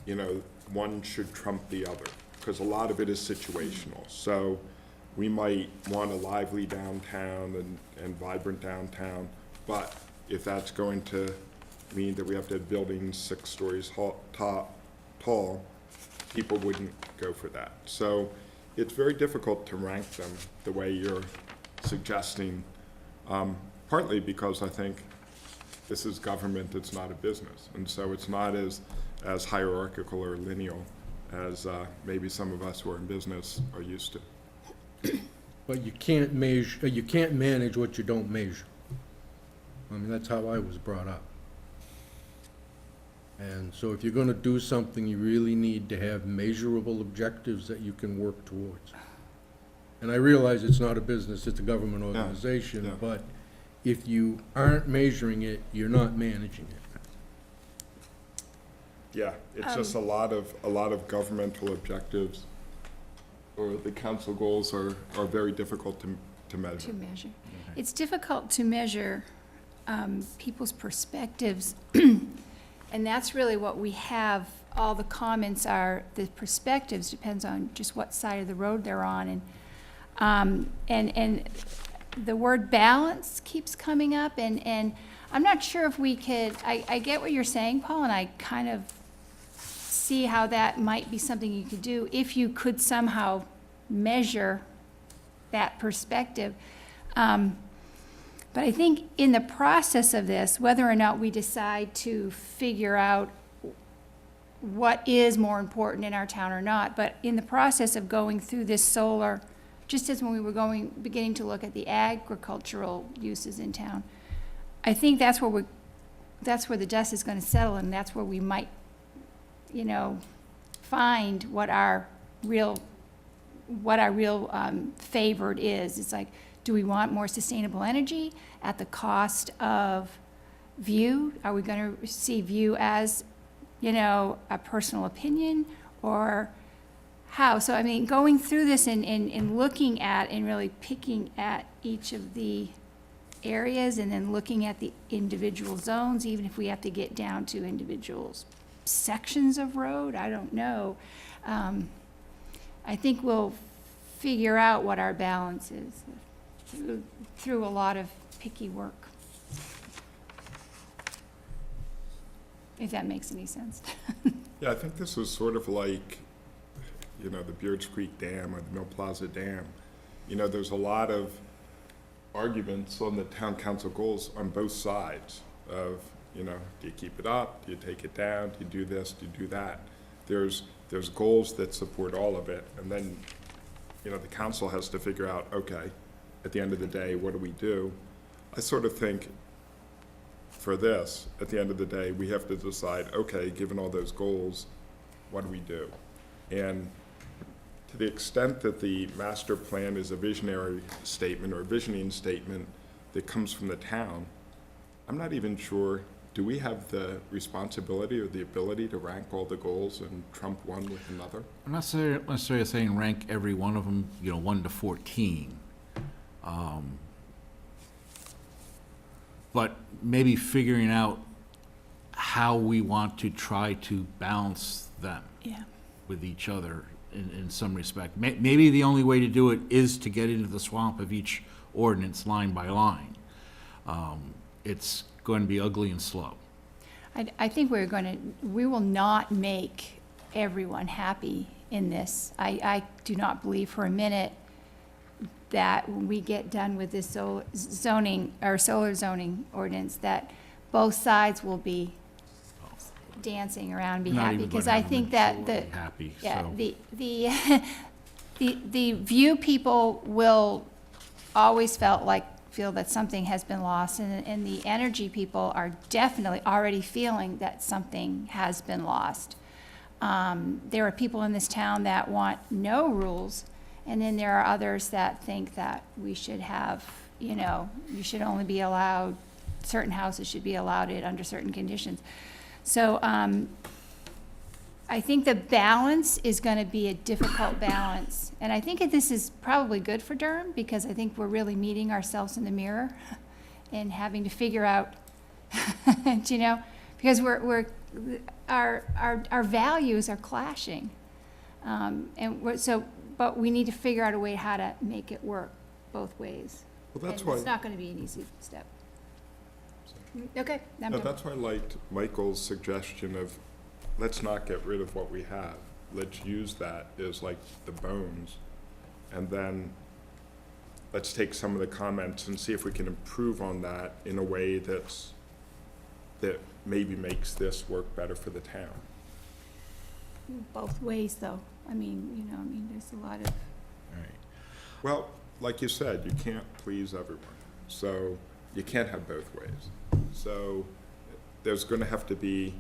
you know, one should trump the other, because a lot of it is situational. So we might want a lively downtown and vibrant downtown, but if that's going to mean that we have to have buildings 6 stories tall, people wouldn't go for that. So it's very difficult to rank them the way you're suggesting, partly because I think this is government, it's not a business. And so it's not as hierarchical or lineal as maybe some of us who are in business are used to. But you can't measure, you can't manage what you don't measure. I mean, that's how I was brought up. And so if you're gonna do something, you really need to have measurable objectives that you can work towards. And I realize it's not a business, it's a government organization, yeah. but if you aren't measuring it, you're not managing it. Yeah, it's just a lot of governmental objectives, or the council goals are very difficult to measure. To measure. It's difficult to measure people's perspectives, and that's really what we have. All the comments are, the perspectives depends on just what side of the road they're on, and the word balance keeps coming up, and I'm not sure if we could, I get what you're saying, Paul, and I kind of see how that might be something you could do if you could somehow measure that perspective. But I think in the process of this, whether or not we decide to figure out what is more important in our town or not, but in the process of going through this solar, just as when we were beginning to look at the agricultural uses in town, I think that's where the dust is going to settle, and that's where we might, you know, find what our real favored is. It's like, do we want more sustainable energy at the cost of view? Are we going to see view as, you know, a personal opinion, or how? So, I mean, going through this and looking at and really picking at each of the areas, and then looking at the individual zones, even if we have to get down to individual sections of road, I don't know. I think we'll figure out what our balance is through a lot of picky work. If that makes any sense. Yeah, I think this is sort of like, you know, the Beards Creek Dam or the Mill Plaza Dam. You know, there's a lot of arguments on the town council goals on both sides of, you know, do you keep it up, do you take it down, do you do this, do you do that? There's goals that support all of it, and then, you know, the council has to figure out, okay, at the end of the day, what do we do? I sort of think for this, at the end of the day, we have to decide, okay, given all those goals, what do we do? And to the extent that the master plan is a visionary statement or a visioning statement that comes from the town, I'm not even sure, do we have the responsibility or the ability to rank all the goals and trump one with another? I'm not necessarily saying rank every one of them, you know, 1 to 14. But maybe figuring out how we want to try to balance them with each other in some respect. Maybe the only way to do it is to get into the swamp of each ordinance line by line. It's going to be ugly and slow. I think we will not make everyone happy in this. I do not believe for a minute that when we get done with this solar zoning ordinance, that both sides will be dancing around and be happy. Because I think that the view people will always feel that something has been lost, and the energy people are definitely already feeling that something has been lost. There are people in this town that want no rules, and then there are others that think that we should have, you know, you should only be allowed, certain houses should be allowed it under certain conditions. So I think the balance is going to be a difficult balance. And I think that this is probably good for Durham, because I think we're really meeting ourselves in the mirror and having to figure out, you know, because our values are clashing. But we need to figure out a way how to make it work both ways. Well, that's And why, it's not going to be an easy step. Okay, I'm no, done. that's why I liked Michael's suggestion of, let's not get rid of what we have. Let's use that as like the bones. And then let's take some of the comments and see if we can improve on that in a way that maybe makes this work better for the town. Both ways, though. I mean, there's a lot of, Well, like you said, you can't please everyone, so you can't have both ways. So there's gonna have to be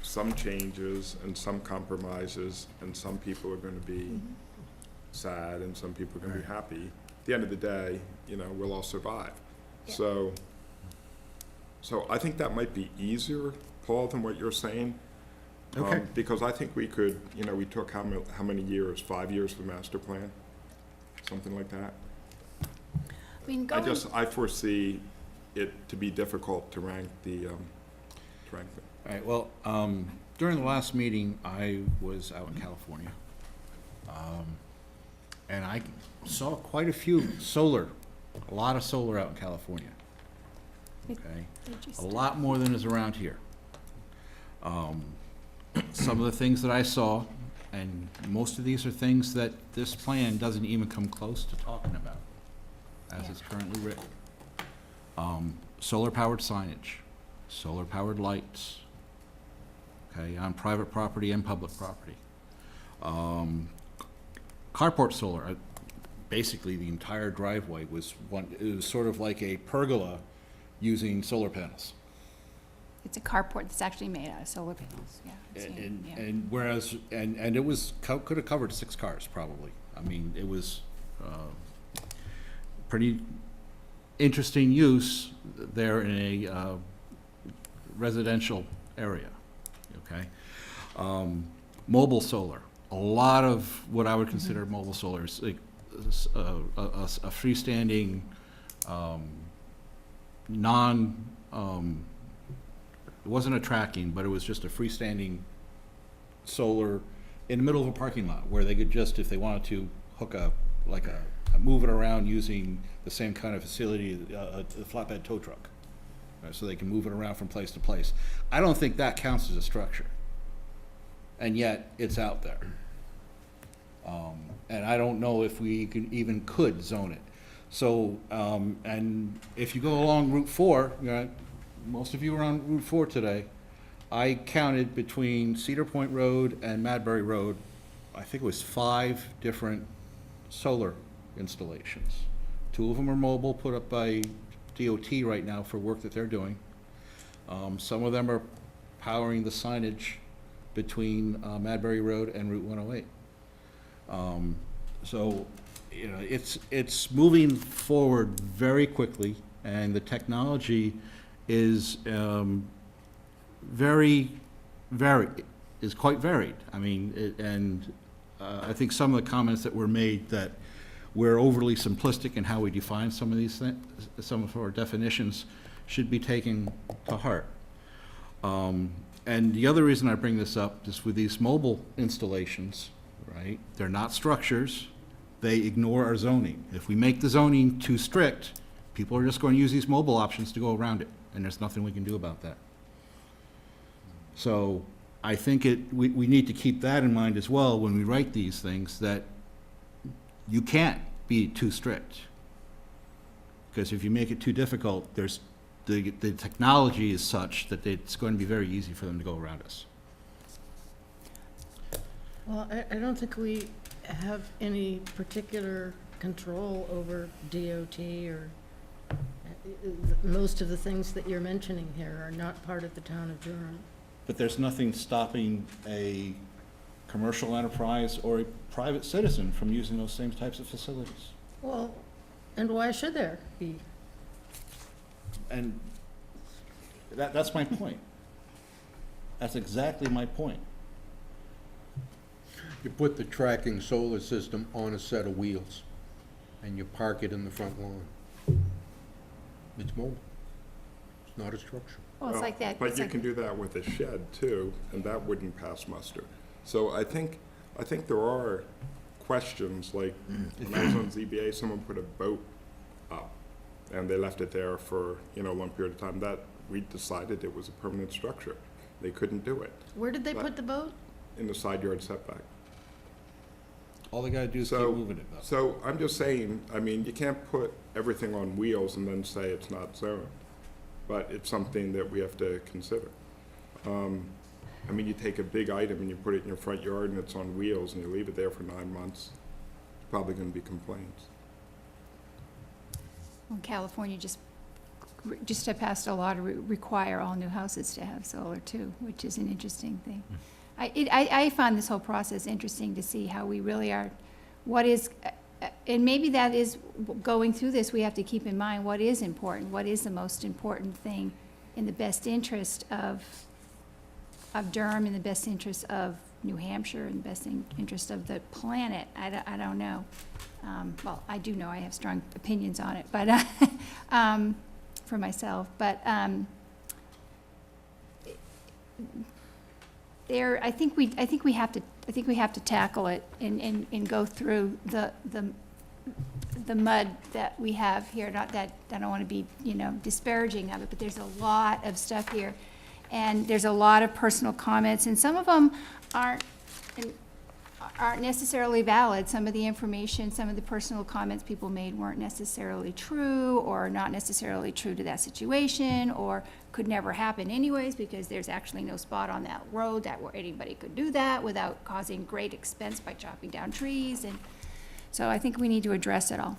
some changes and some compromises, and some people are gonna be sad and some people are gonna be happy. At the end of the day, we'll all survive. Yeah. So I think that might be easier, Paul, than what you're saying. Okay. Because I think we could, we took how many years? 5 years for the master plan? Something like that? I mean, I foresee it to be difficult to rank them. All right, well, during the last meeting, I was out in California. And I saw quite a few a lot of solar out in California. Okay? A lot more than is around here. Some of the things that I saw, and most of these are things that this plan doesn't even come close to talking about, as it's currently written. Solar-powered signage, solar-powered lights, okay, on private property and public property. Carport solar, basically the entire driveway it was sort of like a pergola using solar panels. it's a carport that's actually made out of solar panels, yeah. I've seen it, yeah. And whereas, and it was, could have covered 6 cars, probably. I mean, it was pretty interesting use there in a residential area, okay? Mobile solar, a lot of what I would consider mobile solar is like a freestanding, it wasn't a tracking, but it was just a freestanding solar in the middle of a parking lot where they could just, if they wanted to, hook move it around using the same kind of facility, a flatbed tow truck. So they can move it around from place to place. I don't think that counts as a structure. And yet, it's out there. And I don't know if we could zone it. So, and if you go along Route 4, most of you were on Route 4 today, I counted between Cedar Point Road and Madbury Road, I think it was 5 different solar installations. 2 of them are mobile, put up by DOT right now for work that they're doing. Some of them are powering the signage between Madbury Road and Route 108. So, it's moving forward very quickly, and the technology is quite varied. I mean, I think some of the comments that were made that we're overly simplistic in how we define some of these things, some of our definitions should be taken to heart. And the other reason I bring this up is with these mobile installations, right? They're not structures. They ignore our zoning. If we make the zoning too strict, people are just going to use these mobile options to go around it, and there's nothing we can do about that. So I think we need to keep that in mind as well when we write these things, that you can't be too strict. Because if you make it too difficult, the technology is such that it's going to be very easy for them to go around us. Well, I don't think we have any particular control over DOT or most of the things that you're mentioning here are not part of the town of Durham. But there's nothing stopping a commercial enterprise or a private citizen from using those same types of facilities. Well, and why should there be? And that's my point. That's exactly my point. You put the tracking solar system on a set of wheels, and you park it in the front lawn. It's mobile. It's not a structure. Well, it's like that. But it's you like- can do that with a shed too, and that wouldn't pass muster. So I think there are questions, like, when I was on ZBA, someone put a boat up, and they left it there for, a long period of time. That, we decided it was a permanent structure. They couldn't do it Where did they put the boat? in the side yard setback. All they gotta do is keep So, moving it, though. so I'm just saying, you can't put everything on wheels and then say it's not zoned, but it's something that we have to consider. You take a big item and you put it in your front yard and it's on wheels and you leave it there for 9 months, there's probably gonna be complaints. Well, California just passed a law to require all new houses to have solar too, which is an interesting thing. I found this whole process interesting to see how we really are, and maybe that is, going through this, we have to keep in mind what is important, what is the most important thing in the best interest of Durham, in the best interest of New Hampshire, in the best interest of the planet. I don't know. Well, I do know, I have strong opinions on it, but, for myself, but, I think we have to tackle it and go through the mud that we have here. Not that, I don't want to be, disparaging of it, but there's a lot of stuff here. And there's a lot of personal comments, and some of them aren't necessarily valid. Some of the information, some of the personal comments people made weren't necessarily true, or not necessarily true to that situation, or could never happen anyways, because there's actually no spot on that road where anybody could do that without causing great expense by chopping down trees. And so I think we need to address it all.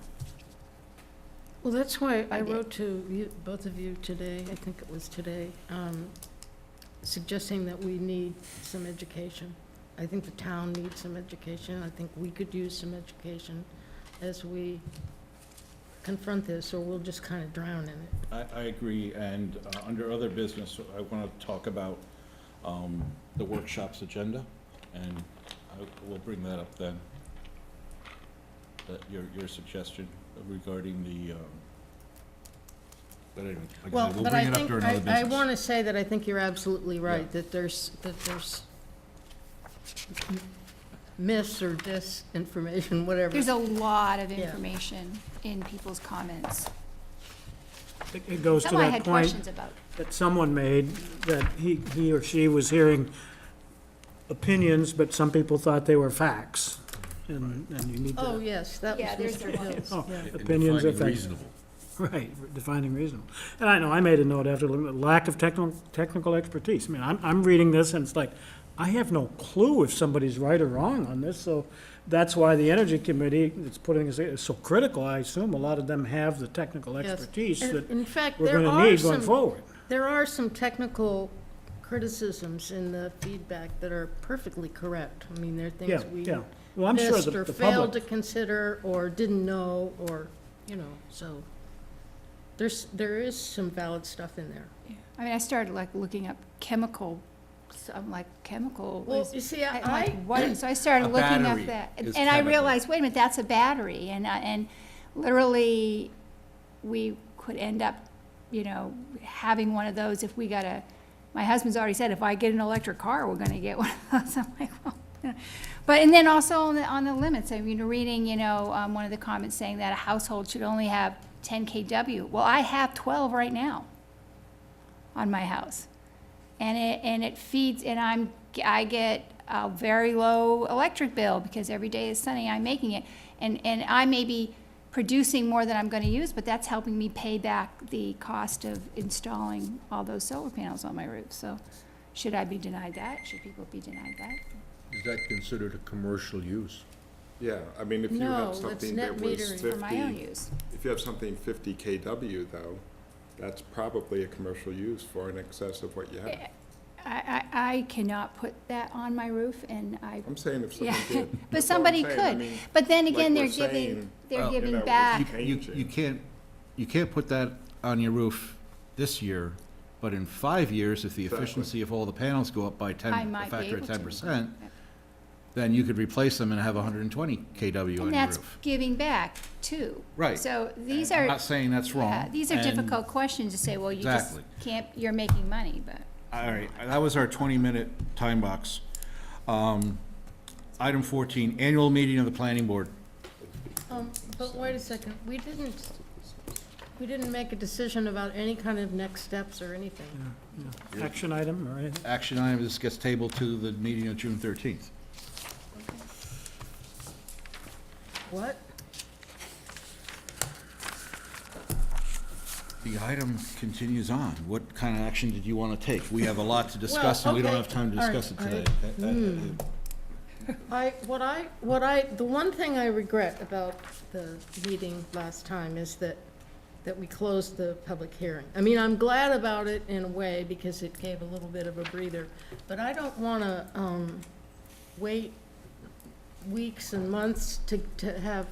Well, that's why I did. wrote to you, both of you today, I think it was today, suggesting that we need some education. I think the town needs some education. I think we could use some education as we confront this, or we'll just kind of drown in it. I agree, and under other business, I want to talk about the workshop's agenda, and we'll bring that up then. Your suggestion regarding the, but anyway, like I Well, said, we'll but bring I it up think, during other I business. want to say that I think you're absolutely right, Yeah. that there's myths or disinformation, whatever. There's a lot of Yeah. information in people's comments. It goes to Some I that had point questions about. that someone made, that he or she was hearing opinions, but some people thought they were facts. And you need Oh, to, yes, that was Yeah, there's Mr. a lot. Hills, Oh, yeah. And opinions are defining facts. reasonable. Right, defining reasonable. And I know, I made a note after looking at lack of technical expertise. I mean, I'm reading this and it's like, I have no clue if somebody's right or wrong on this, so that's why the Energy Committee that's putting this is so critical. I assume a lot of them have the technical Yes. expertise And that in fact, we're there gonna are need going some, forward. there are some technical criticisms in the feedback that are perfectly correct. I mean, there are Yeah, things we yeah. Well, I'm sure missed the or the failed to public, consider or didn't know, or, so there is some valid stuff in there. I mean, I started like looking up chemical, so I'm like, chemical Well, is- you see, I'm like, what? So I started A looking up battery that, is and I chemical. realized, wait a minute, that's a battery, and literally, we could end up, having one of those if we got my husband's already said, if I get an electric car, we're gonna get one of those. I'm like, well, But, and then also on the limits, I mean, reading, one of the comments saying that a household should only have 10 kW. Well, I have 12 right now on my house. And it feeds, and I get a very low electric bill because every day is sunny, I'm making it. And I may be producing more than I'm gonna use, but that's helping me pay back the cost of installing all those solar panels on my roof. So should I be denied that? Should people be denied that? Is that considered a commercial use? Yeah, if you No, have it's something net that was metering. 50. For my own use. If you have something 50 kW though, that's probably a commercial use for in excess of what you have. I cannot put that on my roof, and I'm saying if yeah, someone did. but That's all I'm somebody saying. I could. mean, But then like again, we're they're giving, saying, they're you giving know, back. You can't put that on your roof this year, but in 5 years, if the Exactly. efficiency of all the panels go up by I 10, a might be factor able of to. 10%, then you could replace them and have 120 KW on your And that's roof. giving back too. Right. So these I'm are, not saying that's wrong. yeah, these are and- difficult questions to say, well, you just Exactly. can't, you're making money, but. All right, that was our 20-minute time box. Item 14, annual meeting of the planning board. But wait a second, we didn't make a decision about any kind of next steps or anything. Action item or anything? Action item, this gets tabled to the meeting of June 13th. What? The item continues on. What kind of action did you want to take? We have a lot to discuss, and we don't okay. have time to All right, discuss it all right. today. The one thing I regret about the meeting last time is that we closed the public hearing. I mean, I'm glad about it in a way because it gave a little bit of a breather, but I don't want to wait weeks and months to have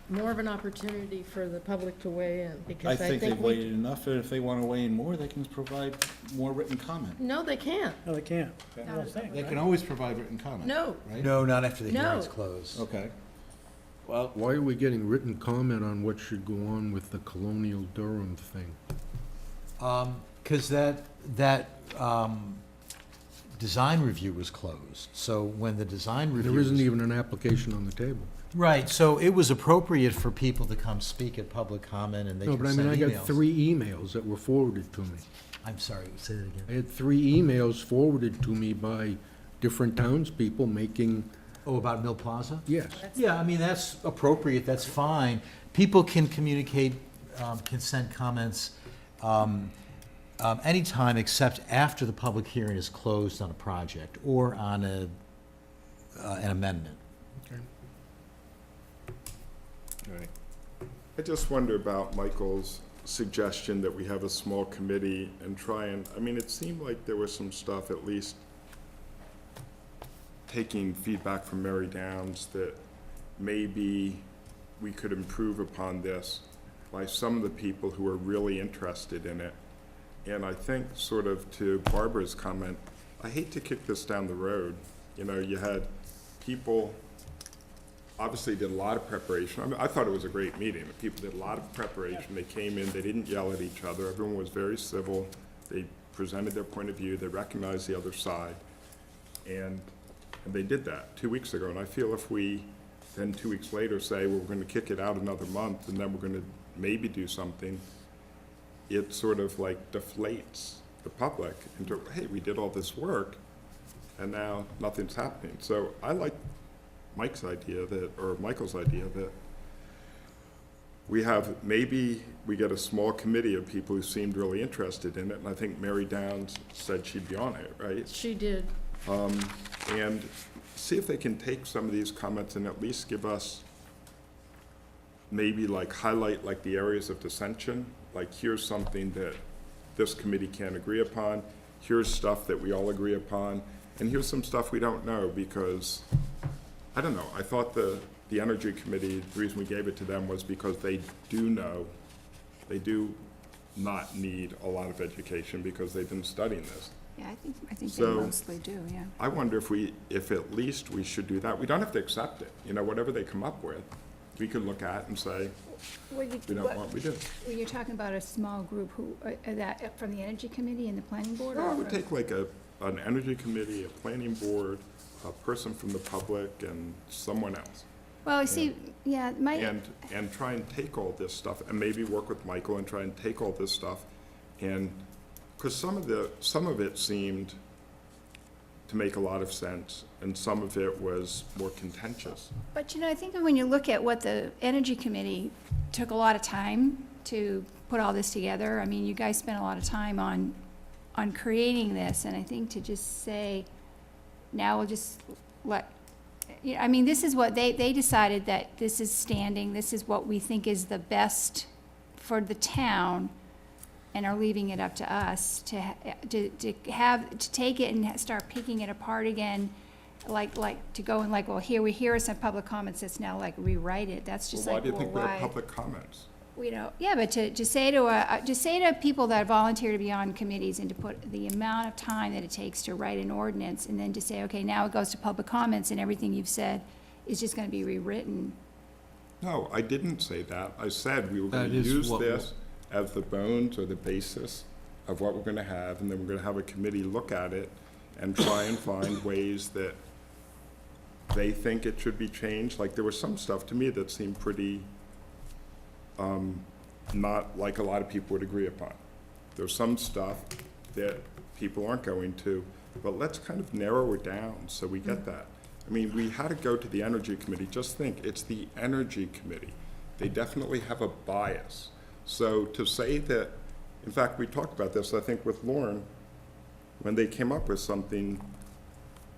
more of an opportunity for the public to weigh in, I because think they've waited enough, and if they want to weigh in more, they can provide more written comment. No, they can't. No, they can't. I don't think, They right? can always provide written comment. No. Right? No, not after the No. hearing's closed. Okay. Well, Why are we getting written comment on what should go on with the Colonial Durham thing? Because that design review was closed. So when the design review. There isn't was- even an application on the table. Right, so it was appropriate for people to come speak at public comment and they No, can but I send mean, emails. I got 3 emails that were forwarded to me. I'm sorry, say that again. I had 3 emails forwarded to me by different townspeople making, Oh, about Mill Plaza? yes. Yeah, I mean, that's appropriate, that's fine. People can communicate, can send comments anytime except after the public hearing is closed on a project or on an amendment. all right. I just wonder about Michael's suggestion that we have a small committee and try and, I mean, it seemed like there was some stuff, at least taking feedback from Mary Downs, that maybe we could improve upon this by some of the people who are really interested in it. And I think, sort of to Barbara's comment, I hate to kick this down the road. You know, you had people obviously did a lot of preparation. I mean, I thought it was a great meeting. The people did a lot of preparation. They came in, they didn't yell at each other. Everyone was very civil. They presented their point of view. They recognized the other side. And they did that 2 weeks ago. And I feel if we then 2 weeks later say, well, we're going to kick it out another month and then we're going to maybe do something, it sort of like deflates the public into, hey, we did all this work and now nothing's happening. So I like Mike's idea that, or Michael's idea that we have, maybe we get a small committee of people who seemed really interested in it, and I think Mary Downs said she'd be on it, right? She did. And see if they can take some of these comments and at least give us, maybe like highlight like the areas of dissension, like here's something that this committee can't agree upon, here's stuff that we all agree upon, and here's some stuff we don't know, because I don't know, I thought the Energy Committee, the reason we gave it to them was because they do know, they do not need a lot of education because they've been studying this. Yeah, I think they So- mostly do, yeah. I wonder if at least we should do that. We don't have to accept it, you know, whatever they come up with, we could look at and say, we don't want, we do. When you're talking about a small group, who, that, from the Energy Committee and the Planning Board? Well, or it would from- take like an Energy Committee, a planning board, a person from the public, and someone else. Well, see, yeah, my. And try and take all this stuff, and maybe work with Michael and try and take all this stuff, and, because some of it seemed to make a lot of sense, and some of it was more contentious. But, I think when you look at what the Energy Committee took a lot of time to put all this together, I mean, you guys spent a lot of time on creating this, and I think to just say, now we'll just I mean, this is what they decided, that this is standing, this is what we think is the best for the town, and are leaving it up to us to take it and start picking it apart again, like to go and well, here are some public comments, let's now rewrite it. That's just Well, why like, do you well, think we why? have public comments? you know, yeah, but to say to people that volunteer to be on committees and to put the amount of time that it takes to write an ordinance, and then to say, okay, now it goes to public comments and everything you've said is just gonna be rewritten. No, I didn't say that. I said we were going That to is use what this as the bones or the basis of what we're going to have, and then we're going to have a committee look at it and try and find ways that they think it should be changed. Like, there was some stuff to me that seemed pretty, not like a lot of people would agree upon. There's some stuff that people aren't going to, but let's kind of narrow it down so we get that. I mean, we had to go to the Energy Committee. Just think, it's the Energy Committee. They definitely have a bias. So to say that, in fact, we talked about this, I think, with Lauren, when they came up with something,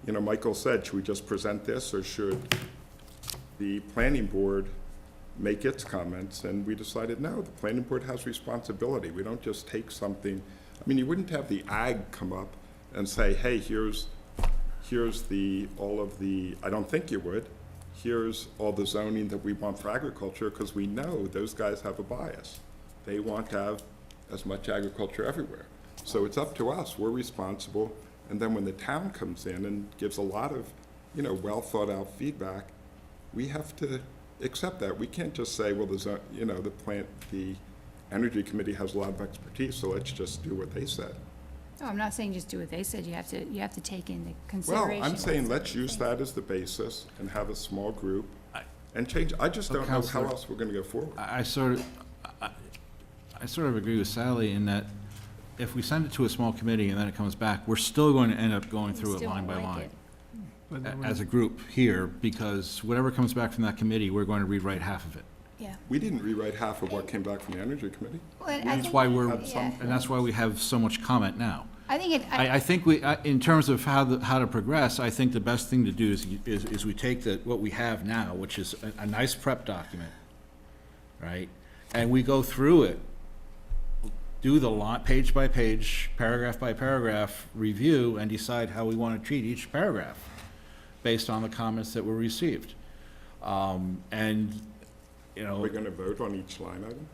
you know, Michael said, should we just present this, or should the planning board make its comments? And we decided, no, the planning board has responsibility. We don't just take something. I mean, you wouldn't have the ag come up and say, hey, here's all of the, I don't think you would, here's all the zoning that we want for agriculture, because we know those guys have a bias. They want to have as much agriculture everywhere. So it's up to us, we're responsible, and then when the town comes in and gives a lot of, you know, well thought out feedback, we have to accept that. We can't just say, well, the Energy Committee has a lot of expertise, so let's just do what they said. No, I'm not saying just do what they said, you have to take into Well, consideration. I'm saying let's use that as the basis and have a small group and change. I just don't know how Counselor, else we're gonna go forward. I sort of agree with Sally in that if we send it to a small committee and then it comes back, we're still going to end up going through it Still line by won't like line. it. But then As a group here, because whatever comes back from that committee, we're going to rewrite half of it. Yeah. We didn't rewrite half of what came back from the Energy Committee. Well, and I That's think- why we're, yeah. and that's why we have so much comment now. I think it, I think in terms of how to progress, I think the best thing to do is we take what we have now, which is a nice prep document, right? And we go through it, do the page by page, paragraph by paragraph review, and decide how we want to treat each paragraph based on the comments that were received. And, you know, We're gonna vote on each line item?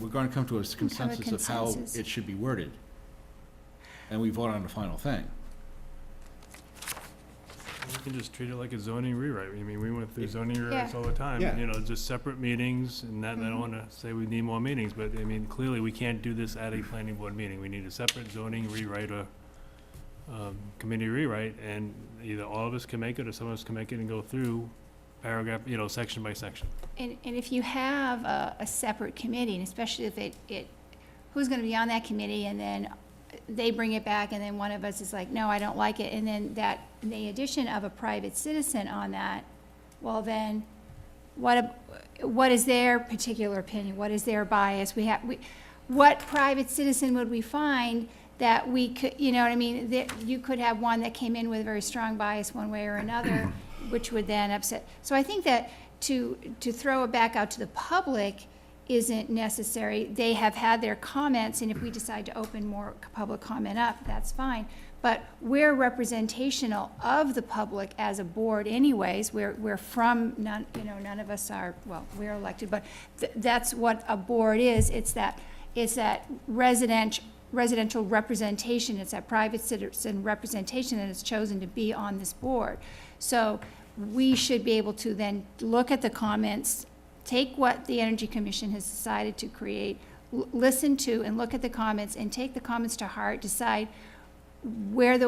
we're going to come to a consensus of how consensus. it should be worded. And we vote on the final thing. we can just treat it like a zoning rewrite. I mean, we went through zoning rewrites Yeah. all the time, Yeah. you know, just separate meetings, and that, I don't wanna say we need more meetings, but, I mean, clearly, we can't do this at a planning board meeting. We need a separate zoning rewrite or, committee rewrite, and either all of us can make it, or some of us can make it and go through paragraph, you know, section by section. And if you have a separate committee, and especially if who's gonna be on that committee, and then they bring it back, and then one of us is like, no, I don't like it, and then the addition of a private citizen on that, well then, what is their particular opinion? What is their bias? What private citizen would we find that we could, you know what I mean? You could have one that came in with a very strong bias one way or another, which would then upset. So I think that to throw it back out to the public isn't necessary. They have had their comments, and if we decide to open more public comment up, that's fine. But we're representational of the public as a board anyways. We're from, none of us are, well, we're elected, but that's what a board is. It's that residential representation, it's that private citizen representation that is chosen to be on this board. So we should be able to then look at the comments, take what the Energy Commission has decided to create, listen to and look at the comments, and take the comments to heart, decide where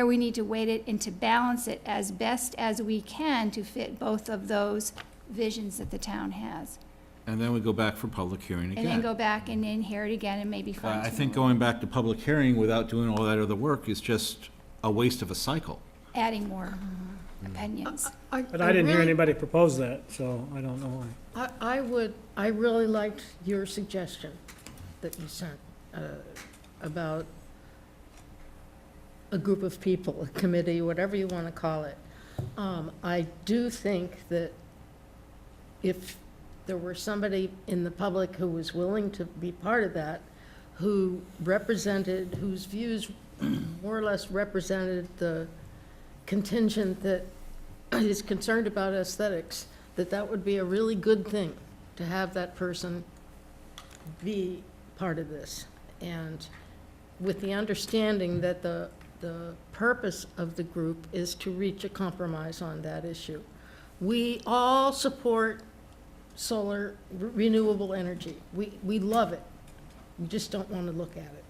we need to weight it and to balance it as best as we can to fit both of those visions that the town has. And then we go back for public hearing again. And then go back and then hear it again and maybe fine tune I think it. going back to public hearing without doing all that other work is just a waste of a cycle. Adding more opinions. But I didn't hear anybody propose that, so I don't know why. I really liked your suggestion that you sent about a group of people, a committee, whatever you want to call it. I do think that if there were somebody in the public who was willing to be part of that, who represented, whose views more or less represented the contingent that is concerned about aesthetics, that would be a really good thing, to have that person be part of this. And with the understanding that the purpose of the group is to reach a compromise on that issue. We all support solar, renewable energy. We love it. We just don't want to look at it.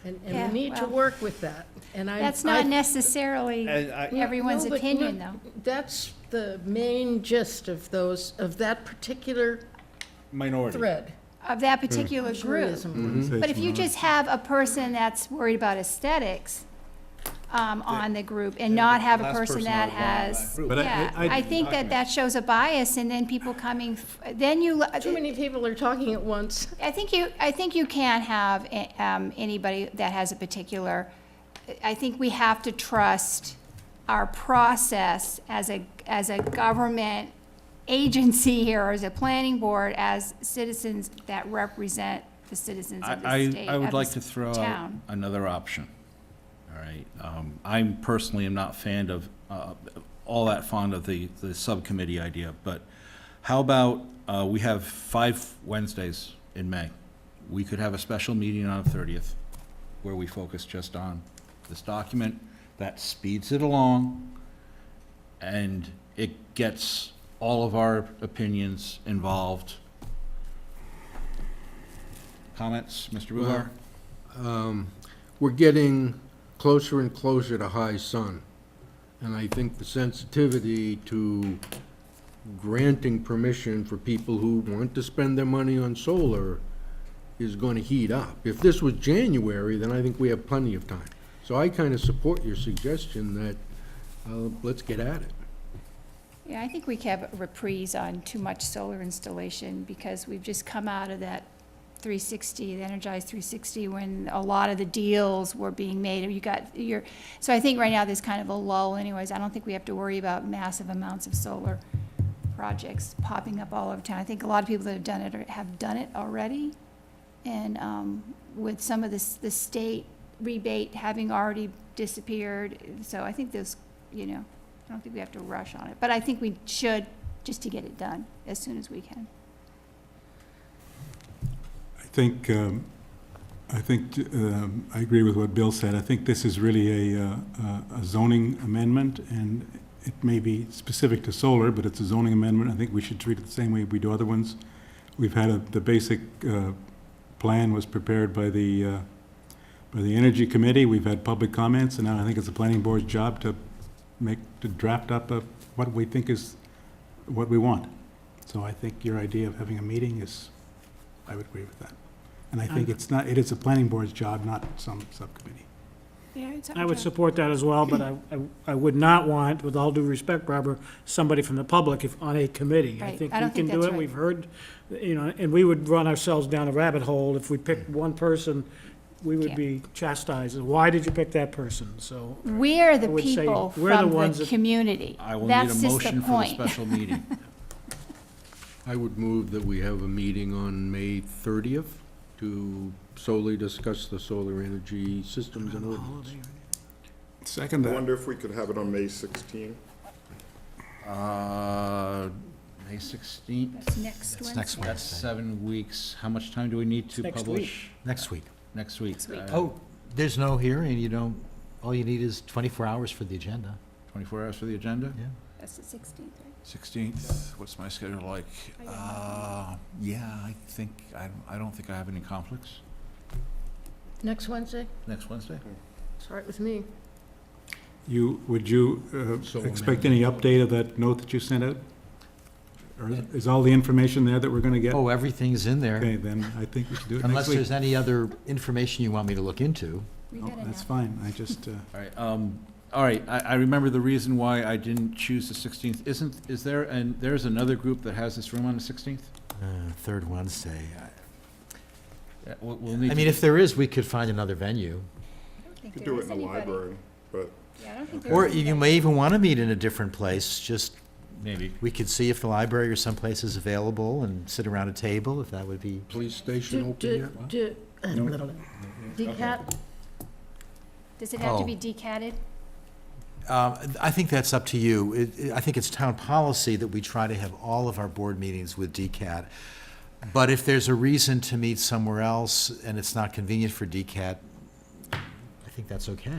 And Yeah, we need to well, work with that. And That's not necessarily everyone's No, but opinion, no, though. That's the main gist of that particular Minority. thread. Of that particular I'm sure it group. is important. Say But it's if you minority. just have a person that's worried about aesthetics on the group and not have a last person person that I would want on that has, group. But yeah, I I think that shows a bias, and then people coming, then you, Too many people are talking at once. I think you can't have anybody that has a particular, I think we have to trust our process as a government agency here, or as a planning board, as citizens that represent the citizens of the state, I would of like this to throw out town. another option. All right, I'm personally am not all that fond of the subcommittee idea, but how about, we have 5 Wednesdays in May. We could have a special meeting on the 30th where we focus just on this document. That speeds it along, and it gets all of our opinions involved. Comments, Mr. Buhar? We're getting closer and closer to high sun, and I think the sensitivity to granting permission for people who want to spend their money on solar is going to heat up. If this was January, then I think we have plenty of time. So I kind of support your suggestion that, let's get at it. Yeah, I think we could have a reprise on too much solar installation, because we've just come out of that 360, the Energized 360, when a lot of the deals were being made. So I think right now there's kind of a lull anyways. I don't think we have to worry about massive amounts of solar projects popping up all over town. I think a lot of people that have done it already. And with some of the state rebate having already disappeared, so I think there's, I don't think we have to rush on it. But I think we should, just to get it done as soon as we can. I think I agree with what Bill said. I think this is really a zoning amendment, and it may be specific to solar, but it's a zoning amendment. I think we should treat it the same way we do other ones. We've had the basic plan was prepared by the Energy Committee. We've had public comments, and now I think it's the planning board's job to draft up what we think is what we want. So I think your idea of having a meeting is, I would agree with that. And I think it is a planning board's job, not some subcommittee. Yeah, it's I would support that as well, but I would not want, with all due respect, Barbara, somebody from the public on a committee. I Right. think I we don't can think do that's it. right. We've heard, and we would run ourselves down a rabbit hole if we picked one person. We would Can't. be chastised. Why did you pick that person? So We're the I would say people we're the from ones the that- community. I will need That's a just the motion for the point. special meeting. I would move that we have a meeting on May 30th to solely discuss the solar energy systems and ordinance. Second I that. wonder if we could have it on May 16. May 16th? That's next That's Wednesday. next That's Wednesday. 7 weeks. How much time do we need to Next publish? Next week. Next week. Next week. Oh, there's no hearing, all you need is 24 hours for the agenda. 24 hours for the agenda? Yeah. That's the 16th, right? 16th, what's my schedule like? Yeah, I don't think I have any conflicts. Next Wednesday? Next Wednesday? It's all right with me. Would you So expect any update of that note that you sent out? Or is all the information there that we're going to get? Oh, everything's in there, Okay, then I think we should do it next unless week. there's any other information you want me to look into. We No, got that's enough. fine. I just, All right, I remember the reason why I didn't choose the 16th. There's another group that has this room on the 16th? Third Wednesday. We'll need I to- mean, if there is, we could find another venue. I don't think You could there do it is in the anybody. library, but Yeah, I don't think there Or is you anybody. may even want to meet in a different place, just, Maybe. we could see if the library or someplace is available and sit around a table, if that would be. Police station open yet? Decat, Does it have to Oh. be decatted? I think that's up to you. I think it's town policy that we try to have all of our board meetings with DCAT. But if there's a reason to meet somewhere else and it's not convenient for DCAT, I think that's okay.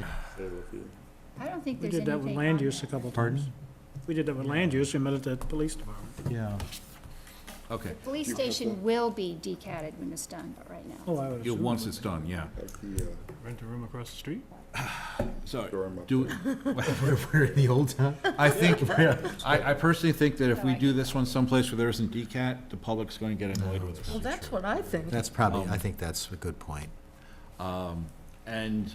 I don't think We there's did that with anything land on use a this. couple Pardon? times. We did that with land use, we met at the police department. Yeah. Okay. Police station will be decatted when it's done, but right now. Oh, I would assume. Once it's done, yeah. Rent a room across the street? So, Durham up do, We're in the old town? I think, I personally think that if we do this one someplace where there isn't DCAT, the public's going to get annoyed with us. Well, that's what I think. That's probably, I think that's a good point. And,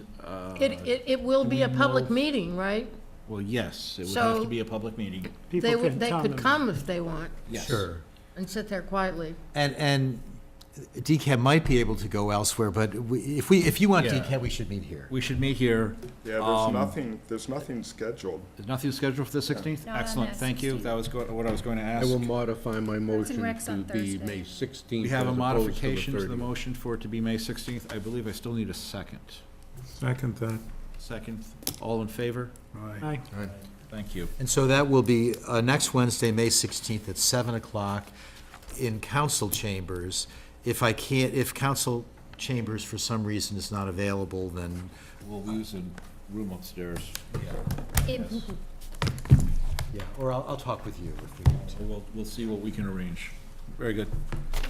It will be a public meeting, right? well, yes, it would have to So- be a public meeting. People They can would, they could and- come if they want Yes. Sure. and sit there quietly. And DCAT might be able to go elsewhere, but if you want Yeah. DCAT, we should meet here. We should meet here. Yeah, there's nothing scheduled. There's nothing scheduled for the 16th? Not on Excellent, the thank you. 16th. That was what I was going to I ask. will modify my motion Rex to on be Thursday. May 16th We have a as opposed to the modification to the 30th. motion for it to be May 16th. I believe I still need a second. Second that. Second, all in favor? Aye. Thank you. And so that will be next Wednesday, May 16th at 7 o'clock in council chambers. If council chambers for some reason is not available, then, We'll use a room upstairs. It- yeah, or I'll talk with you if we need to. We'll see what we can arrange. Very good.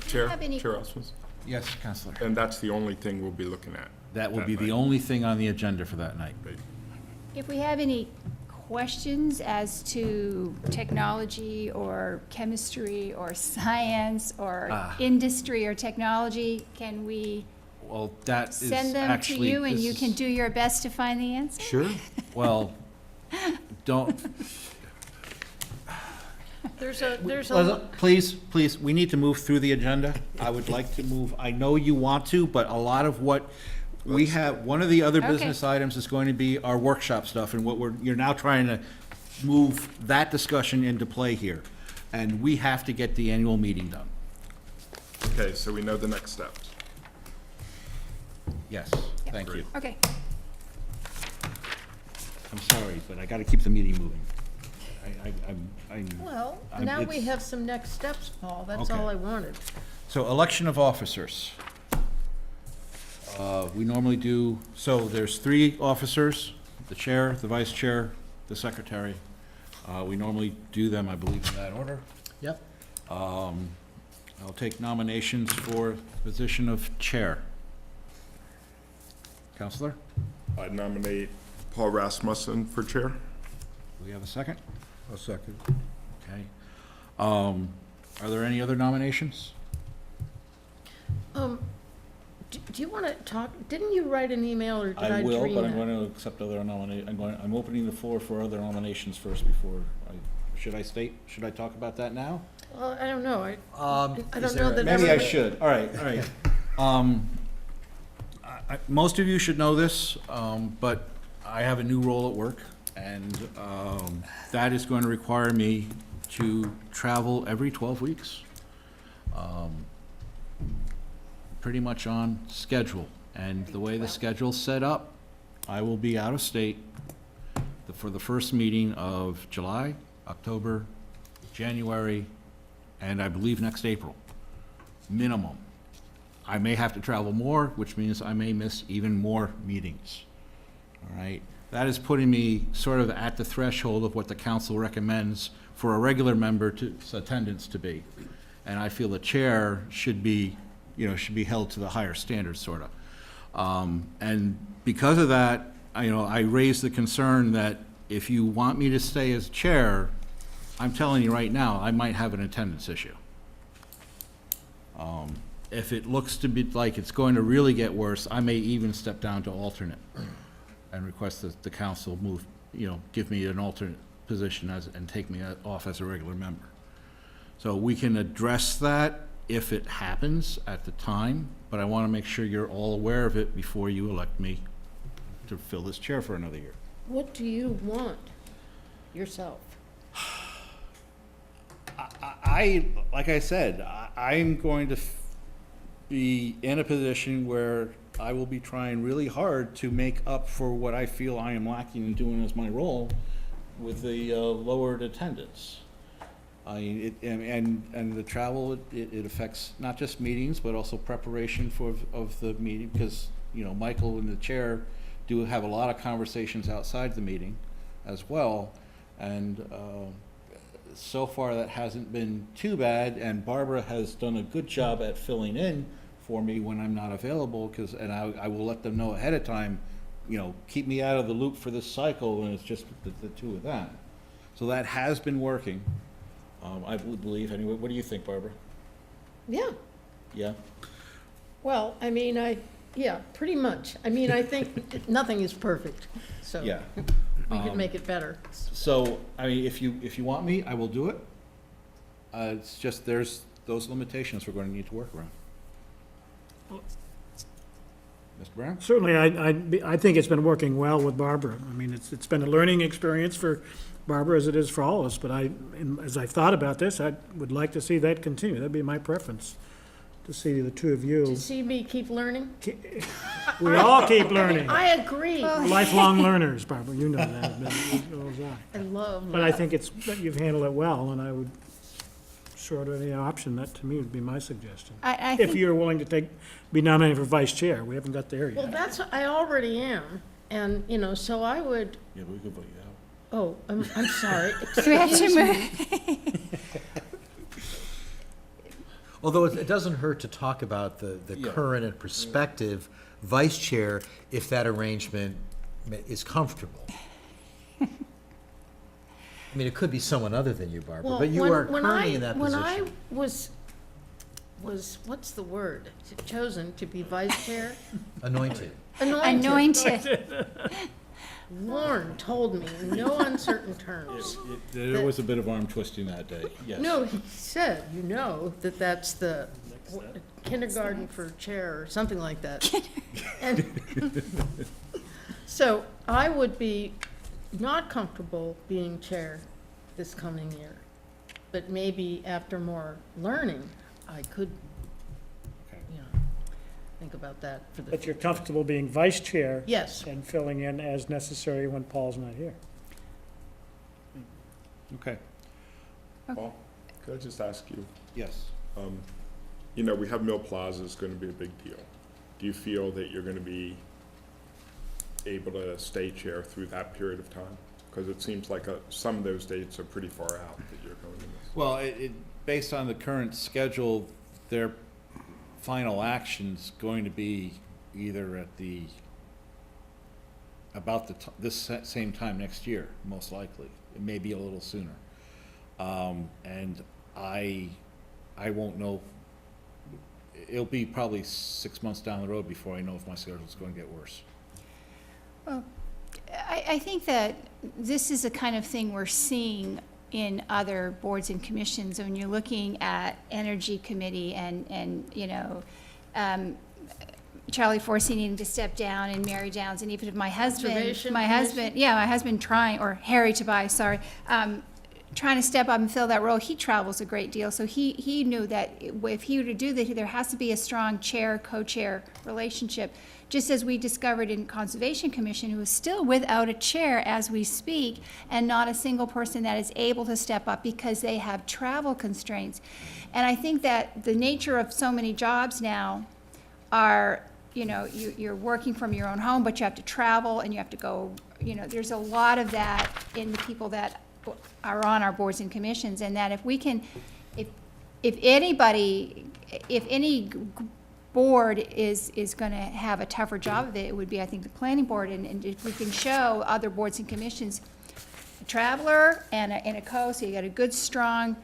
Chair, have any- Chair Osmus? Yes, Counselor. And that's the only thing we'll be looking at. That will be That the night. only thing on the agenda for that night. If we have any questions as to technology or chemistry or science or industry or technology, can we Well, that is send them to actually. you and this you is- can do your best to find the answer? Sure? Well, don't, please, we need to move through the agenda. I would like to move, I know you want to, but a lot of what we have, one of the other Okay. business items is going to be our workshop stuff, and you're now trying to move that discussion into play here. And we have to get the annual meeting done. Okay, so we know the next steps. Yes, thank you. Okay. I'm sorry, but I gotta keep the meeting moving. I'm. Well, I'm- now we it's- have some next steps, Paul. That's Okay. all I wanted. So election of officers. We normally do, so there's 3 officers, the chair, the vice chair, the secretary. We normally do them, I believe, in that order. Yep. I'll take nominations for the position of chair. Counselor, I nominate Paul Rasmussen for chair. do we have a second? I'll second. Okay. Are there any other nominations? Do you want to talk, didn't you write an email or did I I dream will, but I'm it? going to accept other I'm opening the floor for other nominations first before should I talk about that now? Well, I don't know. I don't Is know there- that Maybe I everybody- should, all right, all right. Most of you should know this, but I have a new role at work, and that is going to require me to travel every 12 weeks. Pretty much on schedule, and the way the schedule's set up, I will be out of state for the first meeting of July, October, January, and I believe next April, minimum. I may have to travel more, which means I may miss even more meetings. All right? That is putting me sort of at the threshold of what the council recommends for a regular member to attendance to be. And I feel the chair should be, should be held to the higher standards, sort of. And because of that, I raised the concern that if you want me to stay as chair, I'm telling you right now, I might have an attendance issue. If it looks to be like it's going to really get worse, I may even step down to alternate and request that the council move, give me an alternate position and take me off as a regular member. So we can address that if it happens at the time, but I want to make sure you're all aware of it before you elect me to fill this chair for another year. What do you want yourself? Like I said, I'm going to be in a position where I will be trying really hard to make up for what I feel I am lacking in doing as my role with the lowered attendance. I mean, and the travel, it affects not just meetings, but also preparation of the meeting, because, you know, Michael and the chair do have a lot of conversations outside the meeting as well, and so far that hasn't been too bad, and Barbara has done a good job at filling in for me when I'm not available, and I will let them know ahead of time, you know, keep me out of the loop for this cycle, and it's just the two of them. So that has been working. I believe, anyway. What do you think, Barbara? Yeah, Yeah? well, I mean, yeah, pretty much. I mean, I think nothing is perfect, so Yeah. we could make it better. So, I mean, if you want me, I will do it. It's just, there's those limitations we're going to need to work around. Mr. Brown? Certainly, I think it's been working well with Barbara. I mean, it's been a learning experience for Barbara as it is for all of us, but as I've thought about this, I would like to see that continue. That'd be my preference, to see the two of To you. see me keep learning? We all keep learning. I agree. Lifelong learners, Barbara, you know that, but so was I. I love But I that. think you've handled it well, and I would, short of any option, that to me would be my suggestion. I If think, you're willing to be nominated for vice chair, we haven't got there Well, yet. I already am, and, you know, so I would, Yeah, we could vote you out. oh, I'm sorry. do we have to Excuse me. move? Although it doesn't hurt to talk about the Yeah. current and prospective vice chair if that arrangement is comfortable. I mean, it could be someone other than you, Barbara, Well, but you when- are when currently in that When position. I was, what's the word, chosen to be vice chair? Anointed. Anointed. Warren told me, in no uncertain terms. There was a bit of arm twisting that day, yes. No, he said, you know, that's the kindergarten for chair or something like that. And so I would be not comfortable being chair this coming year, but maybe after more learning, I could, you know, think about that for the. But you're comfortable being vice chair? Yes. And filling in as necessary when Paul's not here? Okay, Paul, could I just ask you, yes. you know, we have Mill Plaza is going to be a big deal. Do you feel that you're going to be able to stay chair through that period of time? Because it seems like some of those dates are pretty far out that you're going to miss. Well, based on the current schedule, their final action's going to be either at about this same time next year, most likely. It may be a little sooner. And I won't know. It'll be probably 6 months down the road before I know if my schedule's going to get worse. Well, I think that this is the kind of thing we're seeing in other boards and commissions. When you're looking at Energy Committee and you know, Charlie Forsey needing to step down and Mary Downs, and even if my husband, Conservation my husband trying, or Harry Tobias, sorry, trying to step up and fill that role. He travels a great deal, so he knew that if he were to do that, there has to be a strong chair, co-chair relationship. Just as we discovered in Conservation Commission, who is still without a chair as we speak, and not a single person that is able to step up because they have travel constraints. And I think that the nature of so many jobs now are, you know, you're working from your own home, but you have to travel and you have to go, you know, there's a lot of that in the people that are on our boards and commissions, and that if we can, if any board is going to have a tougher job of it, it would be, I think, the planning board, and if we can show other boards and commissions a traveler and a co, so you got a good, strong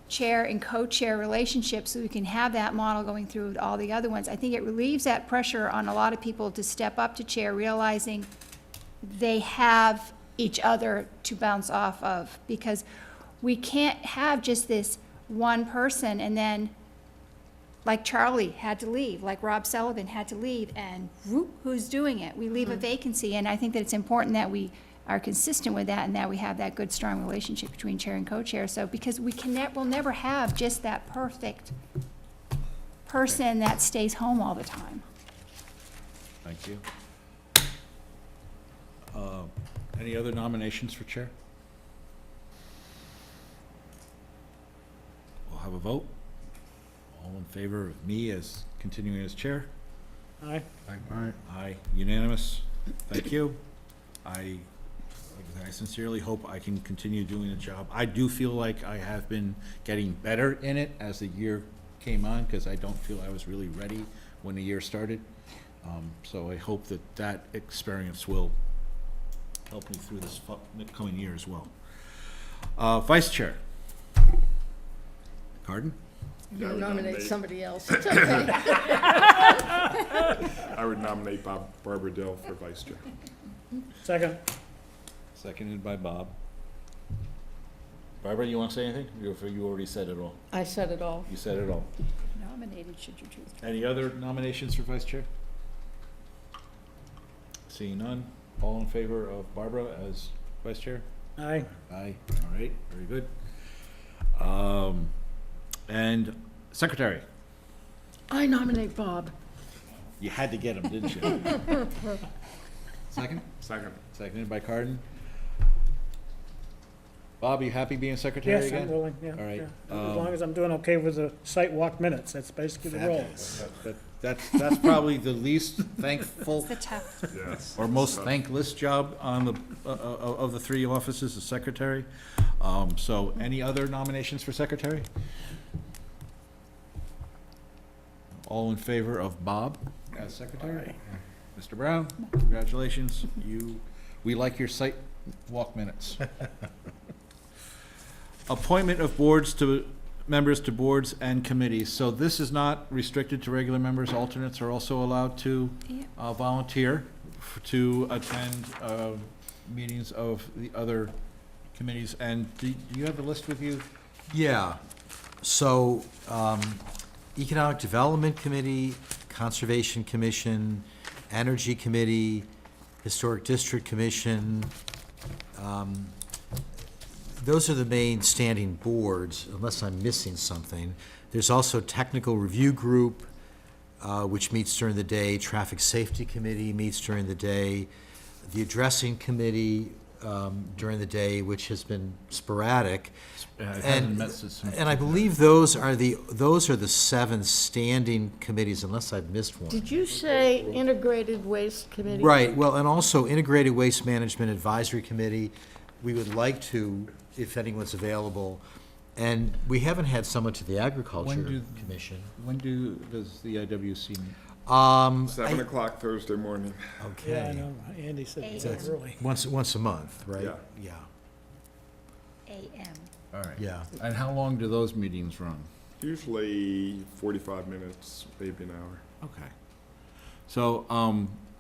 chair and co-chair relationship, so we can have that model going through with all the other ones. I think it relieves that pressure on a lot of people to step up to chair, realizing they have each other to bounce off of, because we can't have just this one person and then, like Charlie had to leave, like Rob Sullivan had to leave, and whoop, who's doing it? We leave a vacancy, and I think that it's important that we are consistent with that and that we have that good, strong relationship between chair and co-chair. So, because we'll never have just that perfect person that stays home all the time. Thank you. Any other nominations for chair? have a vote. All in favor of me as continuing as chair? Aye. Aye, unanimous. Thank you. I sincerely hope I can continue doing the job. I do feel like I have been getting better in it as the year came on, because I don't feel I was really ready when the year started. So I hope that that experience will help me through this coming year as well. Vice Chair. Carden? You nominate somebody else. It's okay. I would nominate Barbara Dill for vice chair. Second. Seconded by Bob. Barbara, you want to say anything? You already said it all. I said it all. You said it all. Nominated, should you choose to. Any other nominations for vice chair? Seeing none, all in favor of Barbara as vice chair? Aye. Aye, all right, very good. And secretary, I nominate Bob. you had to get him, didn't you? Second? Second. Seconded by Carden. Bob, you happy being secretary Yes, again? I'm willing, yeah. All right, yeah. As long as I'm doing okay with the site walk minutes, that's basically the role. Fabulous. That's probably the least thankful It's the tough. Yes. or most thankless job on the, of the three offices as secretary. So any other nominations for secretary? All in favor of Bob as secretary? Mr. Brown, congratulations. We like your site walk minutes. Appointment of members to boards and committees. So this is not restricted to regular members. Alternates are also allowed to volunteer to attend meetings of the other committees. And do you have the list with you? Yeah, so, Economic Development Committee, Conservation Commission, Energy Committee, Historic District Commission, those are the main standing boards, unless I'm missing something. There's also Technical Review Group, which meets during the day. Traffic Safety Committee meets during the day. The Addressing Committee during the day, which has been sporadic. It hasn't And, met since- and I believe those are the 7 standing committees, unless I've missed one. Did you say Integrated Waste Committee? Right, well, and also Integrated Waste Management Advisory Committee, we would like to, if anyone's available. And we haven't had someone to the Agriculture Commission. When does the IWC meet? 7 o'clock Thursday morning. Yeah, I Okay, know, Andy said it's AM. early. once a month, right? Yeah. Yeah, AM. All right. yeah. And how long do those meetings run? Usually 45 minutes, maybe an hour. Okay. So,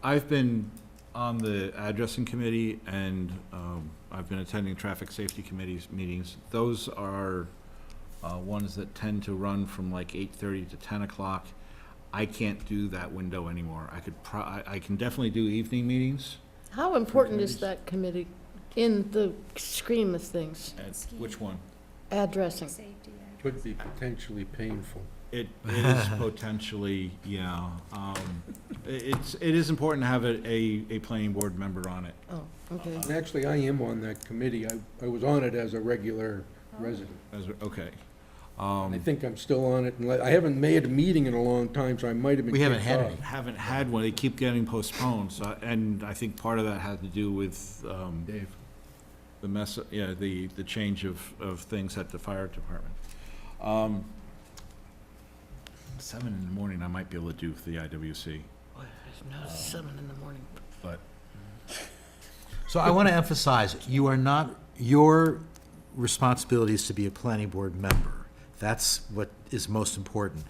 I've been on the addressing committee and, I've been attending traffic safety committees meetings. Those are, ones that tend to run from like 8:30 to 10 o'clock. I can't do that window anymore. I can definitely do evening meetings. How important is that committee in the scheme of things? Which one? Addressing. Safety. Could be potentially painful. It is potentially, yeah. It is important to have a planning board member on it. Oh, okay. And actually, I am on that committee. I was on it as a regular resident. Okay. I think I'm still on it, and I haven't made a meeting in a long time, so I might have been We haven't kicked had off. any. Haven't had one. They keep getting postponed, so, and I think part of that had to do with, Dave. the the change of things at the fire department. 7 in the morning, I might be able to do for the IWC, No, 7 in the morning. but So I want to emphasize, your responsibility is to be a planning board member. That's what is most important.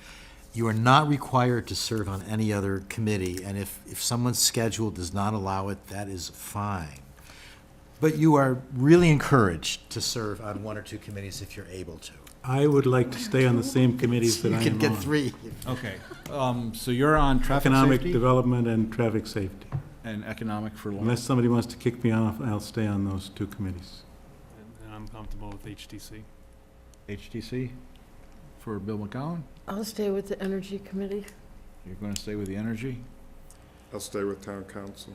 You are not required to serve on any other committee, and if someone's schedule does not allow it, that is fine. But you are really encouraged to serve on 1 or 2 committees if you're able to. I would like to stay on the same committees that You I am can on. get 3. okay. So you're on traffic Economic safety development and traffic safety. and economic for Unless somebody wants to kick me off, I'll stay on those 2 committees. And I'm comfortable with HTC. HTC for Bill McGowan. I'll stay with the Energy Committee. You're going to stay with the energy. I'll stay with town council.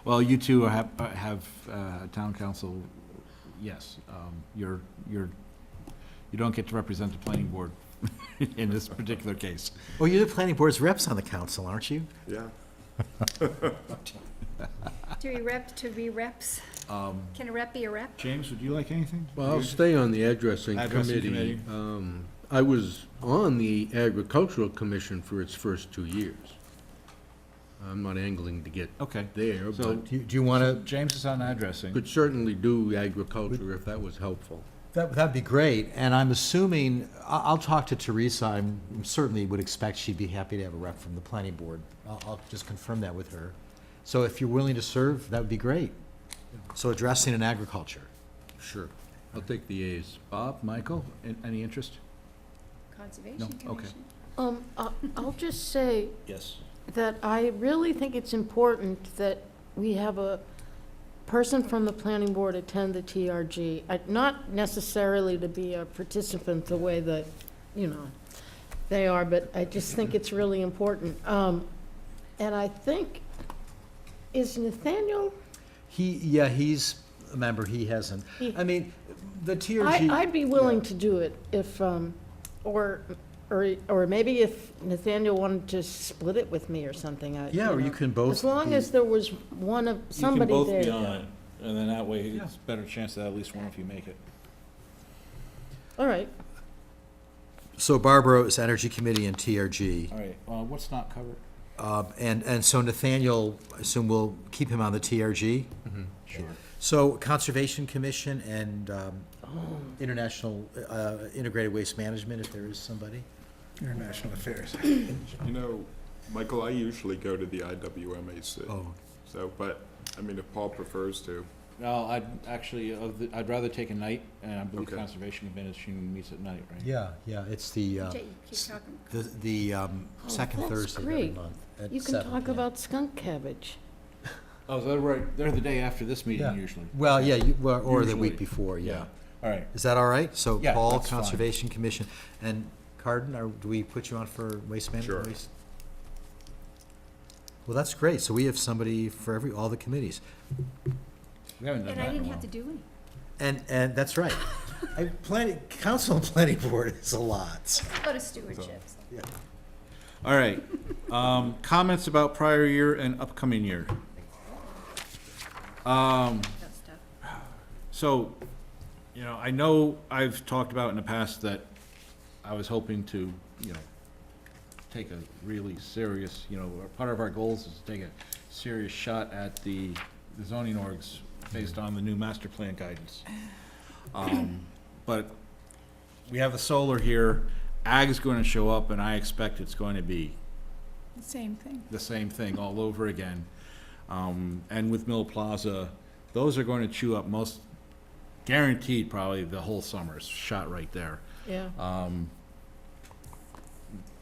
Well, you two have town council, yes. You're you don't get to represent the planning board in this particular case. Well, you're the planning board's reps on the council, aren't you? Yeah. Do we rep to be reps? Can a rep be a rep? James, would you like anything? Well, I'll stay on the addressing Addressing committee. committee. I was on the agricultural commission for its first 2 years. I'm not angling to get Okay. there, So- but Do you want to, James is on addressing. could certainly do agriculture if that was helpful. that'd be great, and I'm assuming, I'll talk to Teresa, I'm certainly would expect she'd be happy to have a rep from the planning board. I'll just confirm that with her. So if you're willing to serve, that would be great. So addressing in agriculture. Sure. I'll take the A's. Bob, Michael, any interest? Conservation No, okay. Commission. I'll just say Yes. that I really think it's important that we have a person from the planning board attend the TRG. Not necessarily to be a participant the way that, they are, but I just think it's really important. And I think, is Nathaniel, He's a member, he hasn't. I mean, the TRG. I'd be willing to do it if, or maybe if Nathaniel wanted to split it with me or something. Yeah, or you can both. As long be- as there was somebody there. You can both be on it, and then that way it's a better chance that at least one of you make it. All right. So Barbara is Energy Committee and TRG. All right, what's not covered? And so Nathaniel, I assume we'll keep him on the TRG? Sure. So Conservation Commission and International Integrated Waste Management, if there is somebody? International Affairs. You know, Michael, I usually go to the IWMAC. Oh. So, but, I mean, if Paul prefers to. No, I'd rather take a night, and I believe Okay. Conservation Commission meets at night, right? Yeah, it's the, Jay, keep talking. second that's Thursday of every great. month at You can 7 talk p.m. about skunk cabbage. Oh, they're right, they're the day after this meeting Yeah. usually. Well, yeah, or the Usually. week before, yeah. All right. Is that all right? So Yeah, Paul, that's fine. Conservation Commission, and Carden, do we put you on for Waste Management? Sure. Waste? Well, that's great. So we have somebody for all the committees. We haven't done And that I in a didn't have while. to do any. And that's right. Council and Planning Board is a lot. Go to stewardships. All right, comments about prior year and upcoming year. That stuff. So, I know I've talked about in the past that I was hoping to, take a really serious, part of our goals is to take a serious shot at the zoning orgs based on the new master plan guidance. But we have the solar here, ag's going to show up, and I expect it's going to be Same thing. the same thing all over again. And with Mill Plaza, those are going to chew up guaranteed probably the whole summer's shot right there. Yeah.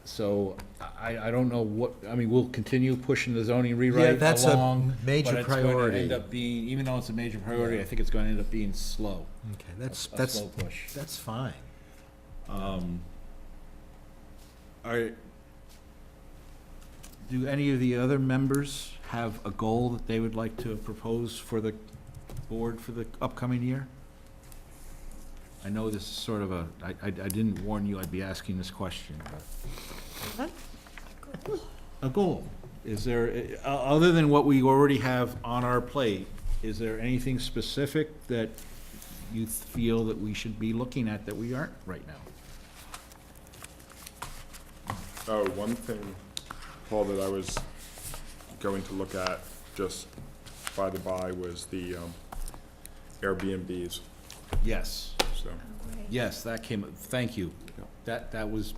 So I don't know we'll continue pushing the zoning Yeah, rewrite that's a along. major but it's going to priority. end up being, even though it's a major priority, I think it's going to end up being slow. Okay, that's Slow push. that's fine. Do any of the other members have a goal that they would like to propose for the board for the upcoming year? I know this is sort of I didn't warn you I'd be asking this question, but. A goal. Is there, other than what we already have on our plate, is there anything specific that you feel that we should be looking at that we aren't right now? Oh, one thing, Paul, that I was going to look at, just by the by, was the Airbnbs, Yes. so. Yes, that came, thank you. That was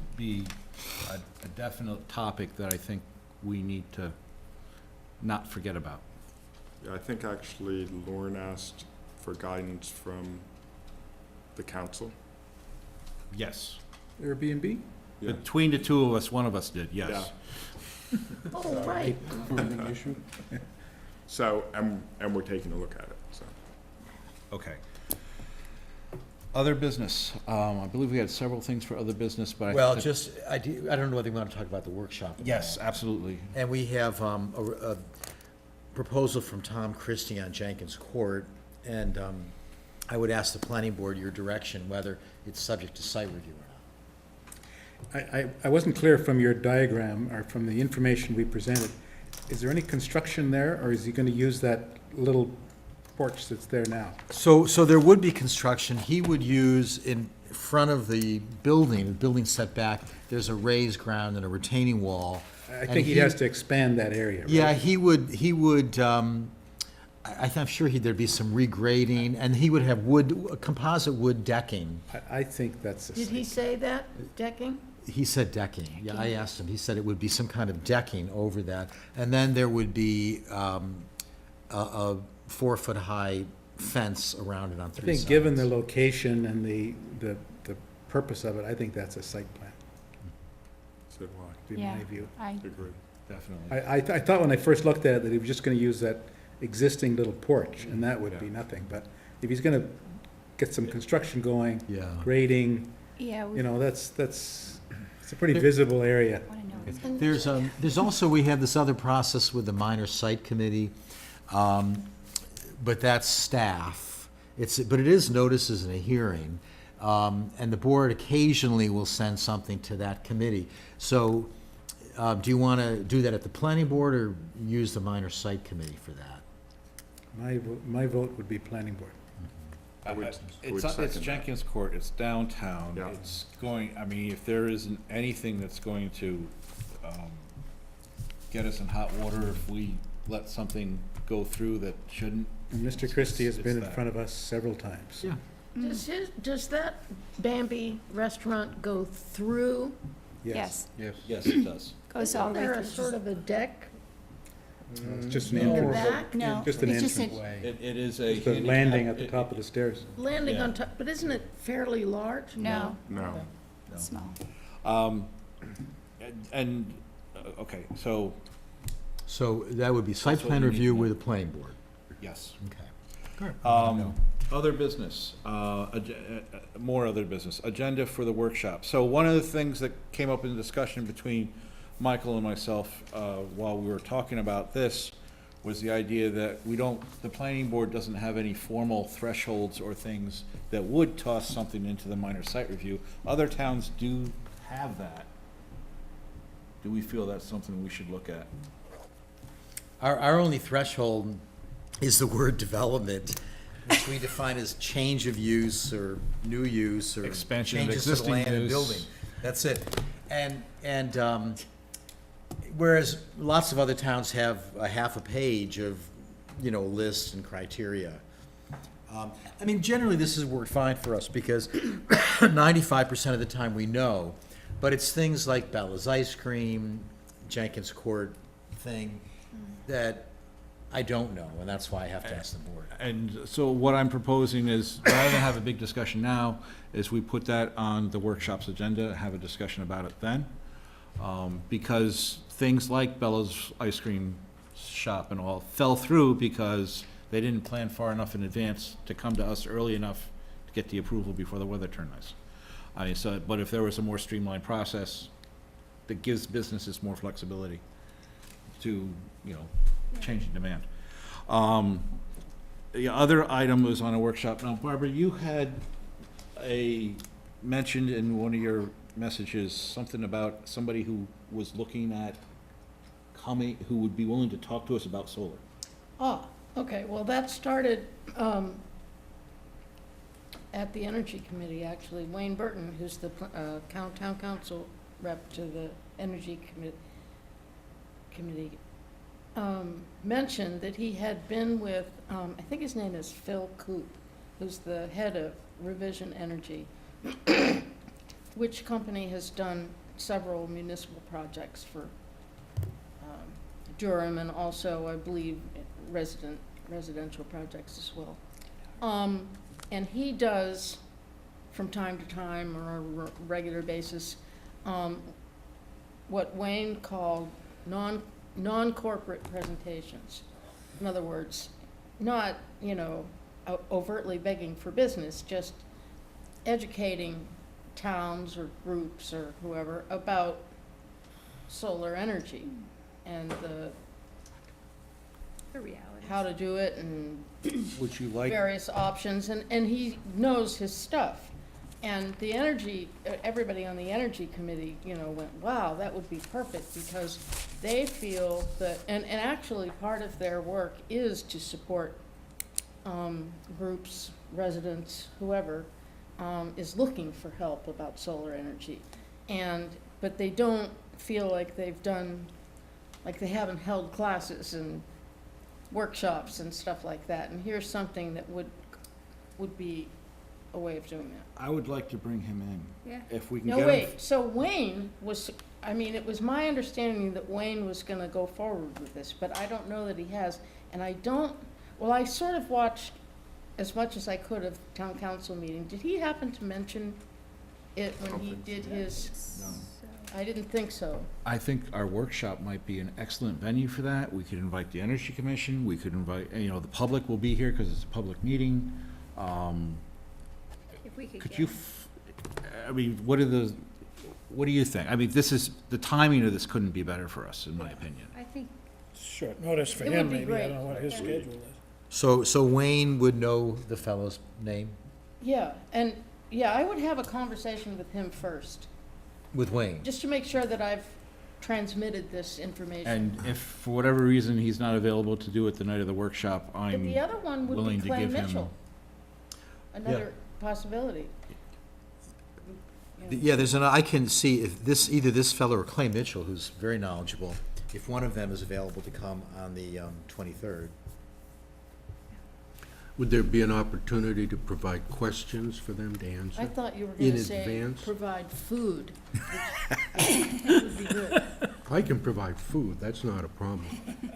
a definite topic that I think we need to not forget about. Yeah, I think actually Lauren asked for guidance from the council. Yes. Airbnb? Yeah. Between the two of us, one of us did, yes. Oh, right. So, and we're taking a look at it, so. Okay. Other business, I believe we had several things for other business, but I. Well, think- just, I don't know whether you want to talk about the workshop. at Yes, all. absolutely. And we have a proposal from Tom Christie on Jenkins Court, and I would ask the planning board your direction, whether it's subject to site review or not. I wasn't clear from your diagram or from the information we presented. Is there any construction there, or is he gonna use that little porch that's there now? So there would be construction. He would use in front of the building setback, there's a raised ground and a retaining wall. I think he has to expand that area, right? Yeah, he would, I'm sure there'd be some regrading, and he would have composite wood decking. I think that's. Did he say that, decking? He said decking. Yeah, I asked him. He said it would be some kind of decking over that. And then there would be a 4-foot-high fence around it on I three think sides. given the location and the purpose of it, I think that's a site plan. So, well, in Yeah, my view. I, Agree. Definitely. I thought when I first looked at it that he was just gonna use that existing little porch, and that would be nothing, but if he's gonna get some construction going, Yeah. grading, yeah, we you know, that's, it's a pretty visible area. want to know. There's also, we have this other process with the minor site committee, but that's staff. But it is notices in a hearing, and the board occasionally will send something to that committee. So, do you want to do that at the planning board or use the minor site committee for that? My vote would be planning board. It's Jenkins Court, it's downtown, Yeah. it's going, I mean, if there isn't anything that's going to, get us in hot water if we let something go through that shouldn't. And Mr. Christie has It's been in that. front of us several times. Yeah. Does that Bambi restaurant go through? Yes, Yes, it does. goes all Isn't the way there through. a sort of a deck It's just an in the entrance, back? No. just an it's just entrance. It is a. Just a landing at the top of the stairs. Landing Yeah. on top, but isn't it fairly large? No, No. small. Okay, so, So that would be site That's what plan we need review to know. with the planning board. yes. Okay. Other business, more other business, agenda for the workshop. So one of the things that came up in discussion between Michael and myself, while we were talking about this, was the idea that the planning board doesn't have any formal thresholds or things that would toss something into the minor site review. Other towns do have that. Do we feel that's something we should look at? Our only threshold is the word development, which we define as change of use or new use or Expansion of changes to the existing land and use. building. That's it. And whereas lots of other towns have a half a page of, lists and criteria. I mean, generally, this has worked fine for us because 95% of the time we know, but it's things like Bella's Ice Cream, Jenkins Court thing that I don't know, and that's why I have to ask the board. And so what I'm proposing is, rather than have a big discussion now, is we put that on the workshop's agenda, have a discussion about it then. Because things like Bella's Ice Cream Shop and all fell through because they didn't plan far enough in advance to come to us early enough to get the approval before the weather turned nice. I mean, but if there was a more streamlined process that gives businesses more flexibility to, change in demand. The other item was on a workshop. Now, Barbara, you had mentioned in one of your messages something about somebody who was looking at who would be willing to talk to us about solar. Oh, okay, well, that started at the Energy Committee, actually. Wayne Burton, who's the town council rep to the Energy Committee, mentioned that he had been with, I think his name is Phil Coop, who's the head of Revision Energy, which company has done several municipal projects for Durham and also, I believe, residential projects as well. And he does, from time to time or on a regular basis, what Wayne called non-corporate presentations. In other words, not, overtly begging for business, just educating towns or groups or whoever about solar energy and The reality. how to do it and Would you like, various options, and he knows his stuff. And the energy, everybody on the energy committee, you know, went, wow, that would be perfect, because they feel that, and actually, part of their work is to support groups, residents, whoever, is looking for help about solar energy. But they don't feel like they've done, like they haven't held classes and workshops and stuff like that. And here's something that would be a way of doing that. I would like to bring him in. Yeah. If we can No, get him. wait, so Wayne was, I mean, it was my understanding that Wayne was gonna go forward with this, but I don't know that he has. And I don't, well, I sort of watched as much as I could of town council meeting. Did he happen to mention it when he did his? I didn't think so. I think our workshop might be an excellent venue for that. We could invite the Energy Commission, we could invite, you know, the public will be here because it's a public meeting. If we could Could get you, him. I mean, what do you think? I mean, this is, the timing of this couldn't be better for us, in my opinion. I think, Short notice for It him, would be maybe, I great. don't know what his schedule is. So Wayne would know the fellow's name Yeah, and, yeah, I would have a conversation with him first, with Wayne? just to make sure that I've transmitted this information. And if, for whatever reason, he's not available to do it the night of the workshop, But I'm the other one would be willing to Clay give him. Mitchell. Another possibility. Yeah, I can see if this, either this fellow or Clay Mitchell, who's very knowledgeable, if one of them is available to come on the 23rd. Would there be an opportunity to provide questions for them to answer? I thought you were In gonna say, advance? provide food. Which would be good. I can provide food, that's not a problem.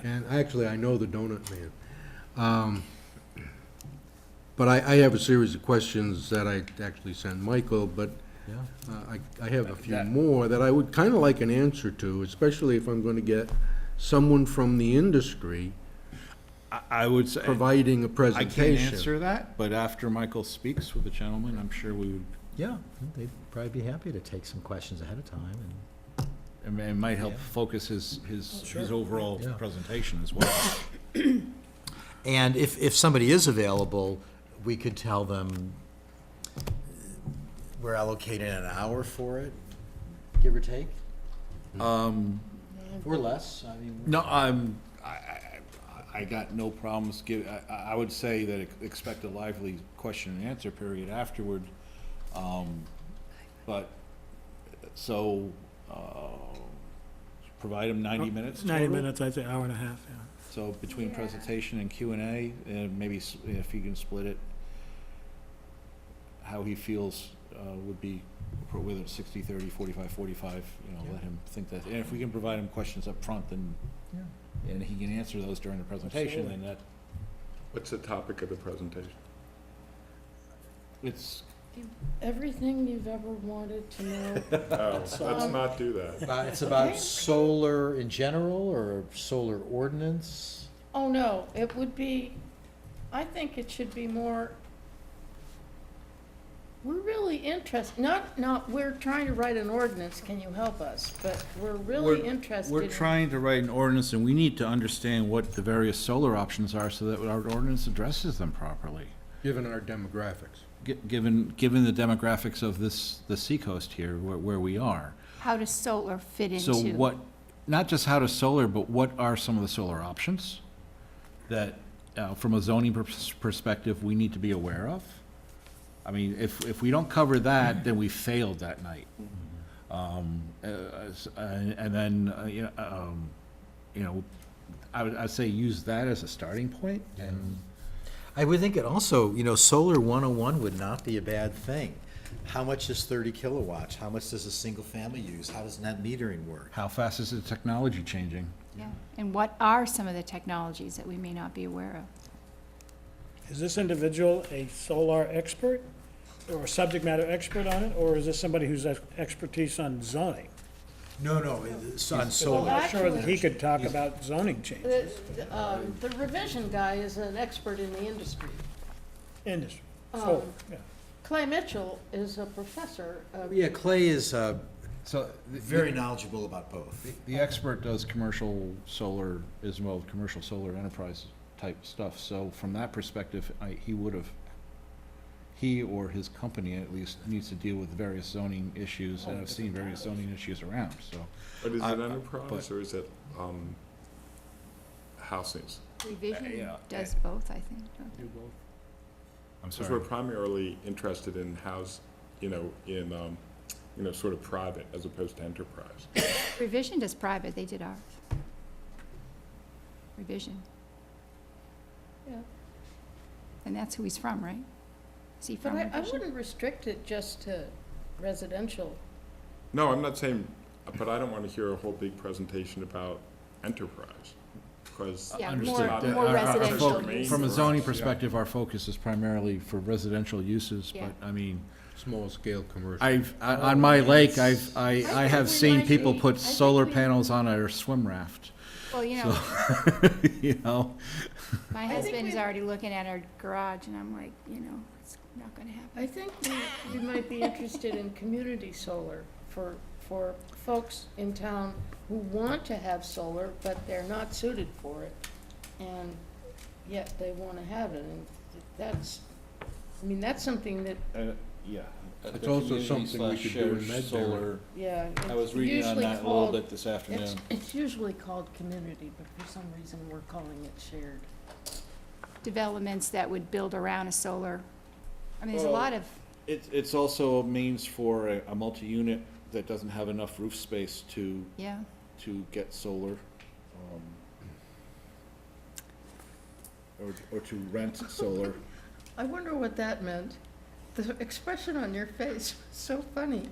And actually, I know the donut man. But I have a series of questions that I actually sent Michael, but Yeah. I have a few more that I would kind of like an answer to, especially if I'm going to get someone from the industry I would say, providing a I can't presentation. answer that, but after Michael speaks with the gentleman, I'm sure we would, Yeah, they'd probably be happy to take some questions ahead of time, and it might help Yeah. focus his overall Yeah. presentation as well. And if somebody is available, we could tell them we're allocating an hour for it, give or take, or less, I mean. No, I got no problems I would say that expect a lively question and answer period afterward. But, so, provide them 90 minutes 90 total? minutes, I'd say hour and a half, yeah. So between Yeah. presentation and Q&A, maybe if you can split it, how he feels would be, whether it's 60-30, 45-45, you know, let him think that. And if we can provide him questions up front, then, and he can answer those during the presentation, then that, What's the topic of the presentation? it's, Everything you've ever wanted to know. Oh, let's not do that. It's about solar in general, or solar ordinance? Oh, no, it would be, I think it should be more, we're really interested, not, we're trying to write an ordinance, can you help us? But we're really interested we're in. trying to write an ordinance, and we need to understand what the various solar options are so that our ordinance addresses them properly. Given our demographics. Given the demographics of the seacoast here, where we are. how does solar fit into? So what, not just how to solar, but what are some of the solar options that, from a zoning perspective, we need to be aware of? I mean, if we don't cover that, then we failed that night. And then, you know, I'd say use that as a starting point, and I would think it also, solar 101 would not be a bad thing. How much is 30 kilowatts? How much does a single family use? How does net metering work? how fast is the technology changing? Yeah, and what are some of the technologies that we may not be aware of? Is this individual a solar expert or a subject matter expert on it, or is this somebody who's expertise on zoning? No, it's on I'm solar. not sure that he could talk about zoning changes. The revision guy is an expert in the industry. Industry, Um, solar, yeah. Clay Mitchell is a professor of. Yeah, Clay is, So very knowledgeable about both. the expert does commercial solar as well, commercial solar enterprise type stuff. So from that perspective, he or his company at least needs to deal with various zoning issues, and I've seen various zoning issues around, so. But is it I- enterprise but- or is it housings? Revision yeah, does both, I think. don't they? I'm Because sorry. we're primarily interested in sort of private as opposed to enterprise. Revision does private, they did ours. Revision. Yeah. And that's who he's from, right? Is he But from I Revision? wouldn't restrict it just to residential. No, I'm not saying, but I don't want to hear a whole big presentation about enterprise, because. Yeah, Understood. more Our residential focus- use. From a zoning Yeah. perspective, our focus is primarily for residential uses, Yeah. but I mean, Small scale commercial. on my lake, I think have we seen might people be- put I think solar we- panels on a swim raft, Well, you know, you know? my I think husband's we- already looking at our garage, and I'm like, it's not gonna happen. I think we might be interested in community solar for folks in town who want to have solar, but they're not suited for it, and yet they want to have it, and that's something that, Yeah. It's also something we could do in Medbury. yeah. I was it's reading on usually that a little called- bit this afternoon. It's usually called community, but for some reason, we're calling it shared. Developments that would build around a solar. I mean, there's a Well, lot of, It's also a means for a multi-unit that doesn't have enough roof space to yeah. get solar, or to rent solar. I wonder what that meant. The expression on your face was so funny.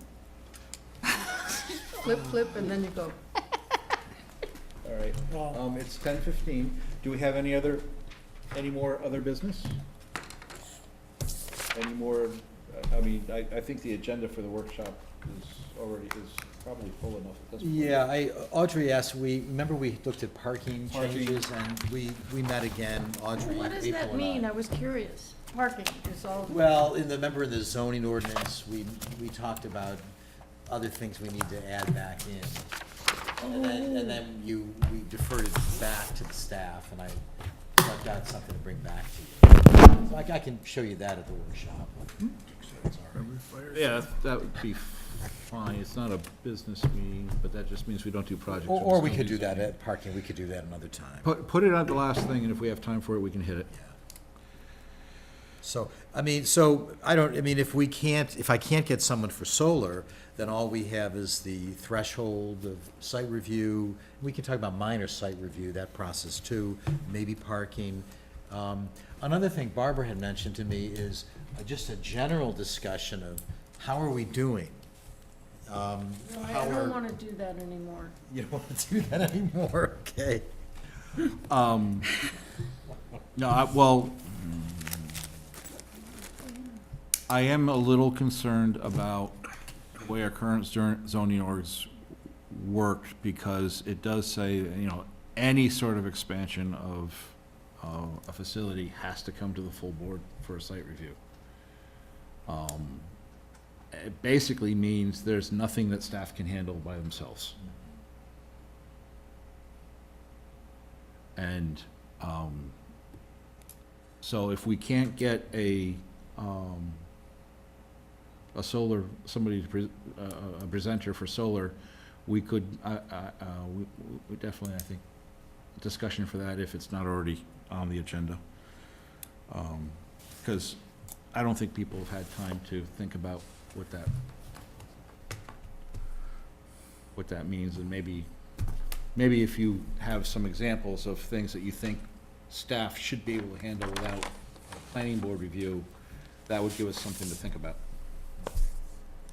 Flip, and then you go, All right, it's 10:15. Do we have any more other business? Any more, I think the agenda for the workshop is probably full enough at this point. Yeah, Audrey asked, remember we looked at parking Parking. changes, and we met again, Audrey, what does April that and mean? I. I was curious. Parking is all. Well, remember in the zoning ordinance, we talked about other things we need to add back in. And then we deferred it back to the staff, and I've got something to bring back to you. So I can show you that at the workshop. Yeah, that would be fine. It's not a business meeting, but that just means we don't do projects. Or in we the could do zoning that at parking, we could do that another time. Put it on the last thing, and if we have time for it, we can hit it. So, if I can't get someone for solar, then all we have is the threshold of site review. We can talk about minor site review, that process too, maybe parking. Another thing Barbara had mentioned to me is just a general discussion of how are we doing? I don't want to do that anymore. You don't want to do that anymore, okay? No, I am a little concerned about the way our current zoning orgs work, because it does say, any sort of expansion of a facility has to come to the full board for a site review. It basically means there's nothing that staff can handle by themselves. And, so if we can't get a solar, somebody, a presenter for solar, we could, we definitely, I think, discussion for that if it's not already on the agenda. Because I don't think people have had time to think about what that means, and maybe if you have some examples of things that you think staff should be able to handle without a planning board review, that would give us something to think about.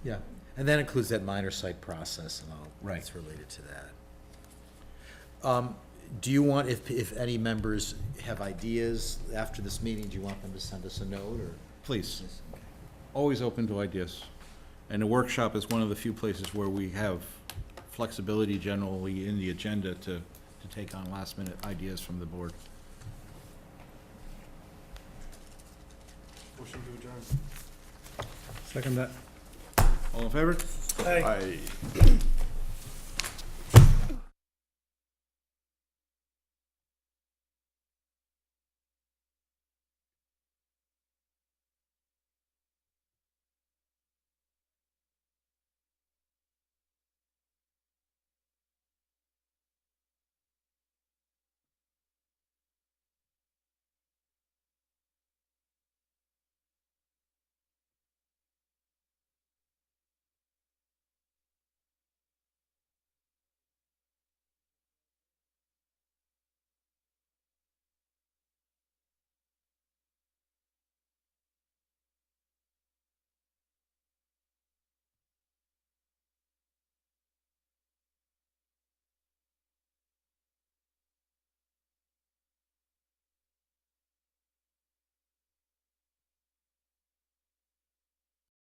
Yeah, and that includes that minor site process and all Right. that's related to that. Do you want, if any members have ideas after this meeting, do you want them to send us a note, or? Please, always open to ideas. And the workshop is one of the few places where we have flexibility generally in the agenda to take on last-minute ideas from the board. Motion to adjourn. Second that. All in favor? Aye.